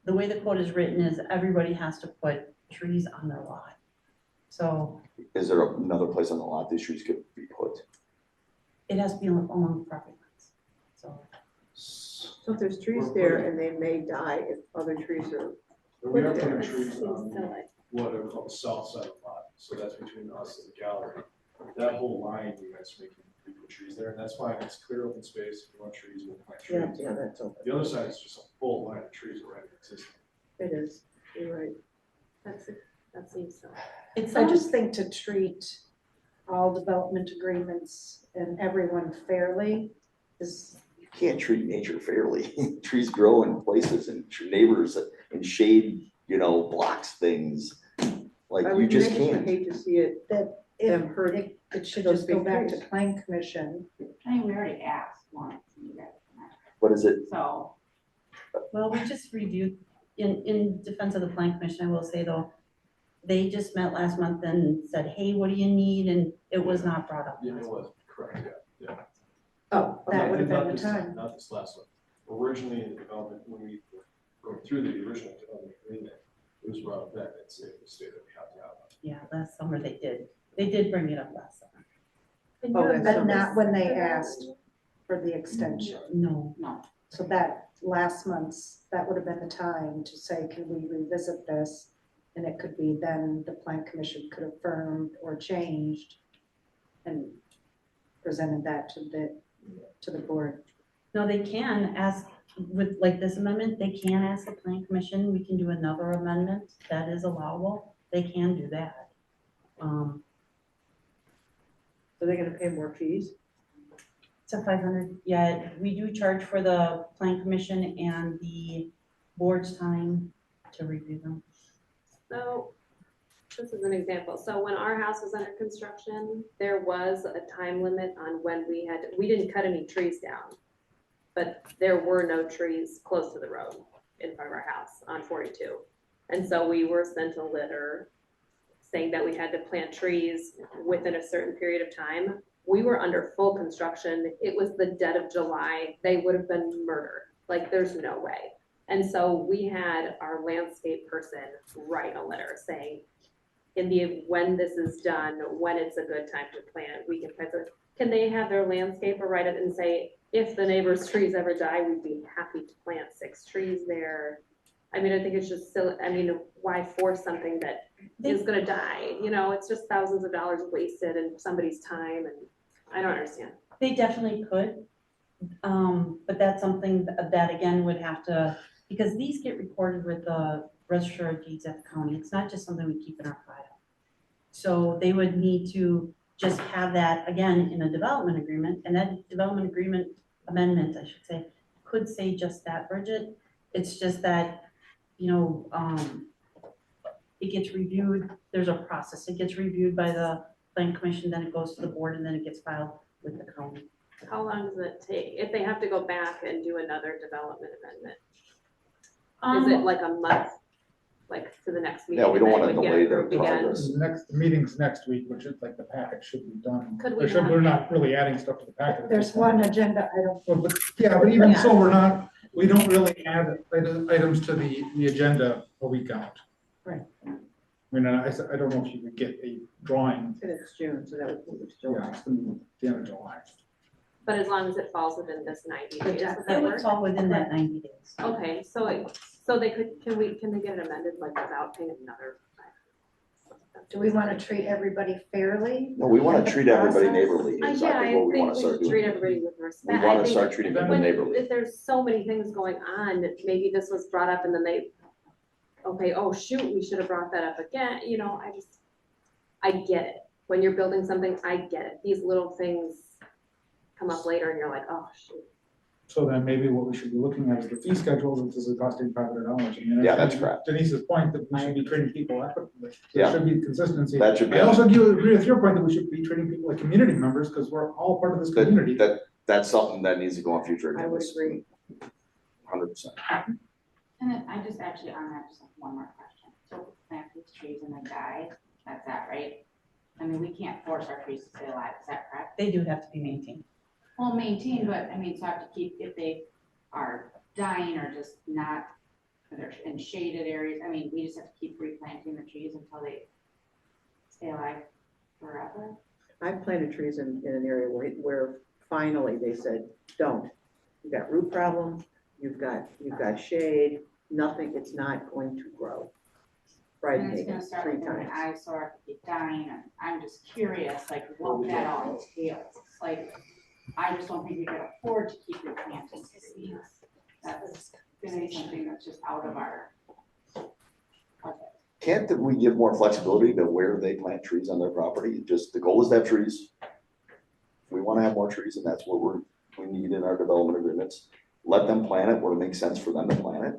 the way the code is written is everybody has to put trees on their lot. So Is there another place on the lot these trees could be put? it has to be along the property lines, so. So if there's trees there and they may die if other trees are. We are putting It's trees still on like- what are called the south side of the lot, so that's between us and the gallery. That whole line, you guys making, we put trees there, and that's fine, it's clear open space, if you want trees, we'll plant trees. Yeah, that's open. The other side is just a full line of trees already existing. It is, you're right. That seems so. It's I just think to treat all development agreements and everyone fairly is, You can't treat nature fairly. Trees grow in places and your neighbors and shade, blocks things. Like, you just I can't. hate to see it, that them hurt. it should those just go big back to trees. plan commission. I mean, we already asked once, and you guys, What is it? so, Well, we just reviewed, in defense of the plan commission, I will say though, they just met last month and said, hey, what do you need? And it was not brought up. Yeah, it was, correct, yeah. Oh, that would have been Not the this time. Not this last one. Originally in the development, when we were going through the original development agreement, it was brought up then, it's the state that we have to have one. Yeah, last summer they did. They did bring it up last summer. But not when they asked for the extension. No. So that last month's, that would have been the time to say, can we revisit this? And it could be then the plan commission could have affirmed or changed and presented that to the board. No, they can ask, with like this amendment, they can ask the plan commission, we can do another amendment, that is allowable, they can do that. Are they gonna pay more fees? It's a 500, yeah, we do charge for the plan commission and the board's time to review them. So, this is an example. So when our house was under construction, there was a time limit on when we didn't cut any trees down. But there were no trees close to the road in front of our house on 42. And so we were sent a letter saying that we had to plant trees within a certain period of time. We were under full construction. It was the dead of July. They would have been murdered. Like, there's no way. And so we had our landscape person write a letter saying, when this is done, when it's a good time to plant, we can plant it. Can they have their landscaper write it and say, if the neighbor's trees ever die, we'd be happy to plant 6 trees there? I mean, I think it's just silly. I mean, why force something that is gonna die? You know, it's just thousands of dollars wasted and somebody's time, and I don't understand. They definitely could. But that's something that again would have to, because these get recorded with the Register of Deeds at the county. It's not just something we keep in our file. So they would need to just have that again in a development agreement, and that development agreement amendment, I should say, could say just that, Bridget. It's just that, you know, it gets reviewed, there's a process. It gets reviewed by the Plan Commission, then it goes to the board, and then it gets filed with the county. How long does it take if they have to go back and do another development amendment? Is it like a month, like to the next meeting? Yeah, we don't and wanna then we get delay it their approved again? progress. The meeting's next week, which is like the packet should be done. Could we We're not really adding stuff to the packet. There's one agenda item. Well, but, yeah, but even so, we don't really add items to the agenda a week out. Right. I mean, I don't know if you could get a drawing, And it's June, so that would move it to yeah, July. it's the end of July. But as long as it falls within this 90 days, would It that would work? fall within that 90 days. Okay, so they could, can they get it amended like without paying another? Do we want to treat everybody fairly? No, we want in to the treat everybody process? neighborly, Yeah, exactly I what we think want to we start should doing. treat everybody with We respect. want I to think start treating people when- neighborly. If there's so many things going on, maybe this was brought up and then okay, oh shoot, we should have brought that up again, you know, I get it. When you're building something, I get it. These little things come up later and you're like, oh shoot. So then maybe what we should be looking at is the fee schedule, which is costing $500. I mean, Yeah, that's correct. Denise's point that we should be treating people equitably. Yeah. There should be consistency. That should be. I also do agree with your point that we should be treating people like community members because we're all part of this community. That's something that needs to go on future I would agendas. agree. 100%. And then I just actually, on that, just have one more question. So if we plant these trees and they die, that's that, right? I mean, we can't force our trees to stay alive, is that correct? They do have to be maintained. Well, maintained, but I mean, so I have to keep, if they are dying or just not, or they're in shaded areas, I mean, we just have to keep replanting the trees until they stay alive forever? I've planted trees in an area where finally they said, don't. You've got root problem, you've got shade, nothing, it's not going to grow. Fried And it's gonna pagans, start 3 with an times. eyesore, keep dying, and I'm just curious, like, what that all entails. Like, I just don't think we can afford to keep replanting trees. That's gonna be something that's just out of our budget. Can't we give more flexibility to where they plant trees on their property? Just, the goal is to have trees. We want to have more trees, and that's what we need in our development agreements. Let them plant it where it makes sense for them to plant it.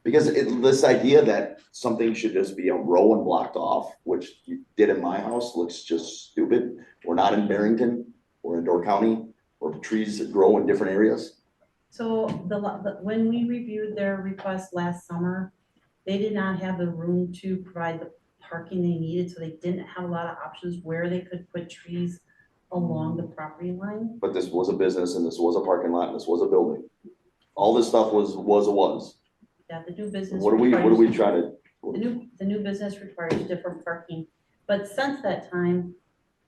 Because this idea that something should just be a row and blocked off, which you did in my house, looks just stupid. We're not in Barrington, we're in Door County, where trees grow in different areas. So when we reviewed their request last summer, they did not have the room to provide the parking they needed, so they didn't have a lot of options where they could put trees along the property line. But this was a business, and this was a parking lot, and this was a building. All this stuff was. Yeah, the new business. What are we trying to? The new business requires different parking, but since that time,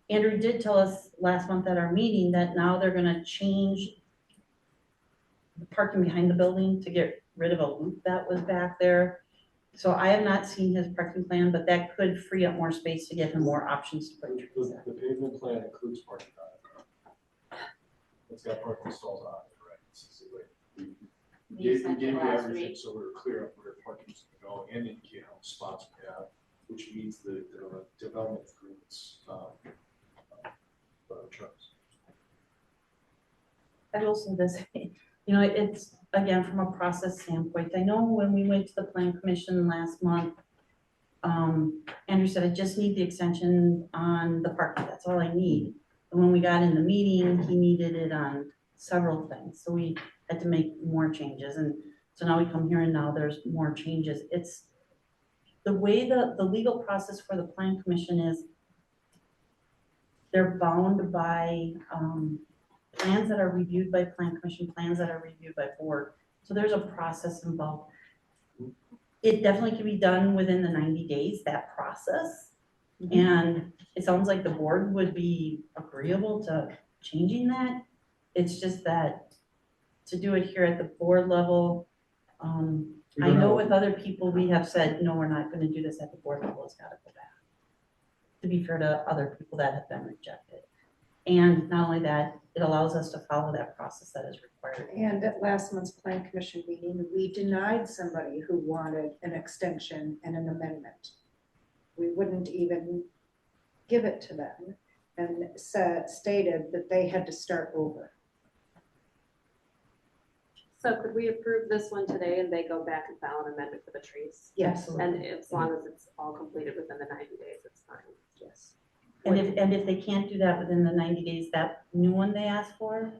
Andrew did tell us last month at our meeting that now they're gonna change the parking behind the building to get rid of a loop that was back there. So I have not seen his parking plan, but that could free up more space to give him more options to put trees in. The pavement plan includes parking on it. It's got parking stalls on it, right? We gave you everything, so we were clear on where parking's gonna go and indicate how many spots we have, which means the development agreements, terms. I will say this, it's, again, from a process standpoint, I know when we went to the Plan Commission last month, Andrew said, I just need the extension on the parking, that's all I need. And when we got in the meeting, he needed it on several things, so we had to make more changes, and so now we come here and now there's more changes. It's the way the legal process for the Plan Commission is, they're bound by plans that are reviewed by Plan Commission, plans that are reviewed by board. So there's a process involved. it definitely can be done within the 90 days, that process. And it sounds like the board would be agreeable to changing that. It's just that to do it here at the board level, I know with other people, we have said, no, we're not gonna do this at the board level, it's gotta go back. To be fair to other people that have been rejected. And not only that, it allows us to follow that process that is required. And at last month's plan commission meeting, we denied somebody who wanted an extension and an amendment. We wouldn't even give it to them and stated that they had to start over. So could we approve this one today and they go back and file an amendment for the trees? Yes. And as long as it's all completed within the 90 days, it's fine. Yes. And if they can't do that within the 90 days, that new one they asked for,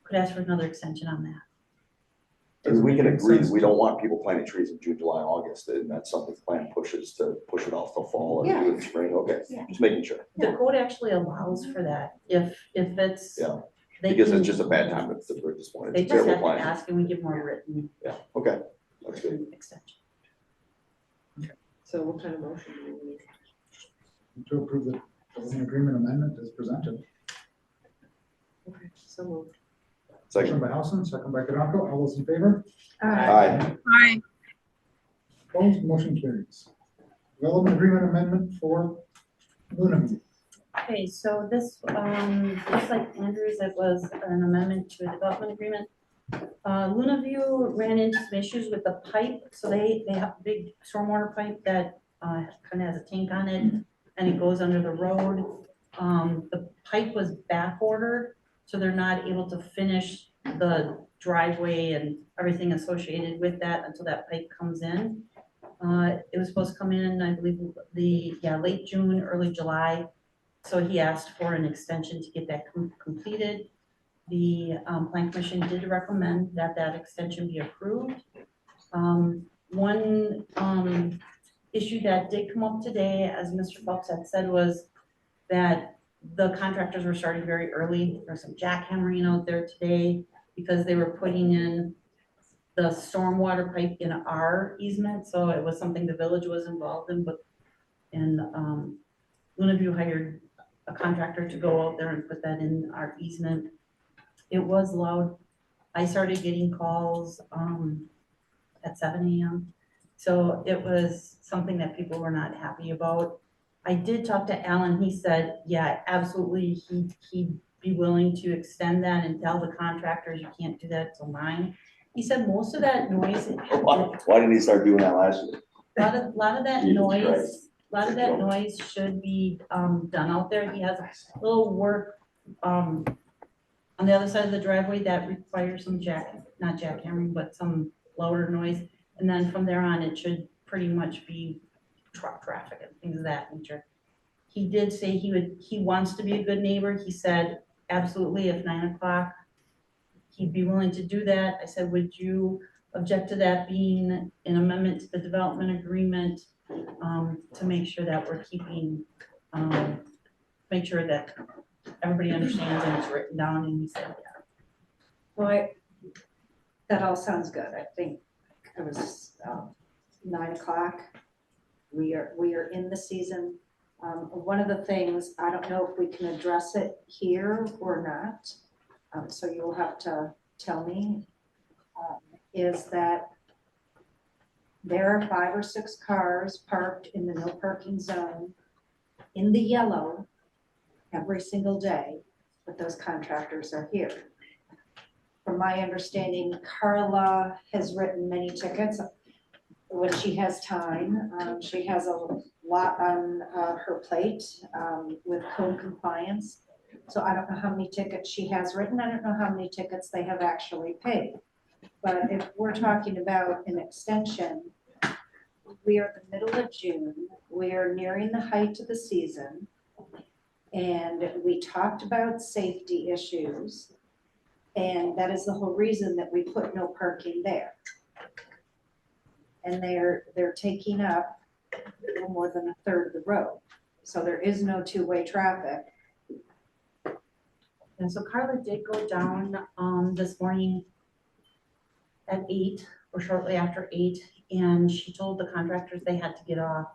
could ask for another extension on that. Because we can agree that we don't want people planting trees in June, July, August, and that's something the plan pushes to push it off till fall and do it in spring, okay, just making sure. The code actually allows for that, if it's. Yeah, they because can- it's just a bad time at this point. They It's just terrible have to planning. ask and we give more written Yeah, okay, that's good. extension. So what kind of motion do we need? To approve the development agreement amendment as presented. Okay, so moved. Motion by Allison, second by Karanka. All those in favor? Aye. Aye. Opposed, motion carries. Development agreement amendment for Luna View. Okay, so this, just like Andrews, it was an amendment to a development agreement. Luna View ran into some issues with the pipe, so they have a big stormwater pipe that, kind of has a tank on it, and it goes under the road. The pipe was back ordered, so they're not able to finish the driveway and everything associated with that until that pipe comes in. It was supposed to come in, I believe, late June, early July. So he asked for an extension to get that completed. The plan commission did recommend that that extension be approved. One issue that did come up today, as Mr. Phelps had said, was that the contractors were starting very early. There's some jackhammering out there today because they were putting in the stormwater pipe in our easement. So it was something the village was involved in, but Luna View hired a contractor to go out there and put that in our easement. It was loud. I started getting calls at 7 a.m. So it was something that people were not happy about. I did talk to Alan. He said, yeah, absolutely. He'd be willing to extend that and tell the contractors you can't do that till 9. He said most of that noise. Why didn't he start doing that last year? A lot of that Jesus noise, Christ. a lot of that noise should be done out there. He has a little work on the other side of the driveway that requires some not jackhammering, but some louder noise. And then from there on, it should pretty much be truck traffic and things of that nature. He did say he wants to be a good neighbor. He said, absolutely, if 9 o'clock, he'd be willing to do that. I said, would you object to that being an amendment to the development agreement to make sure that we're keeping, make sure that everybody understands and it's written down? And he said, yeah. Well, that all sounds good. I think it was 9 o'clock. We are in the season. One of the things, I don't know if we can address it here or not, so you'll have to tell me, is that there are 5 or 6 cars parked in the no parking zone in the yellow every single day, but those contractors are here. From my understanding, Carla has written many tickets when she has time. She has a lot on her plate with code compliance. So I don't know how many tickets she has written. I don't know how many tickets they have actually paid. But if we're talking about an extension, we are in the middle of June. We are nearing the height of the season. And we talked about safety issues. And that is the whole reason that we put no parking there. And they're taking up a little more than a third of the road. So there is no two-way traffic. And so Carla did go down this morning at 8 or shortly after 8, and she told the contractors they had to get off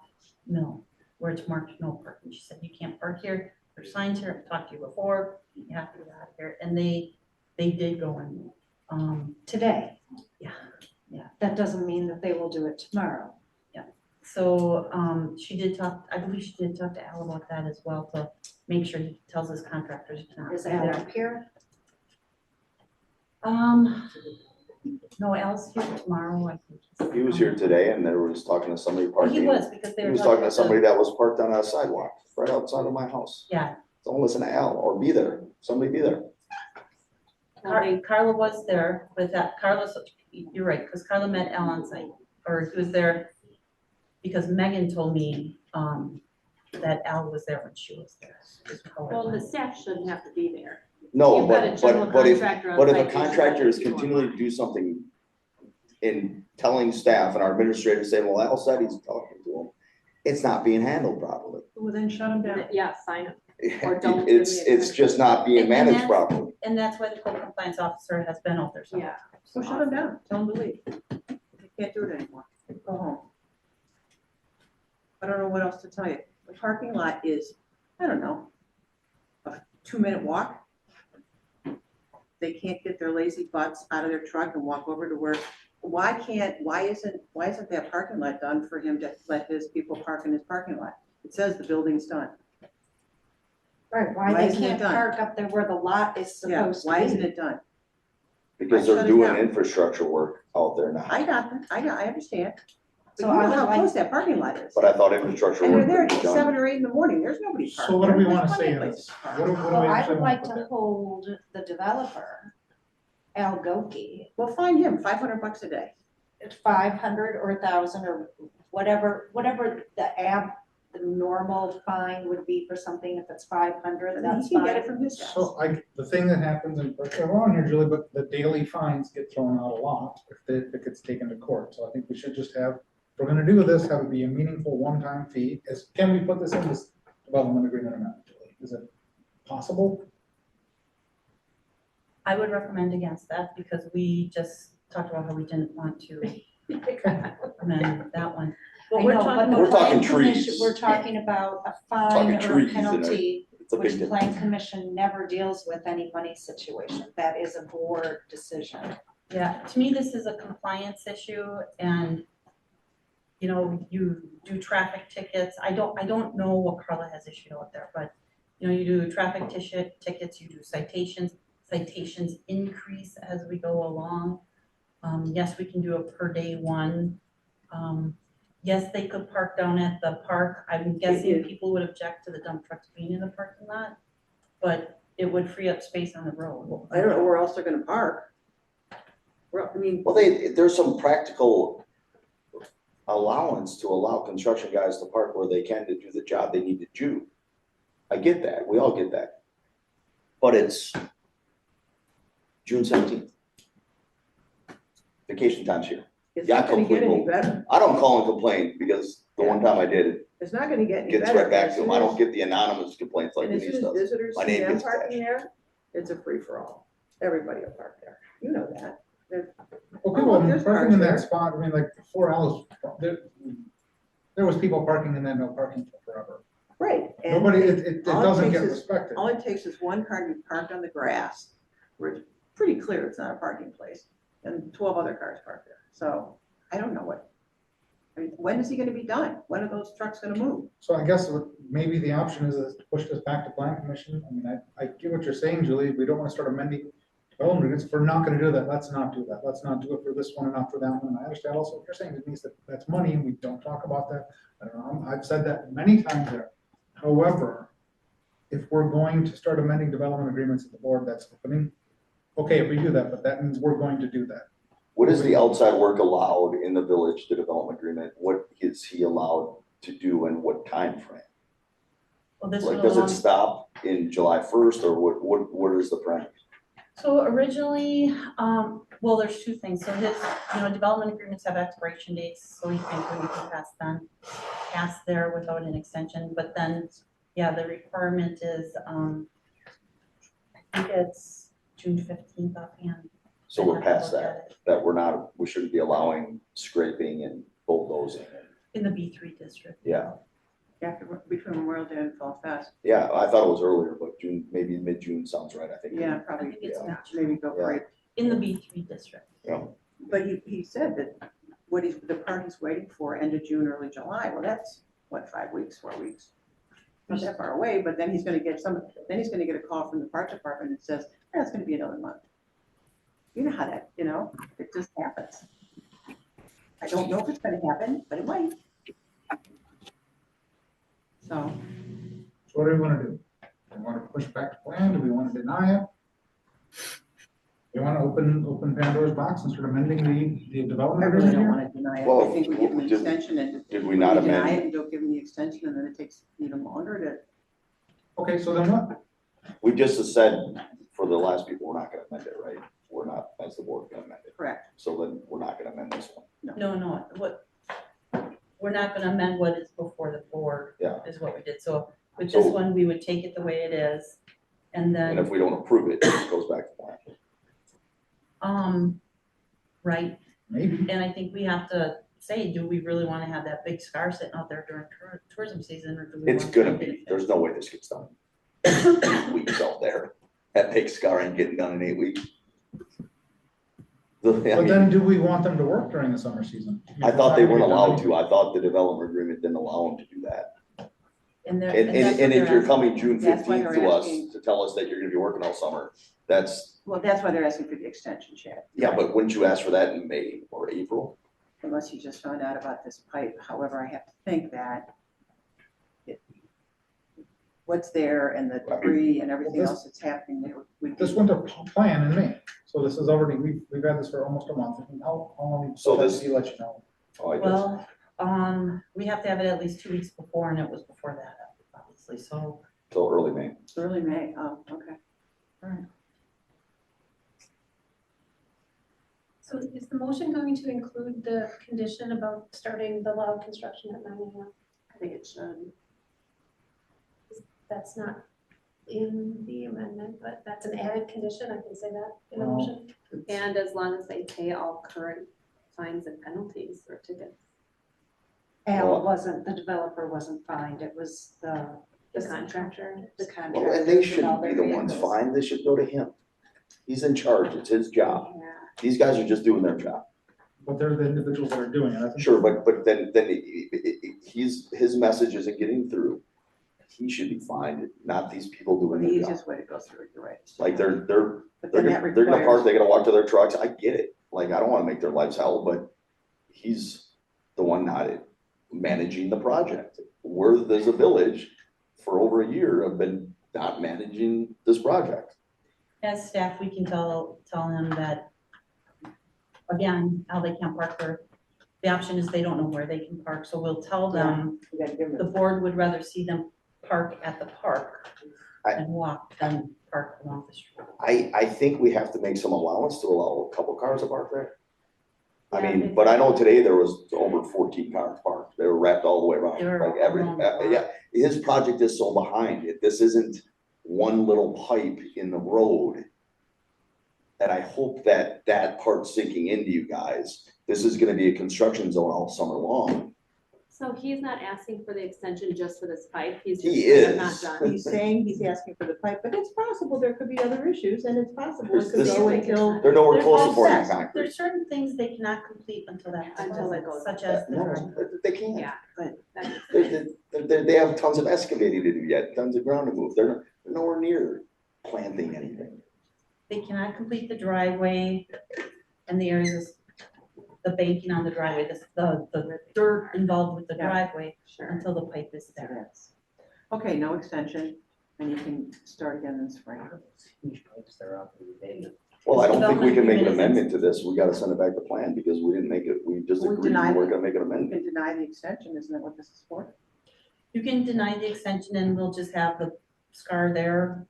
Mill, where it's marked no parking. She said, you can't park here, there's signs here, I've talked to you before, you have to get out of here, and they did go in. Today. Yeah, yeah. That doesn't mean that they will do it tomorrow. So, she did talk, I believe she did talk to Al about that as well, to make sure he tells his contractors he cannot Is be Al there. up here? No, Al's here tomorrow, I think. He was here today and there was talking to somebody parking. He was, because they He were was talking talking to about somebody that was parked on a sidewalk right outside of my house. Yeah, Don't listen to Al or be there. Somebody be there. Carla was there with that, you're right, because Carla met Al on site, or he was there, because Megan told me, that Al was there when she was there. is how it Well, the went. staff shouldn't have to be there. No, You've got a general but if contractor on a site, you should contractor let is people continuing to do something in telling staff and our administrators saying, well, Al said he's talking to him, it's not being handled properly. Well, then shut them down. Yeah, sign it. Or don't give me a It's just not being And managed that's- properly. And that's why the code compliance officer has been out there. So Yeah. So shut them down, tell them to leave. They can't do it anymore, go home. I don't know what else to tell you. The parking lot is, I don't know, a 2-minute walk. They can't get their lazy butts out of their truck and walk over to where, why isn't that parking lot done for him to let his people park in his parking lot? It says the building's done. Right, Why why they isn't it can't done? park up there where the lot is Yeah, supposed to be. why isn't it done? Because Shut they're it doing down. infrastructure work out there now. I got them, I understand. But So you I know would how like- close that parking lot is. But I thought infrastructure And they're work there could be at done. 7 or 8 in the morning, there's nobody parked. So what do we there. wanna There's say plenty in of this? places to park. What do Well, we I actually would wanna like put to there? hold the developer, Al Goki, Well, fine him, $500 a day. at 500 or 1,000 or whatever the normal fine would be for something. If it's 500, And that's he can get it fine. from his house. So the thing that happens, and we're on here, Julie, but the daily fines get thrown out a lot if it gets taken to court. So I think we should just have, if we're gonna do this, have it be a meaningful one-time fee. Can we put this in this development agreement or not, Julie? Is it possible? I would recommend against that, because we just talked about how we didn't want to amend that one. But I we're know, talking but the We're about, talking plan commission- trees. We're talking about a Talking fine or a trees, and penalty, It's a which big the difference. plan commission never deals with any money situation. That is a board decision. yeah, to me, this is a compliance issue, and, you know, you do traffic tickets. I don't know what Carla has issued out there, but, you know, you do traffic tickets, you do citations increase as we go along. Yes, we can do a per day one. Yes, they could park down at the park. I'm guessing people would object to the dump trucks being in the parking lot, but it would free up space on the road. I don't know where else they're gonna park. I mean. Well, there's some practical allowance to allow construction guys to park where they can to do the job they need to do. I get that, we all get that. But it's June 17th. Vacation time's here. It's Yeah, not gonna get any completely. better. I don't call and complain because the one time I did, it It's not gonna get any gets better. right back As to them. soon I don't as- get the anonymous complaints like And as Denise soon as does. visitors My see name them gets parking attached. there, it's a free-for-all. Everybody will park there. You know that. Okay, Oh, well, there's parking in cars that there. spot, I mean, like before Alice, there was people parking and then no parking for forever. Right. and Nobody, it all doesn't takes get is- respected. All it takes is one car to be parked on the grass, where it's pretty clear it's not a parking place, and 12 other cars parked there. So I don't know I mean, when is he gonna be done? When are those trucks gonna move? So I guess maybe the option is to push this back to plan commission. I mean, I get what you're saying, Julie. We don't want to start amending development agreements. If we're not going to do that, let's not do that. Let's not do it for this one and not for that one. And I understand also what you're saying, Denise, that that's money and we don't talk about that. I don't know, I've said that many times there. However, if we're going to start amending development agreements at the board, that's opening. Okay, if we do that, but that means we're going to do that. What is the outside work allowed in the village, the development agreement? What is he allowed to do and what time frame? Well, this Like, would does allow- it stop in July 1st or what is the parameters? So originally, well, there's two things. So his, development agreements have expiration dates, so he can't do anything past there without an extension. But then, yeah, the requirement is, I think it's June 15th offhand. So I'd we're have to past look that, at it. that we're not, we shouldn't be allowing scraping and bulldozing. In the B3 district. Yeah, After, between Memorial Day and Fall Fest. yeah, I thought it was earlier, but June, maybe mid-June sounds right, I think. Yeah, I probably, think it's Yeah. maybe go for it. in the B3 district. Yeah. But he said that what he's, the part he's waiting for, end of June, early July, well, that's, what, 5 weeks, 4 weeks? Not that far away, but then he's gonna get then he's gonna get a call from the park department that says, yeah, it's gonna be another month. You know how that, it just happens. I don't know if it's gonna happen, but it might. So, So what do we wanna do? Do we wanna push back the plan? Do we wanna deny it? You wanna open Pandora's box and start amending the I development really agreement don't here? wanna deny it. Well, I think we give him an did- extension and. did we not deny amend- it and don't give him the extension and then it takes even longer to. Okay, so then what? We just said for the last people, we're not gonna amend it, right? We're not, as the board, gonna amend it. Correct. So then we're not gonna amend this one. No, we're not gonna amend what is before the board. Yeah. Is what we did. So with this So- one, we would take it the way it is. And And if then, we don't approve it, it goes back to plan. right, Maybe. and I think we have to say, do we really wanna have that big scar sitting out there during tourism season, or do we? It's want to gonna get be, it there's no way this gets done. 8 weeks out there. That big scar ain't getting done in 8 weeks. I But mean, then do we want them to work during the summer season? I thought they weren't allowed to. I thought the development agreement didn't allow them to do that. And they're. And, that's what and if they're you're asking coming for. June That's why 15th they're to us asking. to tell us that you're gonna be working all summer, that's, Well, that's why they're asking for the extension, Chad. yeah, but wouldn't you ask for that in May or April? Unless you just found out about this pipe. However, I have to think that what's there and the debris and everything Well, else that's happening there would This be. winter plan in May, so this is already, we've had this for almost a month. How long? So this- He let you know. Oh, I guess. Well, we have to have it at least 2 weeks before, and it was before that, obviously, so. Till early May. Early May, oh, okay. So is the motion going to include the condition about starting the log construction at 9 AM? I think it should. That's not in the amendment, but that's an added condition, I can say that in the Well, motion. And as long as they pay all current fines and penalties or tickets, Al wasn't, the developer wasn't fined, it was the the contractor. the contractor. Well, and they with all shouldn't be their the ones vehicles. fined, they should go to him. He's in charge, it's his job. Yeah. These guys are just doing their job. But they're the individuals that are doing it. I think. Sure, but then his message isn't getting through. He should be fined, not these people Well, doing the their job. easiest way to go through it, you're right. Like they're But then that they're gonna park, requires, they gotta walk to their trucks, I get it, like, I don't wanna make their lives hell, but he's the one not managing the project. We're, as a village, for over a year, have been not managing this project. As staff, we can tell him that, again, how they can't park there. The option is they don't know where they can park, so we'll tell them, you gotta give the them, board would rather see them park at the park I- and walk than park along the street. I think we have to make some allowance to allow a couple cars to park there. I Yeah, mean, if- but I know today there was over 14 cars parked, they were wrapped all the way around, They were like every, around the block. yeah. His project is so behind it, this isn't one little pipe in the road. And I hope that that part's sinking into you guys, this is gonna be a construction zone all summer long. So he's not asking for the extension just for this pipe, he's He just saying is. not done. he's saying he's asking for the pipe, but it's possible there could be other issues and it's possible it There's could this- go until. They're nowhere There's close to all pouring sets. concrete. There's certain things they cannot complete until that. Until it goes. Such as the. No, they can't. Yeah, but that's. They have tons of excavating to do yet, tons of ground to move, they're nowhere near planting anything. They cannot complete the driveway and the areas, the banking on the driveway, the dirt involved with the Yeah. driveway Sure. until the pipe is So there. that's- Okay, no extension, and you can start again in spring. Huge pipes that are out there today. Well, I don't think we can make an Development amendment to this, we gotta send it back to plan, because we didn't make it, we just We agreed we denied weren't it. gonna make an You amendment. can deny the extension, isn't that what this is for? You can deny the extension and we'll just have the scar there.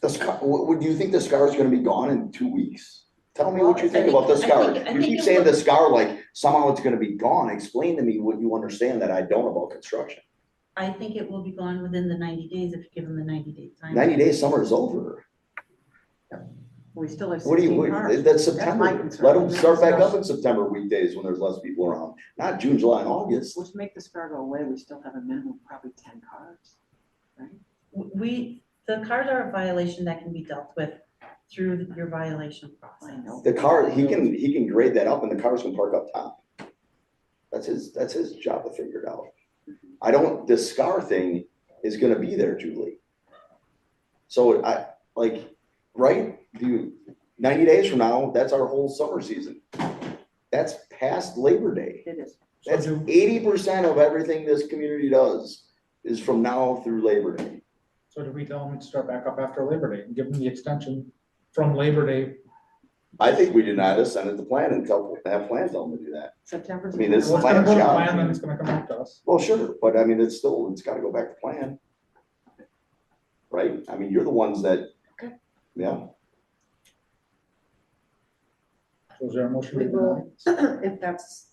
The scar, do you think the scar is gonna be gone in 2 weeks? Tell me Well, what you I think think- about the I scar, think- I you think keep it saying will- the scar like somehow it's gonna be gone, explain to me what you understand that I don't about construction. I think it will be gone within the 90 days if you give them the 90-day time. 90 days, summer is over. We still have What do you, 16 cars. that's my September. concern. Let them Let's start back make up in September weekdays when there's less people around, not June, July, and August. Let's make the SCAR go away. We still have a minimum, of probably 10 cars, right? The cars are a violation that can be dealt with through your violation process. I know. The car, he can grade that up and the cars can park up top. That's his job to figure it out. The SCAR thing is gonna be there, Julie. So right, 90 days from now, that's our whole summer season. That's past Labor Day. It is. That's 80% of everything this community does is from now through Labor Day. So do we tell them to start back up after Labor Day and give them the extension from Labor Day? I think we deny this, send it to plan and have plan tell them to do that. September's. I mean, this is Well, it's gonna plan's go to job. plan, then it's gonna come back to us. Well, sure, but I mean, it's gotta go back to plan. Right? I mean, you're the ones that, yeah. So is there a motion? We to will, deny? if that's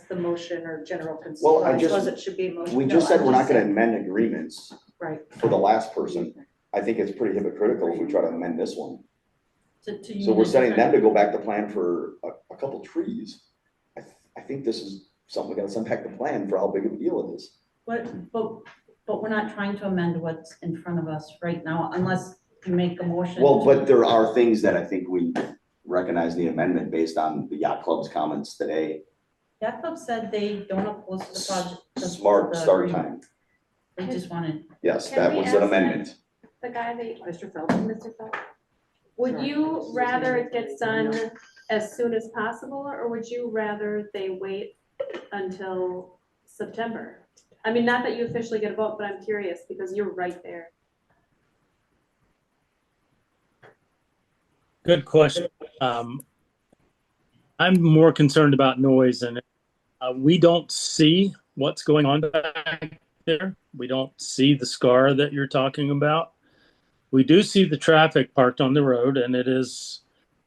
the motion or general consent. Well, I suppose it should be a motion. We No, just said I'm we're not gonna saying- amend agreements Right. for the last person. I think it's pretty hypocritical if we try to amend this one. To use So we're a setting them different- to go back to plan for a couple trees. I think this is something we gotta send back to plan for how big of a deal it is. But we're not trying to amend what's in front of us right now unless you make a motion. Well, to- but there are things that I think we recognize the amendment based on the yacht club's comments today. Yacht Club said they don't oppose the project. Smart the start agreement. time. They just wanted. Yes, Can that we was an ask amendment. The guy that, Mr. Phelps. Mr. Phelps, would you rather it gets done as soon as possible, or would you rather they wait until September? I mean, not that you officially get a vote, but I'm curious because you're right there. Good question. I'm more concerned about noise, and we don't see what's going on back there. We don't see the SCAR that you're talking about. We do see the traffic parked on the road, and it is,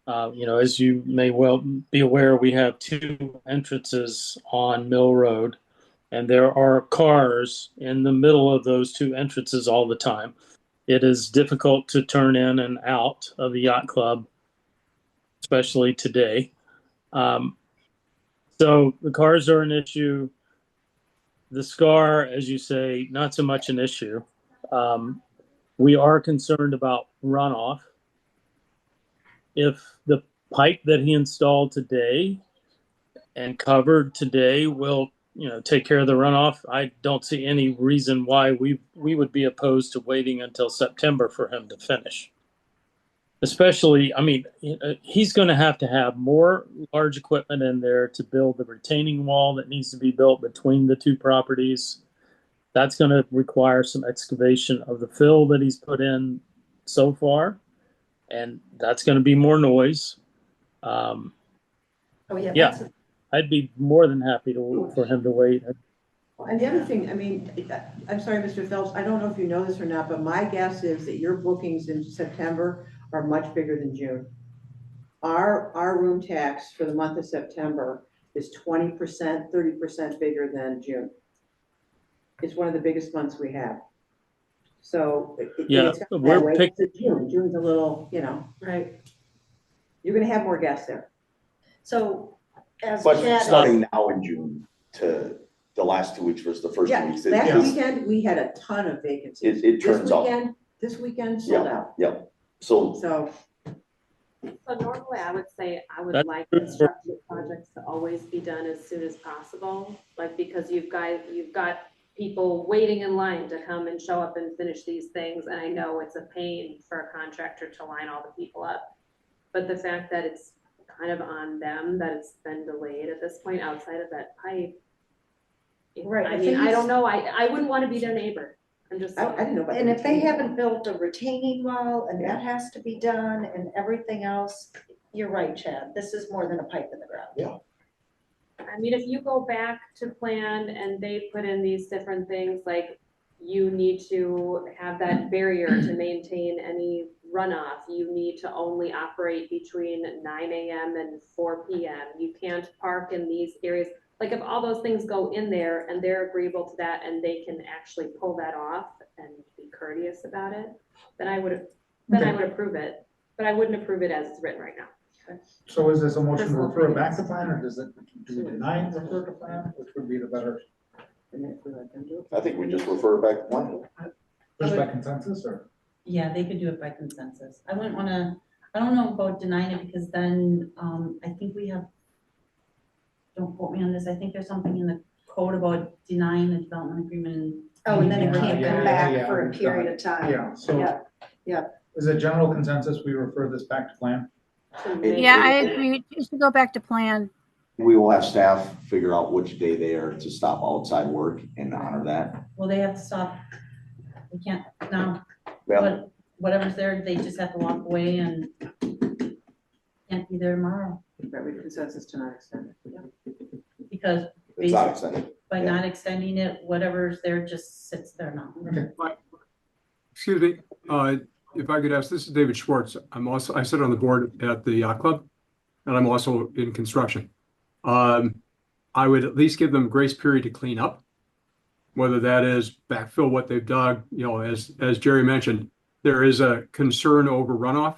as you may well be aware, we have two entrances on Mill Road, and there are cars in the middle of those two entrances all the time. It is difficult to turn in and out of the yacht club, especially today. So the cars are an issue. The SCAR, as you say, not so much an issue. We are concerned about runoff. If the pipe that he installed today and covered today will, take care of the runoff, I don't see any reason why we would be opposed to waiting until September for him to finish. Especially, he's going to have more large equipment in there to build the retaining wall that needs to be built between the two properties. That's going to require some excavation of the fill that he's put in so far, and that's going to be more noise. Oh, yeah. Yeah, I'd be more than happy for him to wait. And the other thing, I'm sorry, Mr. Phelps, I don't know if you know this or not, but my guess is that your bookings in September are much bigger than June. Our room tax for the month of September is 20%, 30% bigger than June. It's one of the biggest months we have. So. Yeah, we're June's a little, Right. you're gonna have more guests there. So as But Chad. starting now in June to the last 2 weeks versus the first 2 Yeah, weeks. last weekend, we had a ton of vacancies. It turns out. This weekend sold out. Yeah, so So, So normally I would say I would That's like good for- construction projects to always be done as soon as possible, because you've got people waiting in line to come and show up and finish these things, and I know it's a pain for a contractor to line all the people up. But the fact that it's kind of on them that it's been delayed at this point outside of that pipe. Right, I I mean, think I don't know, I wouldn't want to be their neighbor. I'm just I didn't know about. And the if they retaining haven't built a retaining wall and that has to be done and everything else, you're right, Chad, this is more than a pipe in the ground. Yeah. I mean, if you go back to plan and they put in these different things, like you need to have that barrier to maintain any runoff. You need to only operate between 9 a.m. and 4 p.m. You can't park in these areas. Like if all those things go in there and they're agreeable to that and they can actually pull that off and be courteous about it, then I would approve it. But I wouldn't approve it as it's written right now. So is this a motion to Personal refer it back opinions. to plan, or do we deny and refer to plan, which would be the better, I think we just refer it back to plan. just by consensus, or? Yeah, they could do it by consensus. I wouldn't wanna, I don't know about denying it because then, I think we have, don't quote me on this, I think there's something in the code about denying the development agreement. Oh, and then it can't Yeah, come yeah, back for a period of time. Yeah, so Yep, yep. is it general consensus we refer this back to plan? Yeah, I agree. It should go back to plan. We will have staff figure out which day they are to stop outside work and honor that. Well, they have to stop. We can't, now, Yeah. whatever's there, they just have to walk away and can't be there tomorrow. That we consensus to not extend it. Because It's not extended. by Yeah. not extending it, whatever's there just sits there now. Excuse me, if I could ask, this is David Schwartz. I sit on the board at the yacht club, and I'm also in construction. I would at least give them a grace period to clean up, whether that is backfill what they've dug. You know, as Jerry mentioned, there is a concern over runoff.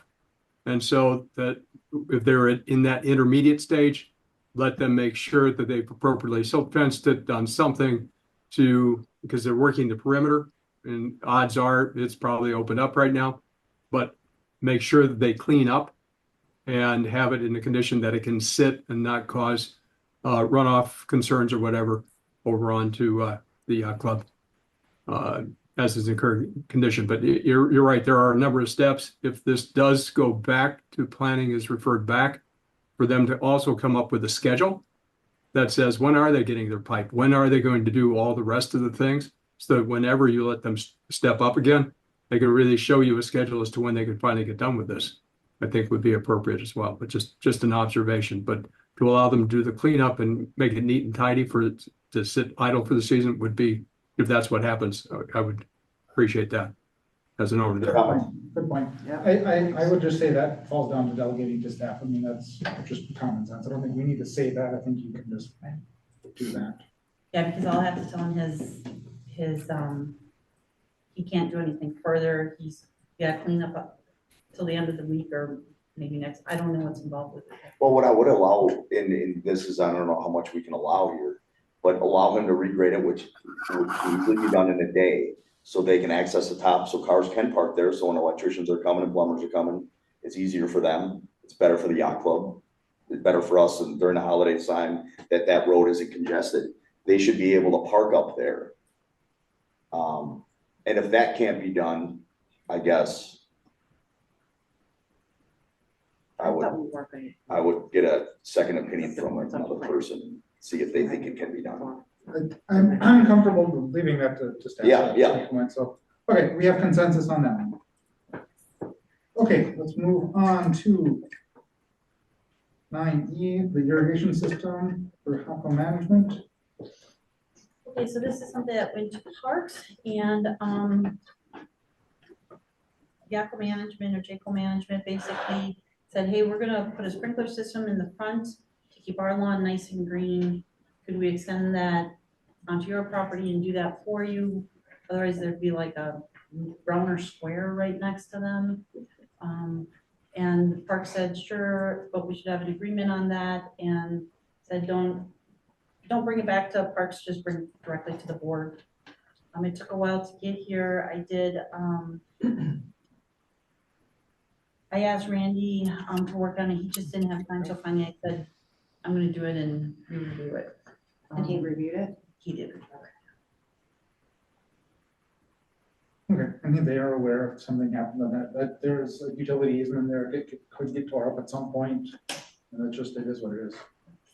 And so that if they're in that intermediate stage, let them make sure that they've appropriately silt fenced it, done something because they're working the perimeter. And odds are it's probably opened up right now, but make sure that they clean up and have it in a condition that it can sit and not cause runoff concerns or whatever over onto the yacht club as is in current condition. But you're right, there are a number of steps. If this does go back to planning is referred back, for them to also come up with a schedule that says when are they getting their pipe? When are they going to do all the rest of the things? So that whenever you let them step up again, they can really show you a schedule as to when they can finally get done with this. I think would be appropriate as well, but just an observation. But to allow them to do the cleanup and make it neat and tidy for it to sit idle for the season would be, if that's what happens, I would appreciate that as an owner. Good point. I would just say that falls down to delegating to staff. I mean, that's just common sense. I don't think we need to say that. I think you can just do that. Yeah, because I'll have to tell him he can't do anything further. He's got to clean up till the end of the week or maybe next. I don't know what's involved with it. Well, what I would allow in this is, I don't know how much we can allow here, but allow them to regrade it, which would usually be done in a day. So they can access the top, so cars can park there. So when electricians are coming and plumbers are coming, it's easier for them. It's better for the yacht club. It's better for us, and during the holiday time that road isn't congested. They should be able to park up there. And if that can't be done, I guess I would get a second opinion from another person, see if they think it can be done. I'm comfortable leaving that to staff. Yeah. So, okay, we have consensus on that one. Okay, let's move on to 9E, the irrigation system for Halco management. Okay, so this is something that went to parks and Yaco management or Jaco management basically said, hey, we're gonna put a sprinkler system in the front to keep our lawn nice and green. Could we extend that onto your property and do that for you? Otherwise there'd be like a Browner Square right next to them. And the park said, sure, but we should have an agreement on that, and said, don't bring it back to parks, just bring it directly to the board. It took a while to get here. I did, I asked Randy to work on it. He just didn't have time, so finally I said, I'm gonna do it and review it. And he reviewed it? He did. Okay, I think they are aware if something happened on that there's a utility easement there, it could get tore up at some point, and it is what it is.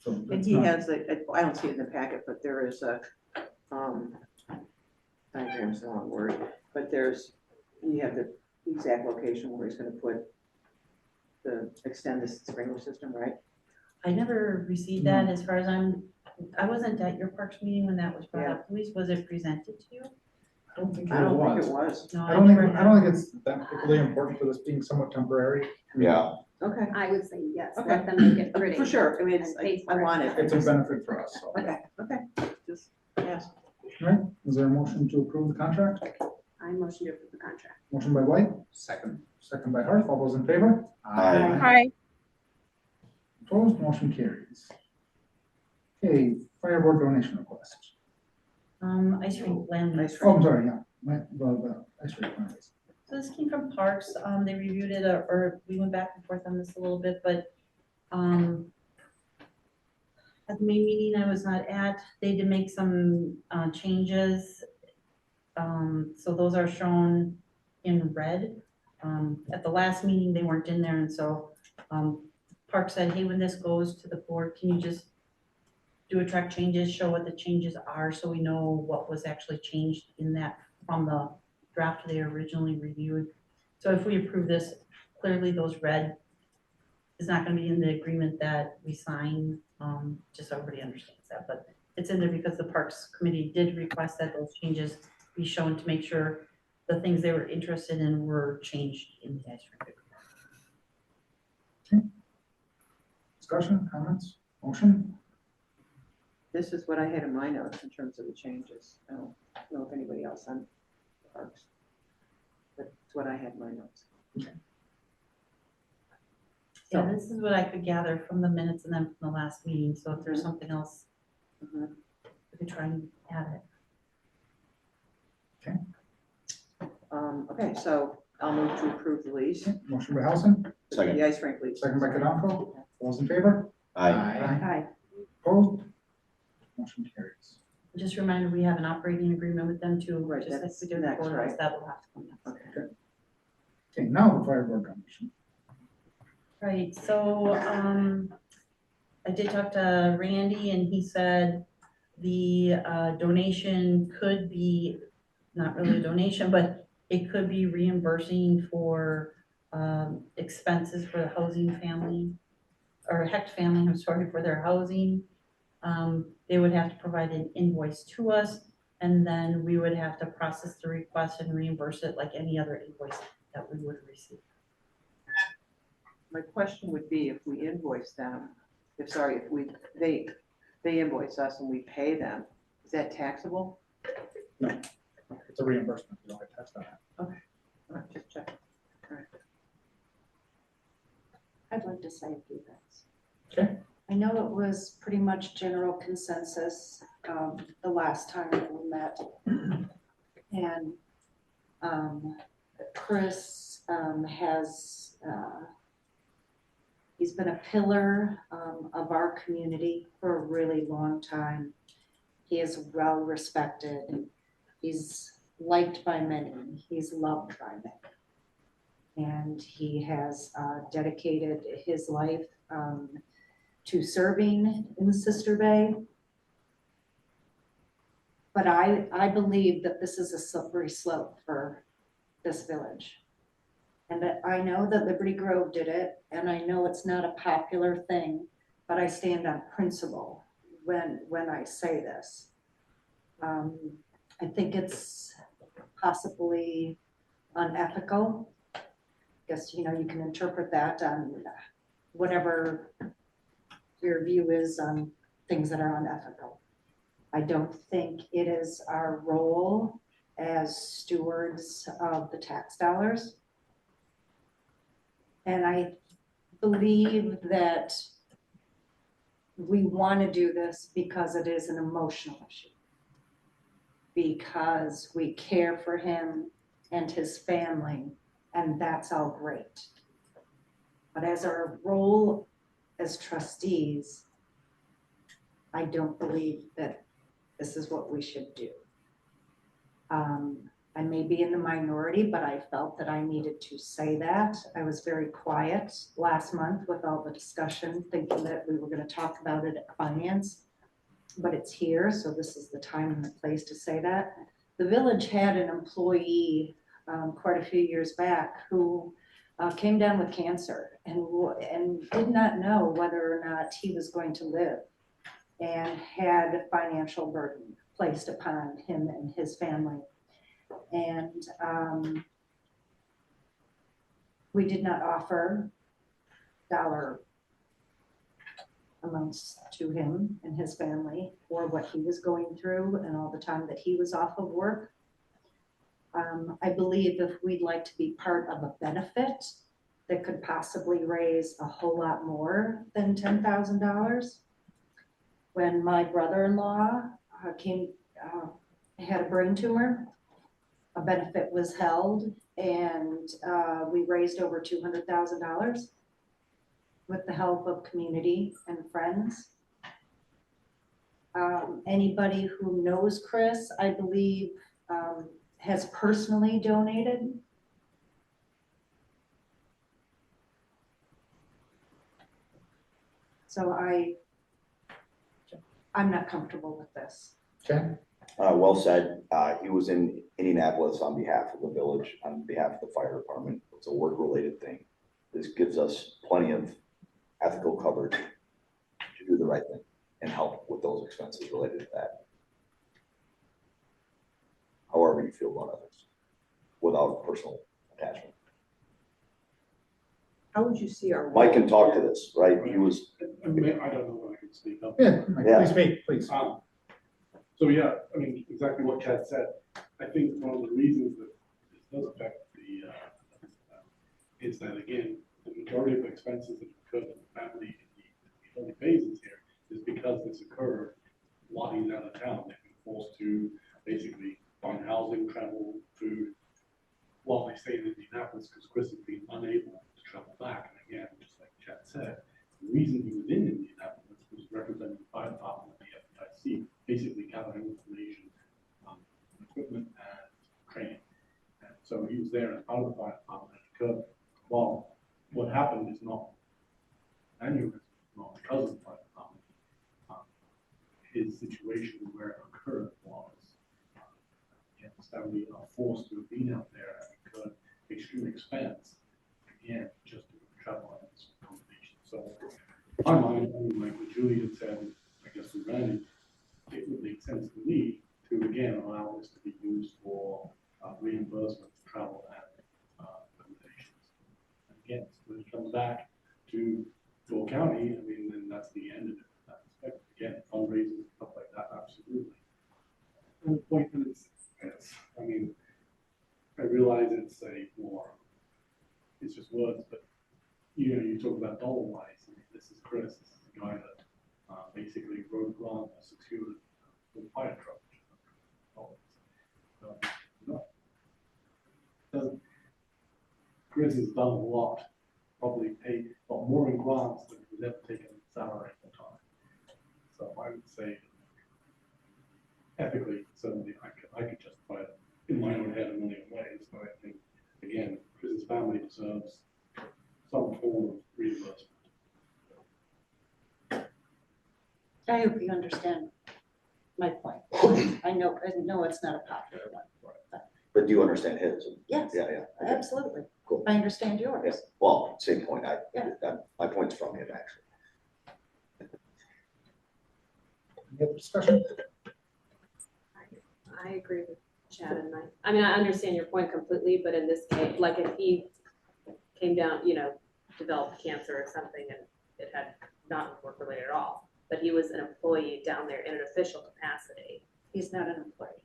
So And it's he not- has, I don't see it in the packet, but there is a, diagram's the wrong word, but you have the exact location where he's gonna put extend this sprinkler system, right? I never received that as far as I wasn't at your parks meeting when that was brought up. Luis, was it presented to you? I don't think I don't think it it was. was. No, I don't think it's that particularly important for this being somewhat temporary. Yeah. Okay. I would say yes, Okay. let them make it pretty. For sure, I mean, it's, and pay I for it. want it. It's a benefit for us, so. Okay, just, yes. All right, is there a motion to approve the contract? I motion to approve the contract. Motion by White? Second. second by Harth. All those in favor? Aye. Opposed, motion carries. Okay, fire board donation request. Ice rink land. Oh, I'm sorry, yeah. Ice rink plans. So this came from Parks, they reviewed it, or we went back and forth on this a little bit, but, at the main meeting I was not at, they did make some, changes. So those are shown in red. At the last meeting, they weren't in there, and so, Parks said, hey, when this goes to the board, can you just do a track changes, show what the changes are, so we know what was actually changed in that from the draft they originally reviewed. So if we approve this, clearly those red is not gonna be in the agreement that we sign, just so everybody understands that, but it's in there because the Parks Committee did request that those changes be shown to make sure the things they were interested in were changed in the ice rink. Discussion, comments, motion? This is what I had in my notes in terms of the changes. I don't know if anybody else on Parks. But it's what I had in my notes. Yeah, this is what I could gather from the minutes and then from the last meeting, so if there's something else, we could try and add it. Okay, so I'll move to approve the lease. Motion by Helson, Second. The ice rink lease. second by Kadanko. All those in favor? Aye. Opposed? Motion carries. Just a reminder, we have an operating agreement with them too, Right, just like that's we did next, before, right? that will have to come next. Okay, now the fire board donation. Right, so, I did talk to Randy and he said the, donation could be, not really a donation, but it could be reimbursing for, expenses for the housing family, or Hecht family, I'm sorry, for their housing. They would have to provide an invoice to us, and then we would have to process the request and reimburse it like any other invoice that we would receive. My question would be if we invoice them, they invoice us and we pay them, is that taxable? No, it's a reimbursement. You don't get taxed on that. Okay, all right, just check. All right. I'd like to say a few things. Okay. I know it was pretty much general consensus, the last time we met. And, Chris, has, he's been a pillar, of our community for a really long time. He is well respected. He's liked by many. He's loved by many. And he has, dedicated his life, to serving in the Sister Bay. But I believe that this is a slippery slope for this village. And that I know that Liberty Grove did it, and I know it's not a popular thing, but I stand on principle when I say this. I think it's possibly unethical. I guess, you know, you can interpret that on whatever your view is on things that are unethical. I don't think it is our role as stewards of the tax dollars. And I believe that we want to do this because it is an emotional issue. Because we care for him and his family, and that's all great. But as our role as trustees, I don't believe that this is what we should do. I may be in the minority, but I felt that I needed to say that. I was very quiet last month with all the discussion, thinking that we were going to talk about it at finance, but it's here, so this is the time and the place to say that. The village had an employee quite a few years back who came down with cancer and did not know whether or not he was going to live, and had a financial burden placed upon him and his family. And we did not offer dollar amounts to him and his family for what he was going through and all the time that he was off of work. I believe if we'd like to be part of a benefit that could possibly raise a whole lot more than $10,000. When my brother-in-law had a brain tumor, a benefit was held and we raised over $200,000 with the help of community and friends. Anybody who knows Chris, I believe, has personally donated. So I'm not comfortable with this. Okay. Well said. He was in Indianapolis on behalf of the village, on behalf of the fire department. It's a work-related thing. This gives us plenty of ethical coverage to do the right thing and help with those expenses related to that. However you feel about others, without personal attachment. How would you see our? Mike can talk to this, right? He was. I mean, I don't know if I can speak up. Yeah, Mike, Yeah. please speak, please. So yeah, I mean, exactly what Chad said. I think one of the reasons that this does affect the, is that again, the majority of expenses that occur in the family in the early phases here is because this occurred while he's out of town. They've been forced to basically find housing, travel, food, while they stayed in Indianapolis, because Chris has been unable to travel back. And again, just like Chad said, the reason he was in Indianapolis was representing the fire department and the FDIC, basically gathering information, equipment and training. And so he was there as part of the fire department at the curve. Well, what happened is not aneurysm, not because of the fire department. His situation where it occurred was his family are forced to have been out there and incurred extreme expense, again, just to travel and accommodation. So, in my mind, I mean, like what Julie had said, I guess with Randy, it would make sense to me to again allow this to be used for reimbursement for travel and accommodations. And again, when it comes back to Door County, I mean, then that's the end of it. That respect. Again, fundraising, stuff like that, absolutely. And the point is, I mean, I realize it's a more, it's just words, but you know, you talk about dollar wise. I mean, this is Chris, this is the guy that basically wrote a grant or secured the fire truck. Chris has done a lot, probably paid a lot more in grants than he's ever taken salary at the time. So I would say, ethically, certainly I could justify it in my own head a million ways, but I think, again, Chris's family deserves some form of reimbursement. I hope you understand my point. I know it's not a popular one. But do you understand his? Yes. Yeah, yeah. Okay. Absolutely. Cool. I understand yours. Yeah. Well, same point. Yeah. My point's from him, actually. Any other discussion? I agree with Chad and Mike. I mean, I understand your point completely, but in this case, like if he came down, you know, developed cancer or something and it had not work related at all, but he was an employee down there in an official capacity. He's not an employee.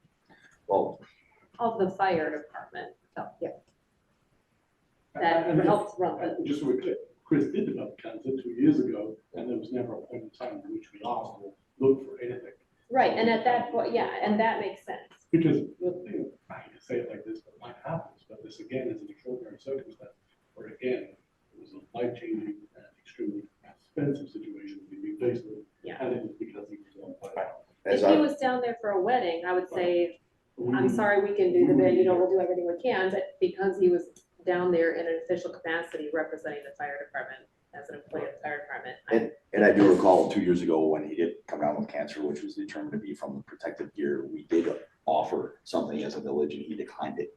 Well, of the fire department. So, yeah. That helps run the. Just so we're clear, Chris did develop cancer 2 years ago, and there was never a point in time in which we asked or looked for anything. Right, and at that point, yeah, and that makes sense. Because, you know, I hate to say it like this, but life happens, but this again is an extraordinary circumstance, where again, it was a life-changing and extremely expensive situation to be faced with. Yeah. And it was because he was on fire. If he was down there for a wedding, I would say, I'm sorry, we can do the bid, you know, we'll do everything we can, but because he was down there in an official capacity representing the fire department as an employee of the fire department. And I do recall 2 years ago when he did come down with cancer, which was determined to be from the protective gear, we did offer something as a village and he declined it.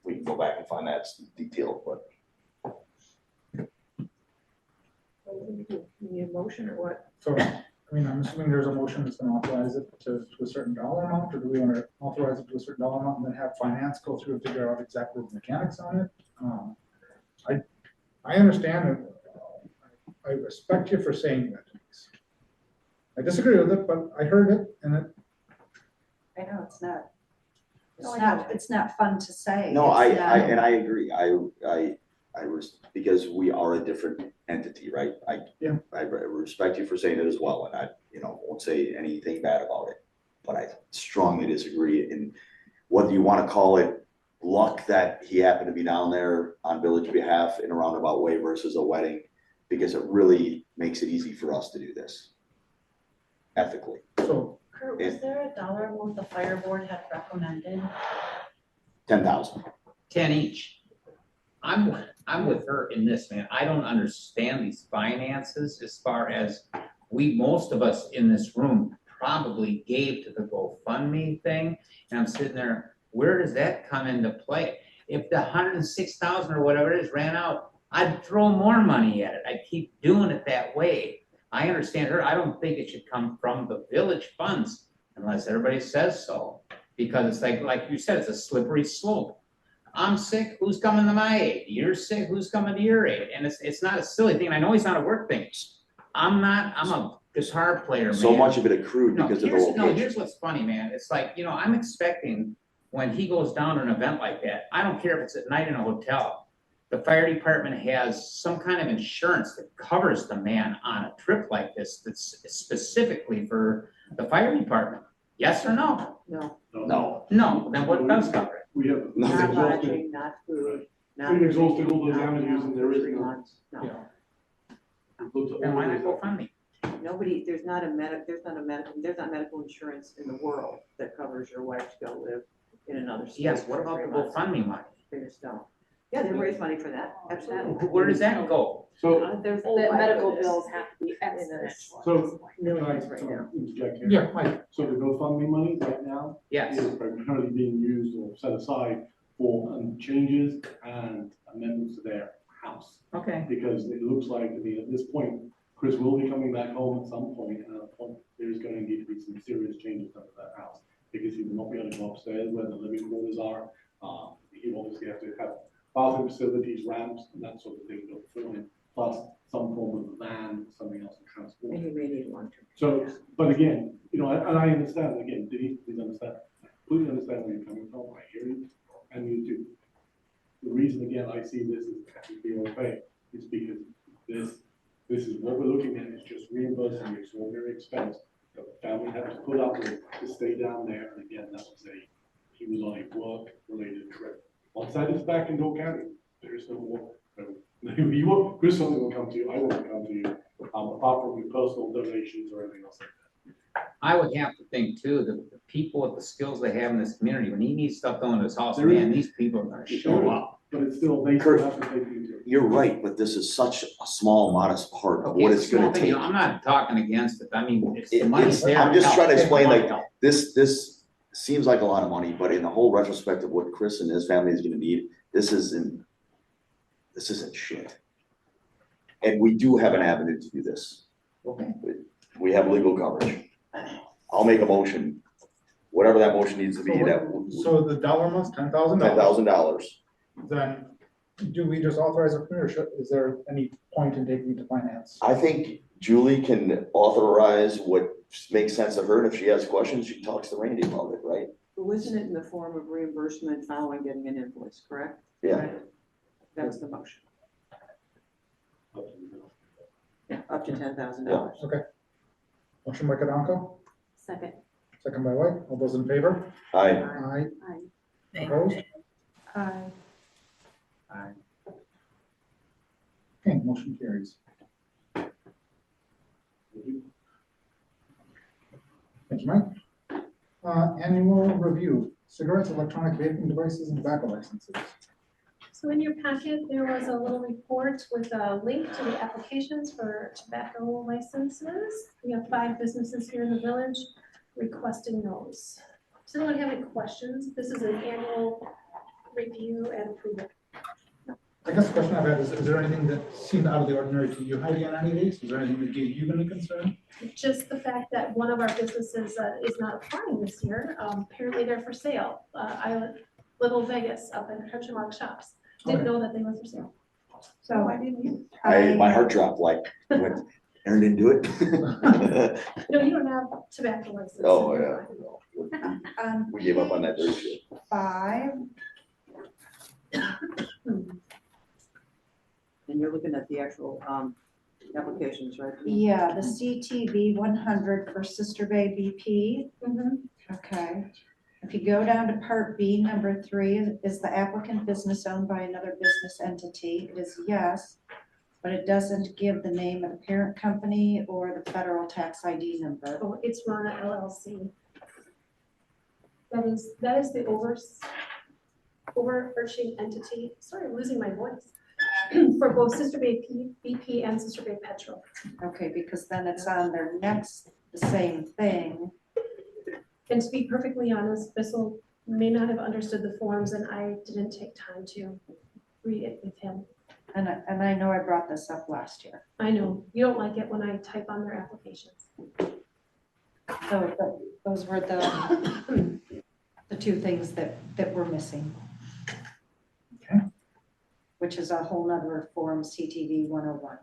We can go back and find that detail, but. You need a motion or what? So, I mean, I'm assuming there's a motion that's gonna authorize it to a certain dollar amount, or do we want to authorize it to a certain dollar amount and then have finance go through and figure out exactly the mechanics on it? I understand it. I respect you for saying that. I disagree with it, but I heard it and it. I know it's not. It's not fun to say. No, It's not- and I agree. Because we are a different entity, right? I respect you for saying it as well, and I, won't say anything bad about it. But I strongly disagree. And whether you want to call it luck that he happened to be down there on village behalf in a roundabout way versus a wedding, because it really makes it easy for us to do this ethically. So Kurt, was there a dollar amount the fire board had recommended? 10,000. 10 each. I'm with her in this, man. I don't understand these finances as far as most of us in this room probably gave to the GoFundMe thing. And I'm sitting there, where does that come into play? If the 106,000 or whatever it is ran out, I'd throw more money at it. I'd keep doing it that way. I understand her. I don't think it should come from the village funds unless everybody says so. Because it's like you said, it's a slippery slope. I'm sick, who's coming to my aid? You're sick, who's coming to your aid? And it's not a silly thing. And I know he's not a work thing. I'm a guitar player, man. So much of it accrued because of the location. Here's what's funny, man. It's like, I'm expecting when he goes down to an event like that, I don't care if it's at night in a hotel, the fire department has some kind of insurance that covers the man on a trip like this that's specifically for the fire department. Yes or no? No. No, then what does cover it? We have. Not lodging, not food, not. We exhausted all those avenues and there is 3 no. months, no. Then why not GoFundMe? Nobody, there's not medical insurance in the world that covers your wife to go live in another state. Yes, what for about 3 the months. GoFundMe money? They just don't. Yeah, they raise money for that, absolutely. Where does that go? So, There's, Oh, the my medical goodness. bills have to be exponential. so. Millions can I, right now. interject here? Yeah, Mike. So the GoFundMe money right now Yes. is primarily being used or set aside for changes and amendments to their house. Okay. Because it looks like, at this point, Chris will be coming back home at some point, and at a point, there's going to need to be some serious changes done to that house. Because he will not be able to go upstairs where the living quarters are. He will obviously have to have bathroom facilities, ramps, and that sort of thing built for him, plus some form of van, something else to transport. And he may need one too. So, but again, and I understand, again, Denise, please understand, completely understand where you're coming from, I hear you, and you do. The reason, again, I see this as being okay is because this is what we're looking at, is just reimbursing the extraordinary expense that the family had to put up with to stay down there, and again, that was he was on a work-related trip. Once that is back in Door County, there is no more. Chris will come to you, I won't come to you, apart from your personal donations or anything else like that. I would have to think too, that the people with the skills they have in this community, when he needs stuff done in his house, There is- man, these people are gonna show up. But it's still, they still have to take you to. You're right, but this is such a small, modest part of what Okay, it's gonna small thing, take. I'm not talking against it. I mean, it's the money's there. I'm just trying to explain, Help. like, this seems like a lot of money, but in the whole retrospect of what Chris and his family is gonna need, this isn't shit. And we do have an avenue to do this. Okay. We have legal coverage. I'll make a motion, whatever that motion needs to be, that So the dollar amount's $10,000. $10,000. Then do we just authorize a or is there any point in taking it to finance? I think Julie can authorize what makes sense to her, and if she has questions, she talks to Randy about it, right? But wasn't it in the form of reimbursement following getting an invoice, correct? Yeah. That's the motion. Yeah, up to $10,000. Okay. Motion by Kadanko, Second. second by White. All those in favor? Aye. Aye. Aye. Opposed? Aye. Okay, motion carries. Thank you, Mike. Annual review, cigarettes, electronic vaping devices, and tobacco licenses. So in your packet, there was a little report with a link to the applications for tobacco licenses. We have 5 businesses here in the village requesting those. Does anyone have any questions? This is an annual review and approval. I guess the question I've had is there anything that seemed out of the ordinary to you, Heidi, on any of these? Is there anything that gave you any concern? Just the fact that one of our businesses is not applying this year, apparently they're for sale. Little Vegas up in Country Mark Shops. Didn't Okay. know that they were for sale. So I didn't either. My heart dropped, like, when Aaron didn't do it? No, you don't have tobacco license. Oh, yeah. No. On We gave up on that third page shift. 5, And you're looking at the actual, applications, right? yeah, the CTV 100 for Sister Bay BP. Okay. If you go down to Part B, number 3, is the applicant business owned by another business entity? It is yes, but it doesn't give the name of the parent company or the federal tax ID number. Oh, it's Rana LLC. That is the overarching entity, sorry, I'm losing my voice, for both Sister Bay BP and Sister Bay Petrol. Okay, because then it's on their next, the same thing. And to be perfectly honest, Bissell may not have understood the forms and I didn't take time to read it with him. And I know I brought this up last year. I know, you don't like it when I type on their applications. So those were the two things that were missing. Okay. Which is a whole nother form, CTV 101.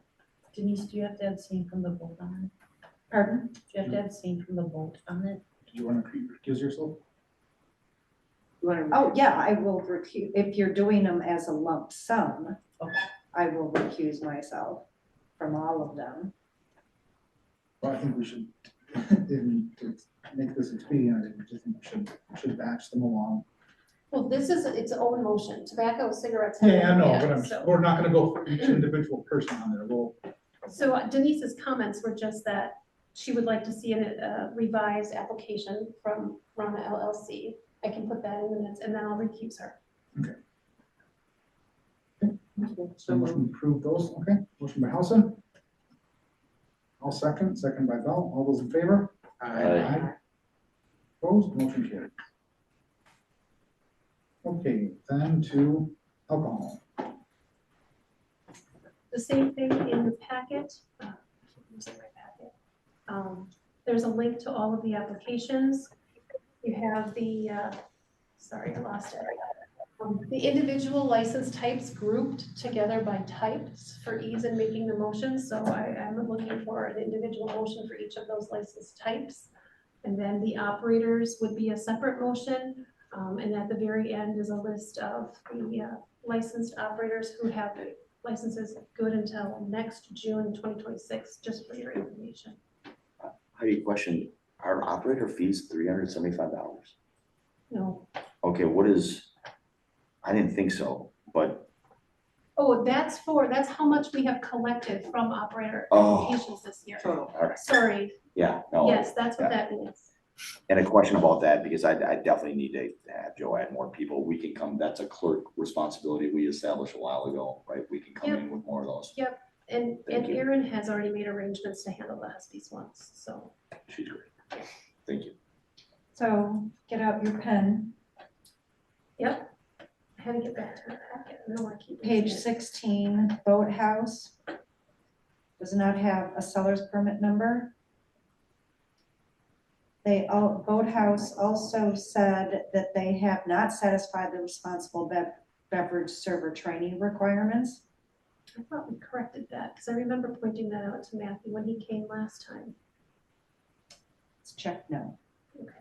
Denise, do you have to abstain from the vote on it? Pardon? Do you have to abstain from the vote on it? Do you want to recuse yourself? Oh, yeah, I will recuse, if you're doing them as a lump sum, I will recuse myself from all of them. Well, I think we should, to make this expedient, I just think we should batch them along. Well, this is its own motion, tobacco, cigarettes. have Yeah, I know, been but banned, we're not gonna go for each individual person on there. So Denise's comments were just that she would like to see a revised application from Rana LLC. I can put that in the minutes and then I'll recuse her. So motion to approve those, okay? Motion by Halson. I'll second by Bell. All those in favor? Aye. Opposed, motion carried. Okay, then to alcohol. The same thing in the packet. Where's my packet? There's a link to all of the applications. You have the, sorry, I lost it. The individual license types grouped together by types for ease in making the motions. So I'm looking for an individual motion for each of those license types. And then the operators would be a separate motion. And at the very end is a list of the licensed operators who have licenses good until next June 2026, just for your information. Heidi, question, are operator fees $375? No. Okay, what is, I didn't think so, but, Oh, that's how much we have collected from operator Oh. applications this year. all right, Sorry. yeah, no. Yes, that's what yeah. that means. And a question about that, because I definitely need to have Joe add more people. We can come, that's a clerk responsibility we established a while ago, right? We can come in with more of those. Yep, and Thank you. Erin has already made arrangements to handle the Huskies ones, so. She's great. Thank you. So get out your pen. Yep. I had to get back to the packet. I don't want to keep. Page 16, Boathouse. Does not have a seller's permit number. Boathouse also said that they have not satisfied the responsible beverage server training requirements. I thought we corrected that, because I remember pointing that out to Matthew when he came last time. Let's check no. Okay.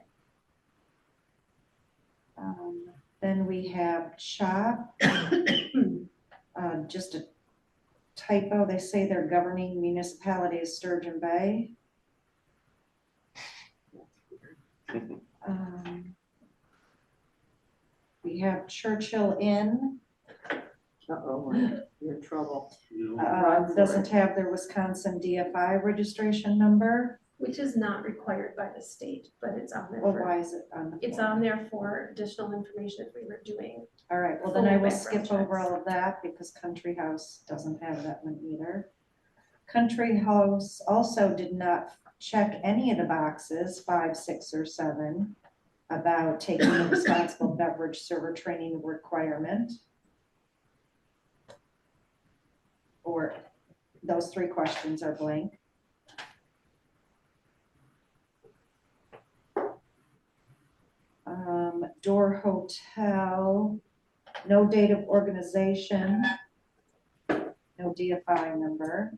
Then we have Shop. Just a typo, they say their governing municipality is Sturgeon Bay. We have Churchill Inn. Uh-oh, you're in trouble. Doesn't have their Wisconsin DFI registration number. Which is not required by the state, but it's on there. Well, for- why is it on the It's form? on there for additional information if we were doing. All right, well then I will full skip background over checks. all of that because Country House doesn't have that one either. Country House also did not check any of the boxes, 5, 6, or 7, about taking the responsible beverage server training requirement. Or those 3 questions are blank. Door Hotel, no date of organization, no DFI number.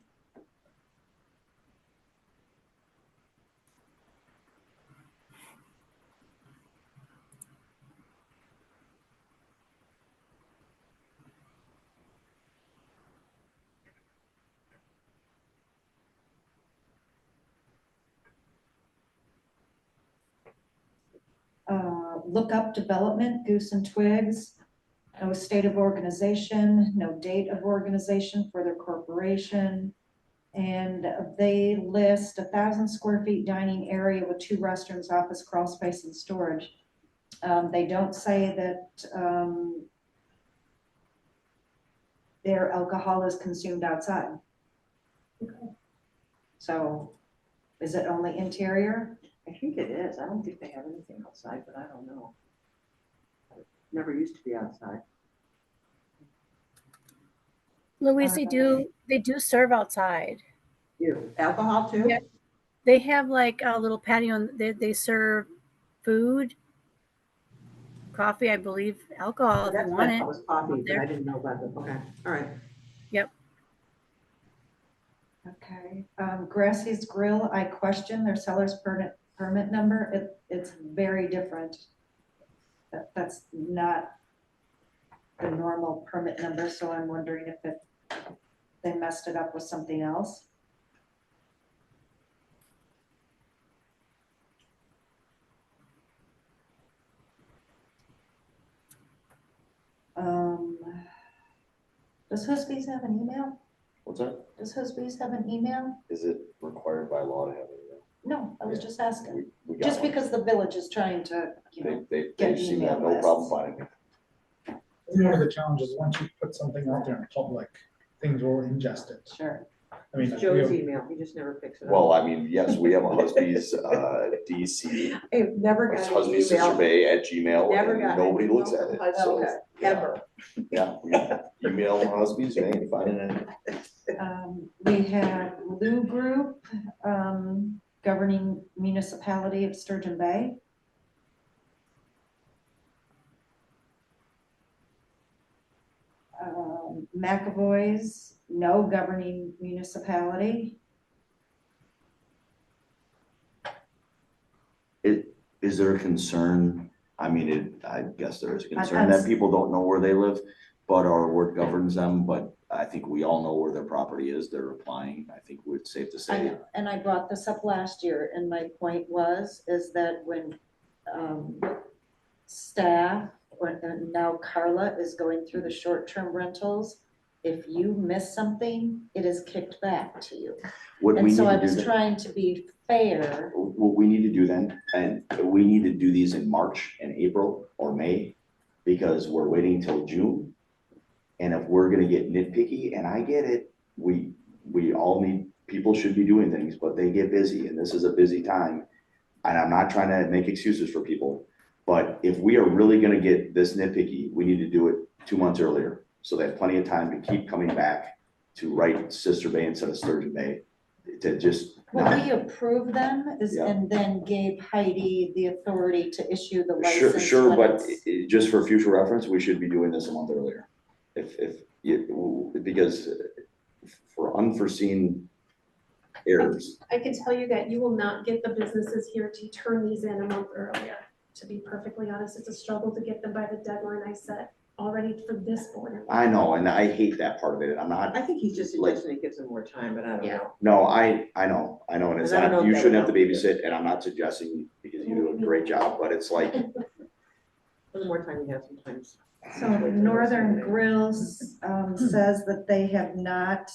look up development, Goose and Twigs. No state of organization, no date of organization for their corporation. And they list 1,000 square feet dining area with 2 restrooms, office, crawl space, and storage. They don't say that their alcohol is consumed outside. So is it only interior? I think it is. I don't think they have anything outside, but I don't know. Never used to be outside. Louise, they do serve outside. You, alcohol too? Yeah. They have like a little patio and they serve food, coffee, I believe, alcohol if you want it. That was coffee, but There. I didn't know about it. Okay, all right. Yep. Okay, Grassy's Grill, I question their seller's permit number. It's very different. That's not the normal permit number, so I'm wondering if they messed it up with something else. Does Husby's have an email? What's that? Does Husby's have an email? Is it required by law to have it? No, I was just asking. We got Just one. because the village is trying to, you know, They get seem to have email no problem lists. finding it. One of the challenges, once you put something out there in public, things will ingest it. Sure. I mean, It's we Joe's have- email, he just never picks it up. Well, I mean, yes, we have a Husby's, DC, I've never it's got an Husby's email. Sister Bay at Gmail, Never and got nobody an looks email at it, from Husby's, so. ever. Yeah, we email Husby's, you ain't finding it. We have Lou Group, governing municipality of Sturgeon Bay. McAvoy's, no governing municipality. Is there a concern? I mean, I guess there is a concern I'm- that people don't know where they live, but our word governs them, but I think we all know where their property is, they're applying, I think it's safe to I say. know, and I brought this up last year, and my point is that when staff, and now Carla is going through the short-term rentals, if you miss something, it is kicked back to you. What we And need so I to do was then- trying to be fair. What we need to do then, and we need to do these in March and April or May, because we're waiting till June. And if we're gonna get nitpicky, and I get it, we all need, people should be doing things, but they get busy, and this is a busy time. And I'm not trying to make excuses for people, but if we are really gonna get this nitpicky, we need to do it 2 months earlier. So they have plenty of time to keep coming back to write Sister Bay instead of Sturgeon Bay, to just. Well, we approved them Yeah. and then gave Heidi the authority to issue the Sure, license. sure, when but it's- just for future reference, we should be doing this a month earlier. Because for unforeseen errors, I can tell you that you will not get the businesses here to turn these in a month earlier. To be perfectly honest, it's a struggle to get them by the deadline I set already for this board. I know, and I hate that part of it, I'm not, I think he's just suggesting it gives them more time, but I don't know. no, I know, and it's And I don't know not, if you that shouldn't have would to help babysit, and I'm not suggesting, because you do a great job, but it's like, The more time you have sometimes. So Northern Grills says that they have not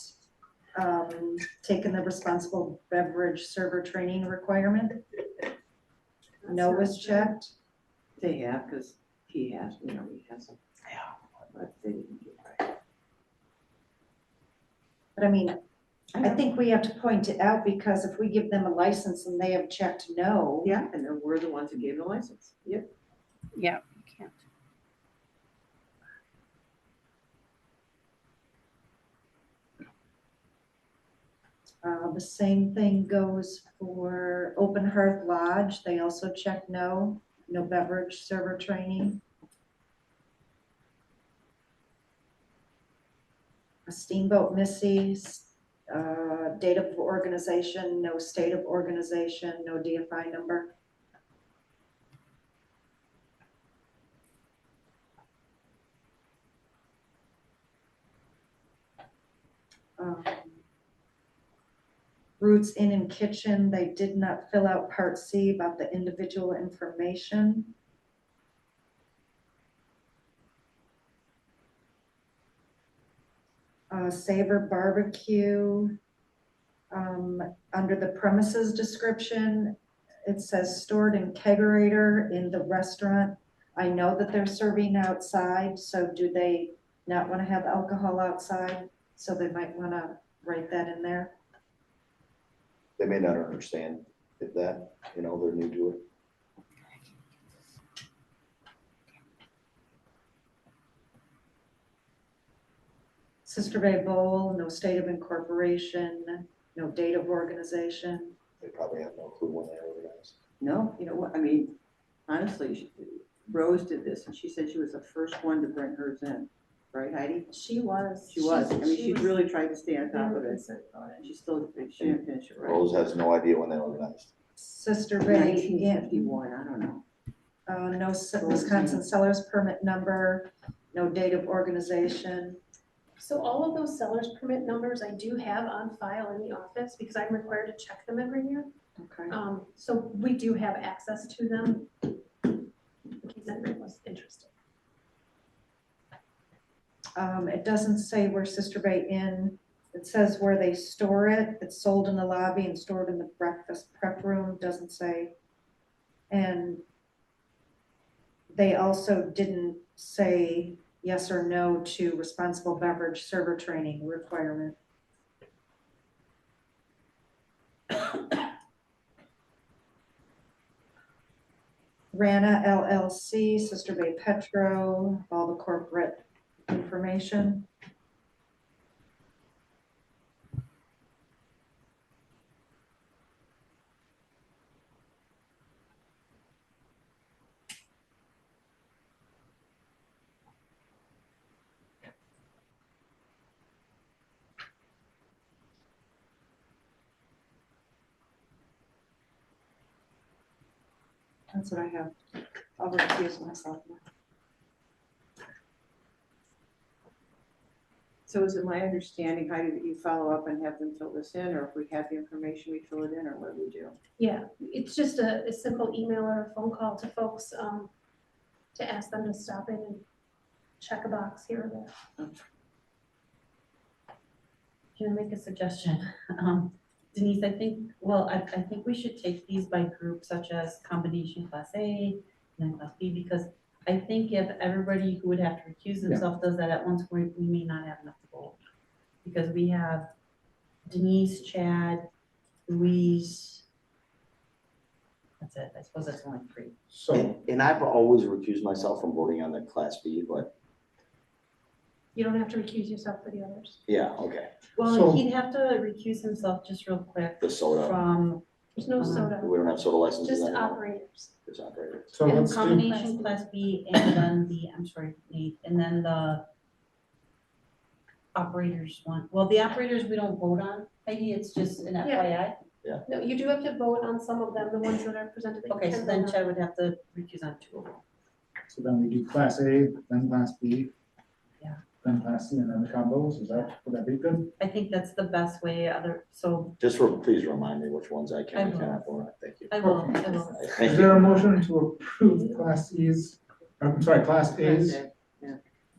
taken the responsible beverage server training requirement. No was checked. They have, because he has, he has them. Yeah. But they didn't do it right. But I mean, I think we have to point it out, because if we give them a license and they have checked no. Yeah, and then we're the ones who gave the license. Yep. Yeah, you can't. The same thing goes for Open Hearth Lodge. They also check no beverage server training. Steamboat Missy's, date of organization, no state of organization, no DFI number. Roots Inn and Kitchen, they did not fill out Part C about the individual information. Savor Barbecue, under the premises description, it says stored in kegerator in the restaurant. I know that they're serving outside, so do they not want to have alcohol outside? So they might want to write that in there. They may not understand if that, you know, they're new to it. Sister Bay Bowl, no state of incorporation, no date of organization. They probably have no clue when they organized. No, you know what, I mean, honestly, Rose did this, and she said she was the first one to bring hers in, right, Heidi? She was. She was, I mean, She she was really tried to stay on top of it. concerned about it. She still, she didn't finish it right. Rose has no idea when they organized. Sister Bay, 1951, I don't know. no Wisconsin seller's permit number, no date of organization. So all of those seller's permit numbers I do have on file in the office because I'm required to check them every year. Okay. So we do have access to them in case anyone was interested. It doesn't say where Sister Bay Inn, it says where they store it. It's sold in the lobby and stored in the breakfast prep room, doesn't say. And they also didn't say yes or no to responsible beverage server training requirement. Rana LLC, Sister Bay Petro, all the corporate information. That's what I have. I'll recuse myself now. So is it my understanding, Heidi, that you follow up and have them fill this in, or if we have the information, we fill it in, or what do we do? Yeah, it's just a simple email or a phone call to folks to ask them to stop in and check a box here or there. Can I make a suggestion? Denise, I think we should take these by group, such as combination class A and then class B, because I think if everybody who would have to recuse themselves does that at once, we may not have enough to vote. Because we have Denise, Chad, Louise. That's it. I suppose that's only 3. So, And I've always recused myself from voting on the Class B, but You don't have to recuse yourself for the others. yeah, okay. Well, So- he'd have to recuse himself just real quick The soda, from There's no soda, we don't have soda licenses just anymore. operators. Just operators. so and let's do, combination class B and then and then the operators one. Well, the operators we don't vote on, Heidi, it's just an FYI. No, you do have to vote on some of them, the ones that are presented. that you Okay, so can then vote on. Chad would have to recuse on 2 of them. so then we do class A, then class B. Yeah. Then class C, and then the combos, would that be good? I think that's the best way, Please remind me which ones I can I and will. cannot vote on. Thank you. I will. Is there a motion to approve class C's, I'm sorry, class A's? Yeah.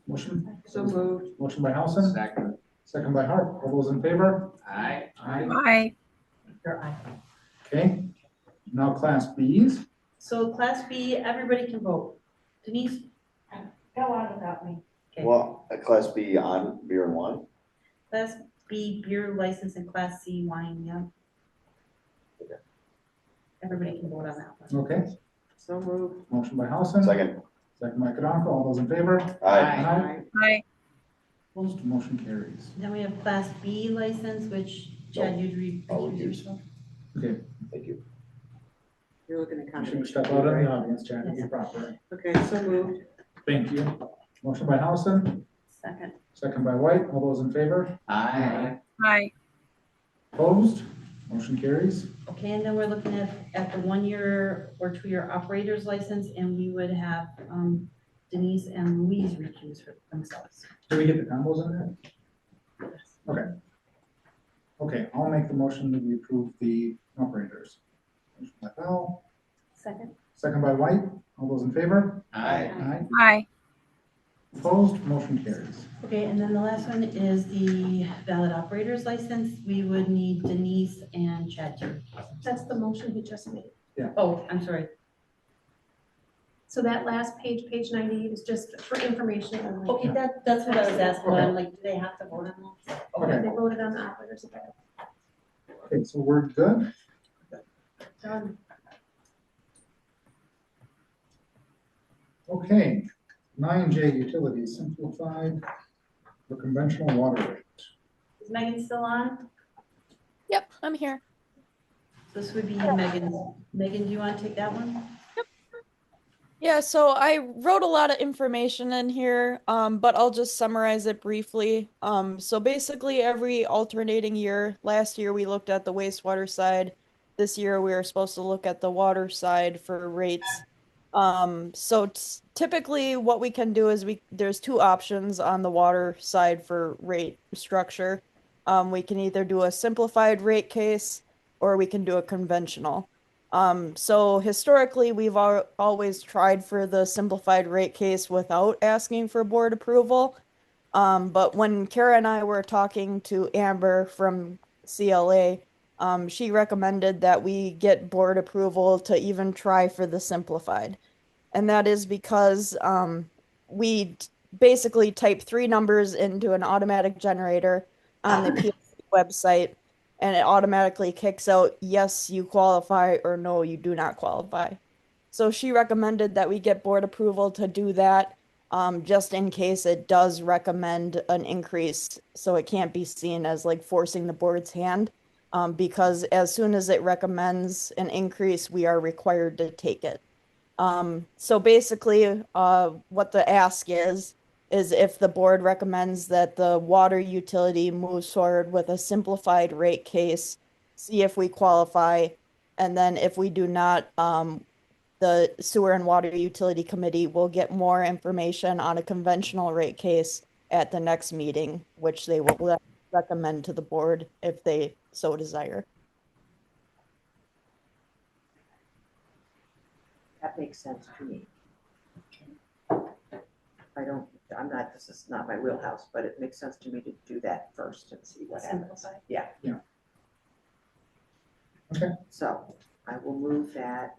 Motion? So moved. Motion by Halson, Second. second by Hart. All those in favor? Aye. Aye. Aye. Okay. Now class B's. So class B, everybody can vote. Denise? Go on without me. Okay. Well, a Class B on beer and wine? Class B beer license and class C wine, yeah. Everybody can vote on that one. Okay. So moved. Motion by Halson. Second. Second by Kadanko. All those in favor? Aye. Aye. Opposed, motion carries. Then we have class B license, which Chad, you'd read. I'll recuse. Okay. Thank you. You're looking at You should combination. step out in right? the audience, Chad, to be proper. Okay, so moved. Thank you. Motion by Halson, Second. second by White. All those in favor? Aye. Aye. Opposed, motion carries. Okay, and then we're looking at the 1-year or 2-year operator's license, and we would have Denise and Louise recuse for themselves. Did we get the combos in there? Okay. Okay, I'll make the motion that we approve the operators. Motion by Bell, Second. second by White. All those in favor? Aye. Aye. Aye. Opposed, motion carries. Okay, and then the last one is the valid operator's license. We would need Denise and Chad too. That's the motion he just made. Oh, I'm sorry. So that last page, page 98, is just for information only. Okay, that's what I was asking. I'm like, do they have to vote on those? Okay, they voted on the operators. Okay, so we're good. Done. Okay, 9J utilities simplified for conventional water rate. Is Megan still on? Yep, I'm here. This would be Megan's. Megan, do you want to take that one? Yeah, so I wrote a lot of information in here, but I'll just summarize it briefly. So basically every alternating year, last year we looked at the wastewater side. This year we were supposed to look at the water side for rates. So typically what we can do is there's two options on the water side for rate structure. We can either do a simplified rate case or we can do a conventional. So historically, we've always tried for the simplified rate case without asking for board approval. But when Kara and I were talking to Amber from CLA, she recommended that we get board approval to even try for the simplified. And that is because we basically type 3 numbers into an automatic generator on the PSC website, and it automatically kicks out, yes, you qualify, or no, you do not qualify. So she recommended that we get board approval to do that, just in case it does recommend an increase, so it can't be seen as like forcing the board's hand, because as soon as it recommends an increase, we are required to take it. So basically, what the ask is if the board recommends that the water utility moves forward with a simplified rate case, see if we qualify, and then if we do not, the Sewer and Water Utility Committee will get more information on a conventional rate case at the next meeting, which they will recommend to the board if they so desire. That makes sense to me. This is not my wheelhouse, but it makes sense to me to do that first and see what happens. Yeah. Yeah. Okay. So I will move that,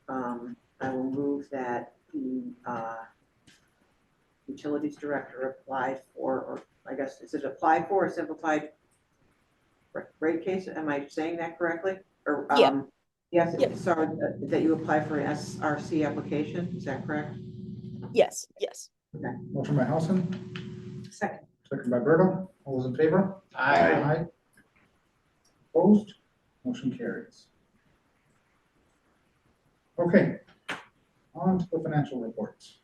I will move that the utilities director applied for, or I guess, is it applied for a simplified rate case? Am I saying that correctly? Or, yeah. Yes, Yep. sorry, that you apply for an SRC application, is that correct? Yes, yes. Okay, motion by Housen. Second. Second by Berto. All those in favor? Aye. Opposed? Motion carries. Okay, on to the financial reports.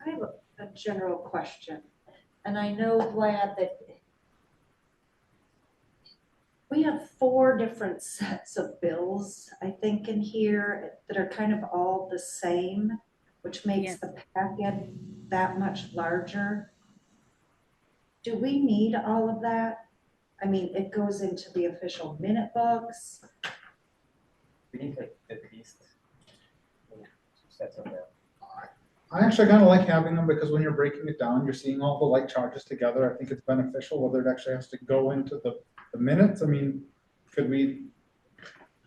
I have a general question, and I know, Vlad, that we have 4 different sets of bills, I think, in here that are kind of all the same, which makes the packet that much larger. Do we need all of that? I mean, it goes into the official minute books. We need like at least 2 sets of them. I actually kind of like having them because when you're breaking it down, you're seeing all the light charges together. I think it's beneficial, whether it actually has to go into the minutes. I mean, could we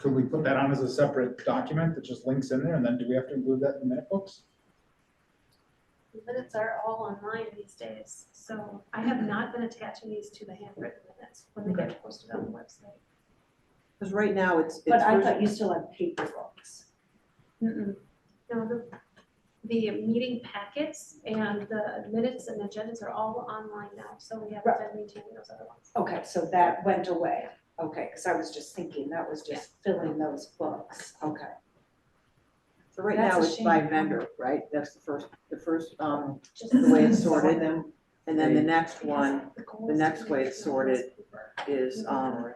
put that on as a separate document that just links in there, and then do we have to include that in the minute books? The minutes are all online these days, so I have not been attaching these to the handwritten minutes when they get posted on the website. Because right now it's. But I thought you still have paper books. No, the meeting packets and the minutes and agendas are all online now, so we haven't been maintaining those other ones. Okay, so that went away. Okay, because I was just thinking that was just filling those books. Okay. So right That's now a it's by shame. vendor, right? That's the first, the way it's sorted then. And then the next one, the next way it's sorted is, I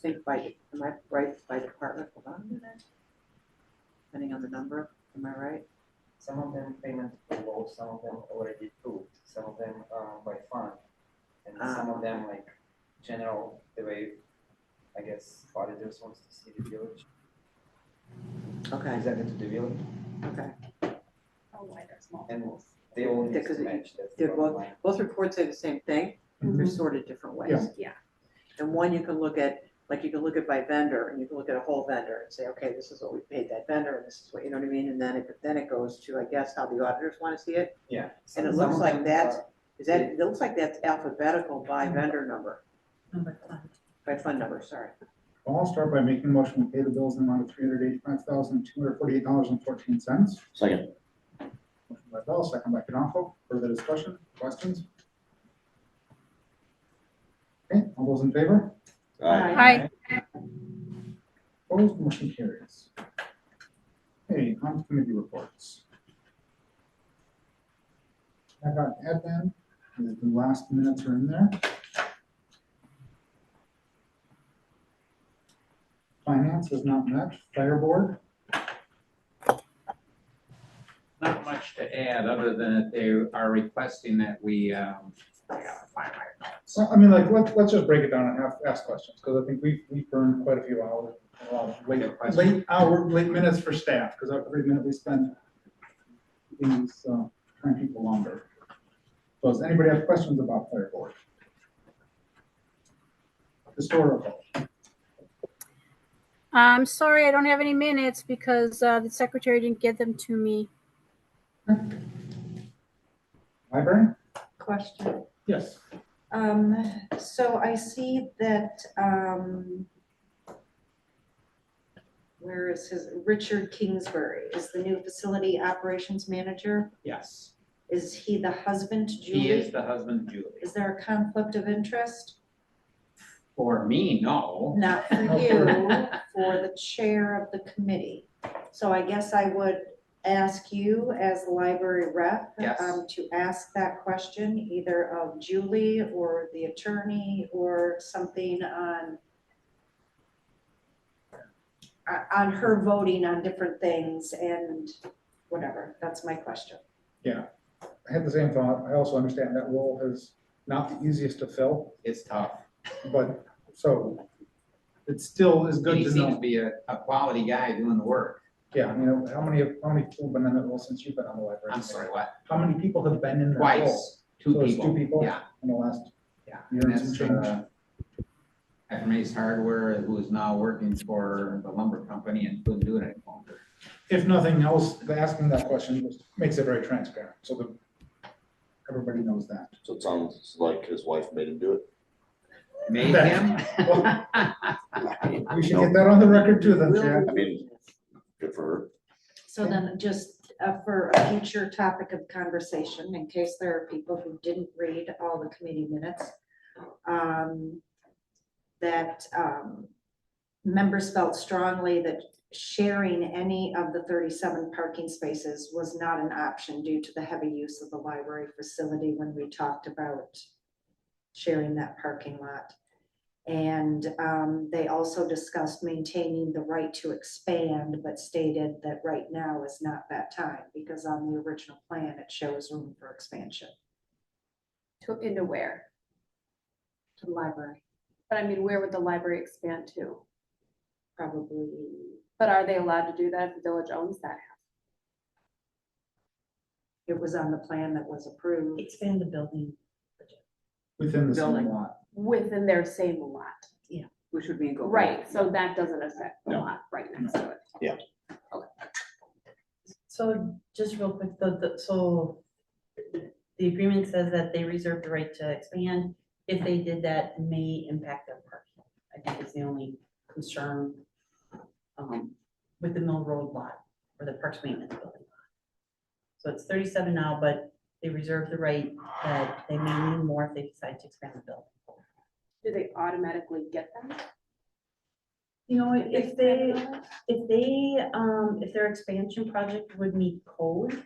think by, am I right, by department? Hold on a minute. Depending on the number, am I right? Some of them payment below, some of them already approved, some of them by fund. And some of them like general, the way, I guess, auditors wants to see the village. Okay. Presented to the village. Okay. And they all need Because to match that. They're both reports say the same thing, they're Mhm. sorted different ways. Yeah. Yeah. And one you can look at, like you can look at by vendor, and you can look at a whole vendor and say, okay, this is what we paid that vendor, and this is what, you know what I mean? And then it goes to, I guess, how the auditors want to see it. Yeah. And it Some looks of like them that's, are- it looks like that's alphabetical by vendor number, by fund number, sorry. I'll start by making a motion to pay the bills in the amount of $385,248.14. Second. Motion by Bell, second by Knopfel. Further discussion, questions? Okay, all those in favor? Aye. Opposed, motion carries. Okay, on to committee reports. I got admin, the last minutes are in there. Finance is not met, fire board, Not much to add, other than that they are requesting that we, I gotta find my notes. well, I mean, like, let's just break it down and ask questions, because I think we burned quite a few hours, a lot of late minutes for staff, because every minute we spend these, trying people longer. So does anybody have questions about fire board? Historical. I'm sorry, I don't have any minutes because the secretary didn't get them to me. Library? Question. Yes. So I see that, where is Richard Kingsbury is the new facility operations manager. Yes, Is he the husband to Julie? he is the husband of Julie. Is there a conflict of interest? For me, no. Not for you, for the chair of the committee. So I guess I would ask you as the library rep. Yes. To ask that question, either of Julie or the attorney or something on her voting on different things and whatever. That's my question. Yeah, I had the same thought. I also understand that role is not the easiest to fill, It's tough. but so it still is good He to seems to know. be a quality guy doing the work. Yeah, you know, how many people have been in that role since you've been on the library? I'm sorry, what? How many people have been in that role? Twice, two So it's people. two people? Yeah, In the last yeah. year And and some that's, change? FMA's Hardware, who is now working for the lumber company and couldn't do it any longer. If nothing else, asking that question makes it very transparent, so that everybody knows that. So it sounds like his wife made him do it. Made him? We should get that on the record too then, Chad. I mean, good for her. So then just for a future topic of conversation, in case there are people who didn't read all the committee minutes, that members felt strongly that sharing any of the 37 parking spaces was not an option due to the heavy use of the library facility when we talked about sharing that parking lot. And they also discussed maintaining the right to expand, but stated that right now is not that time because on the original plan, it shows room for expansion. Into where? To the library, But I mean, where would the library expand to? probably. But are they allowed to do that if the village owns that? It was on the plan that was approved. Expand the building. Within the same Building. lot. Within their same lot? Which would mean go back. Right, so that doesn't affect the No. lot right next to it. So just real quick, so the agreement says that they reserve the right to expand. If they did that, it may impact their parking. I think it's the only concern with the Mill Road lot or the Parks Maintenance Building. So it's 37 now, but they reserve the right that they may need more if they decide to expand the building. Do they automatically get them? You know, if their expansion project would meet code,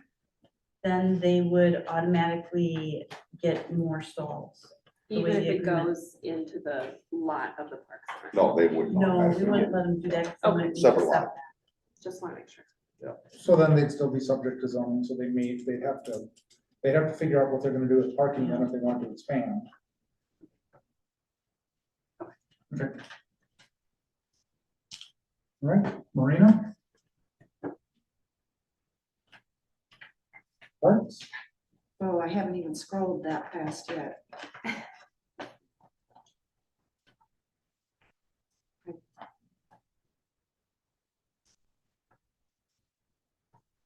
then they would automatically get more stalls. The way Even if the it agreement- goes into the lot of the parks? Department? No, they wouldn't. No, we automatically wouldn't get- let them do that. 'cause Okay. then it'd be Separate lot. Just want to make sure. So then they'd still be subject to zoning, so they'd have to figure out what they're gonna do with parking then if they want to expand. Okay. All right, Marina? haven't even scrolled that fast yet.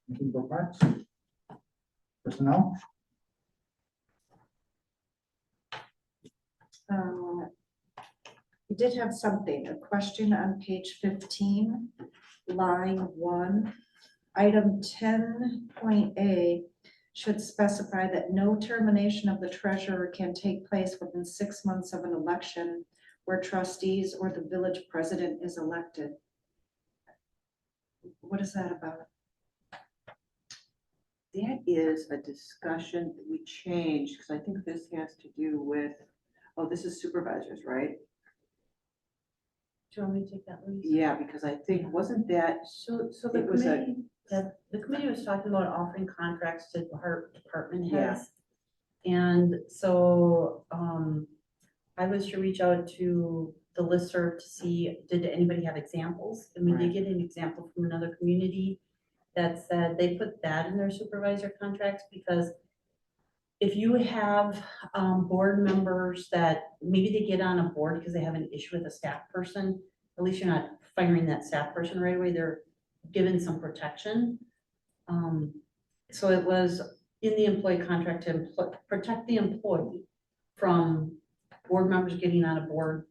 Anything for parks? Personnel? We did have something, a question on page 15, line 1. Item 10.A should specify that no termination of the treasurer can take place within 6 months of an election where trustees or the village president is elected. What is that about? That is a discussion that we changed, because I think this has to do with, oh, this is supervisors, right? Do you want me to take that, Louise? Yeah, because I think, wasn't that, So the it was a, committee, the committee was talking about offering contracts to our department Yeah. heads. And so, I was to reach out to the listserv to see, did anybody have examples? And we did Right. get an example from another community that said they put that in their supervisor contracts, because if you have board members that maybe they get on a board because they have an issue with a staff person, at least you're not firing that staff person right away, they're given some protection. So it was in the employee contract to protect the employee from board members getting on a board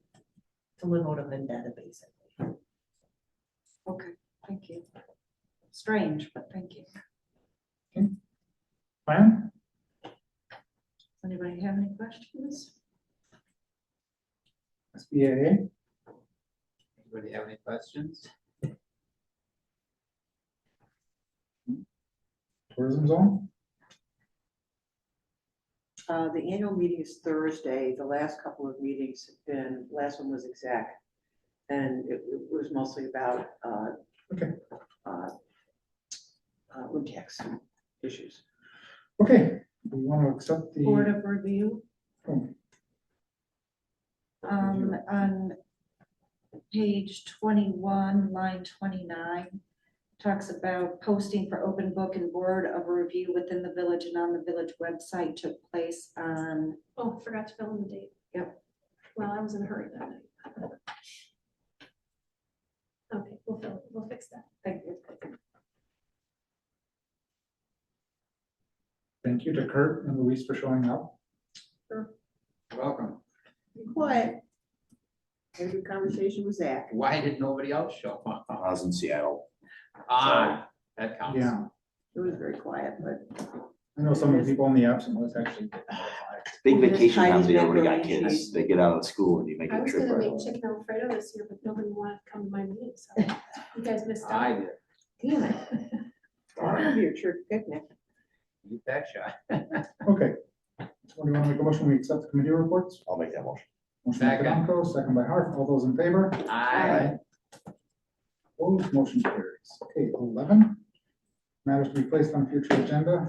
to live out a vendetta, basically. Okay, thank you. Strange, but thank you. Plan? Anybody have any questions? SBAA? Anybody have any questions? Tourism zone? the annual meeting is Thursday. The last couple of meetings have been, last one was exec. And it was mostly about, room tax issues. Okay, we want to accept the. Board of review. Oh. On page 21, line 29, talks about posting for open book and board of review within the village and on the village website took place on. Oh, forgot to fill in the date. Yep. Well, I was in a hurry that night. Okay, we'll fix that. Thank you. Thank you to Kurt and Luis for showing up. Sure. Welcome. Be quiet. Had a good conversation with Zach. Why did nobody else show up? I was in Seattle. Ah, that counts. Yeah, It was very quiet, but I know some of the people on the absent list actually. Big Well, just vacation Heidi's times, they already got macaroni and kids, cheese. they get out of school and you make I a was trip gonna right make away. chicken Alfredo this year, but nobody wanted to come to my meeting, so you guys missed I out. did. damn it. That'll be your church picnic. You betcha. Okay. So do you want to make a motion? We accept the committee reports? I'll make that motion. Motion by Second. Polanco, second by Harf. All those in favor? I, Opposed, motion carries. Okay, 11. Matters to be placed on future agenda.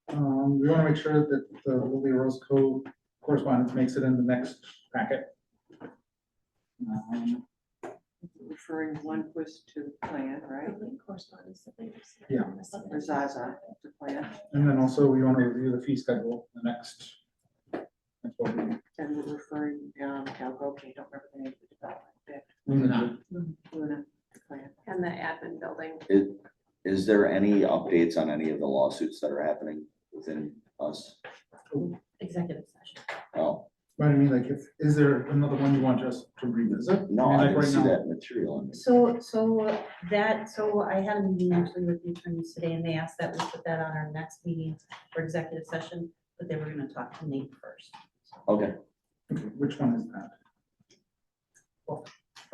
We want to make sure that the Lily Rose Co. correspondence makes it in the next packet. Referring Lundquist to plan, right? Correspondence that they received. Yeah. Or Zaza to plan. And then also we want to review the fee schedule the next board meeting. And we're referring, okay, don't remember the name of the development. Luna to plan. And the admin building. Is there any updates on any of the lawsuits that are happening within us? Executive session. Oh, But I mean, like, is there another one you want us to revisit? no, mean, I like, didn't right see now- that material in this. So I had a meeting actually with the attorneys today, and they asked that we put that on our next meeting for executive session, but they were gonna talk to Nate first. Okay, Okay, which one is that?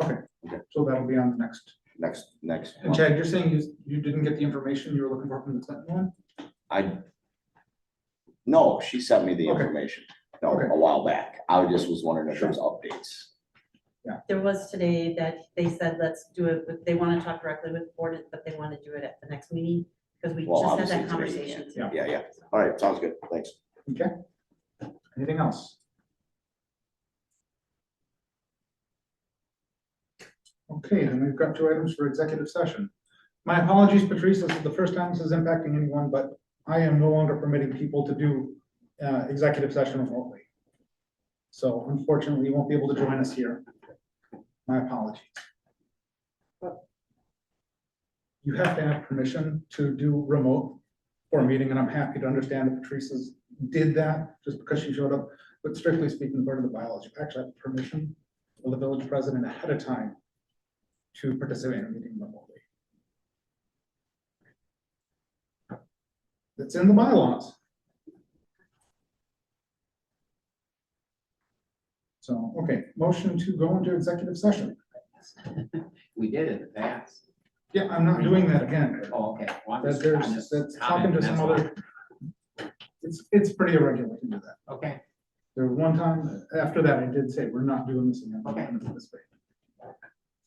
Okay, so that'll be on the next. next. And Chad, you're saying you didn't get the information you were looking for from the Clinton one? No, she sent me the Okay. information, no, Okay. a while back. I just was wondering if there's updates. There was today that they said, let's do it, but they wanna talk directly with the board, but they wanna do it at the next meeting, because we Well, just had obviously that today you conversation. can't. today. Yeah. All right, sounds good, thanks. Okay. Anything else? Okay, then we've got 2 items for executive session. My apologies, Patrice, this is the first time this is impacting anyone but I am no longer permitting people to do executive session remotely. So unfortunately, you won't be able to join us here. My apologies. But you have to have permission to do remote for a meeting, and I'm happy to understand that Teresa's did that just because she showed up. But strictly speaking, according to the bylaws, you actually have permission of the village president ahead of time to participate in a meeting remotely. It's in the bylaws. So, okay, motion to go into executive session. We did in the past. Yeah, I'm not doing that again. Oh, okay. Well, I'm That just- there's, I'm just that's talking commenting, to some that's other. It's pretty irregular to do that. Okay. There was one time, after that, I did say, we're not doing this again. Okay. This way.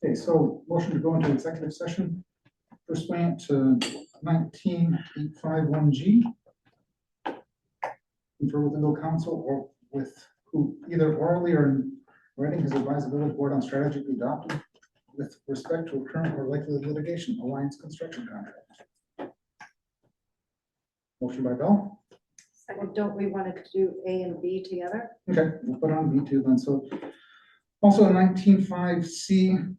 Okay, so motion to go into executive session pursuant to 19851G. Confer with legal counsel or with who either orally or in writing has advised the village board on strategy to be adopted with respect to a current or likely litigation, Alliance Construction contract. Motion by Bell. Well, don't we want to do A and B together? Okay, we'll put on B2 then. So also in 19.5C,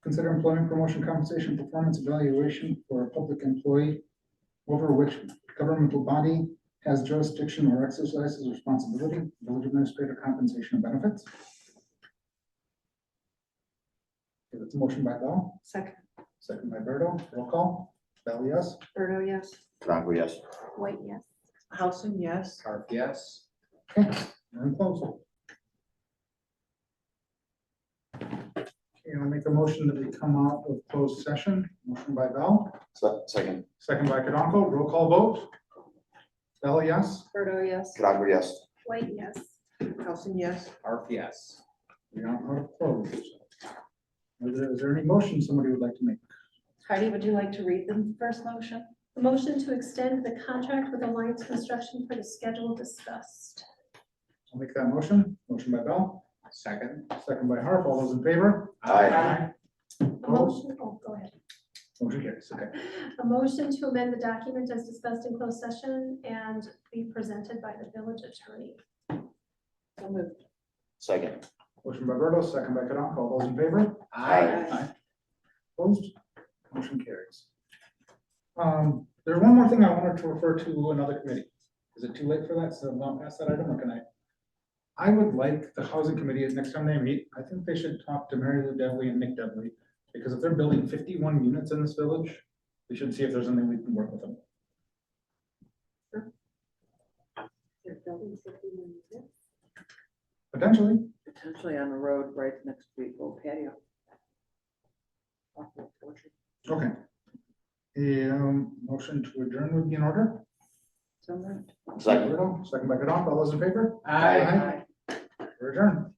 consider employment promotion compensation performance evaluation for a public employee over which governmental body has jurisdiction or exercises responsibility, village administrator compensation and benefits. Okay, that's a motion by Bell, Second. second by Berto. Roll call. Bell, yes. Berto, yes. Franco, yes. White, yes. Housing, yes. Harp, yes. Okay, we're in close. Okay, I'll make a motion that we come out of closed session. Motion by Bell, Second. second by Kadanko. Roll call vote. Bell, yes. Berto, yes. Franco, yes. White, yes. Housing, yes. Harp, yes. We are out of closed. Is there any motion somebody would like to make? Heidi, would you like to read the first motion? A motion to extend the contract with Alliance Construction for the schedule discussed. I'll make that motion. Motion by Bell, Second. second by Harp. All those in favor? Aye. A Opposed? motion, oh, go ahead. Motion carries. Okay. A motion to amend the document as discussed in closed session and be presented by the village attorney. So moved. Second. Motion by Berto, second by Kadanko. All those in favor? Aye. Opposed? Motion carries. There's one more thing I wanted to refer to another committee. Is it too late for that? So I'm not past that item, or can I would like the housing committee, next time they meet, I think they should talk to Mary Lou Devley and Nick Devley. Because if they're building 51 units in this village, we should see if there's anything we can work with them. They're building 51 units. Potentially. Potentially on the road right next to the old patio. Okay. Motion to adjourn would be in order. So moved. Second. Second by Kadanko. All those in favor? Aye. We're adjourned.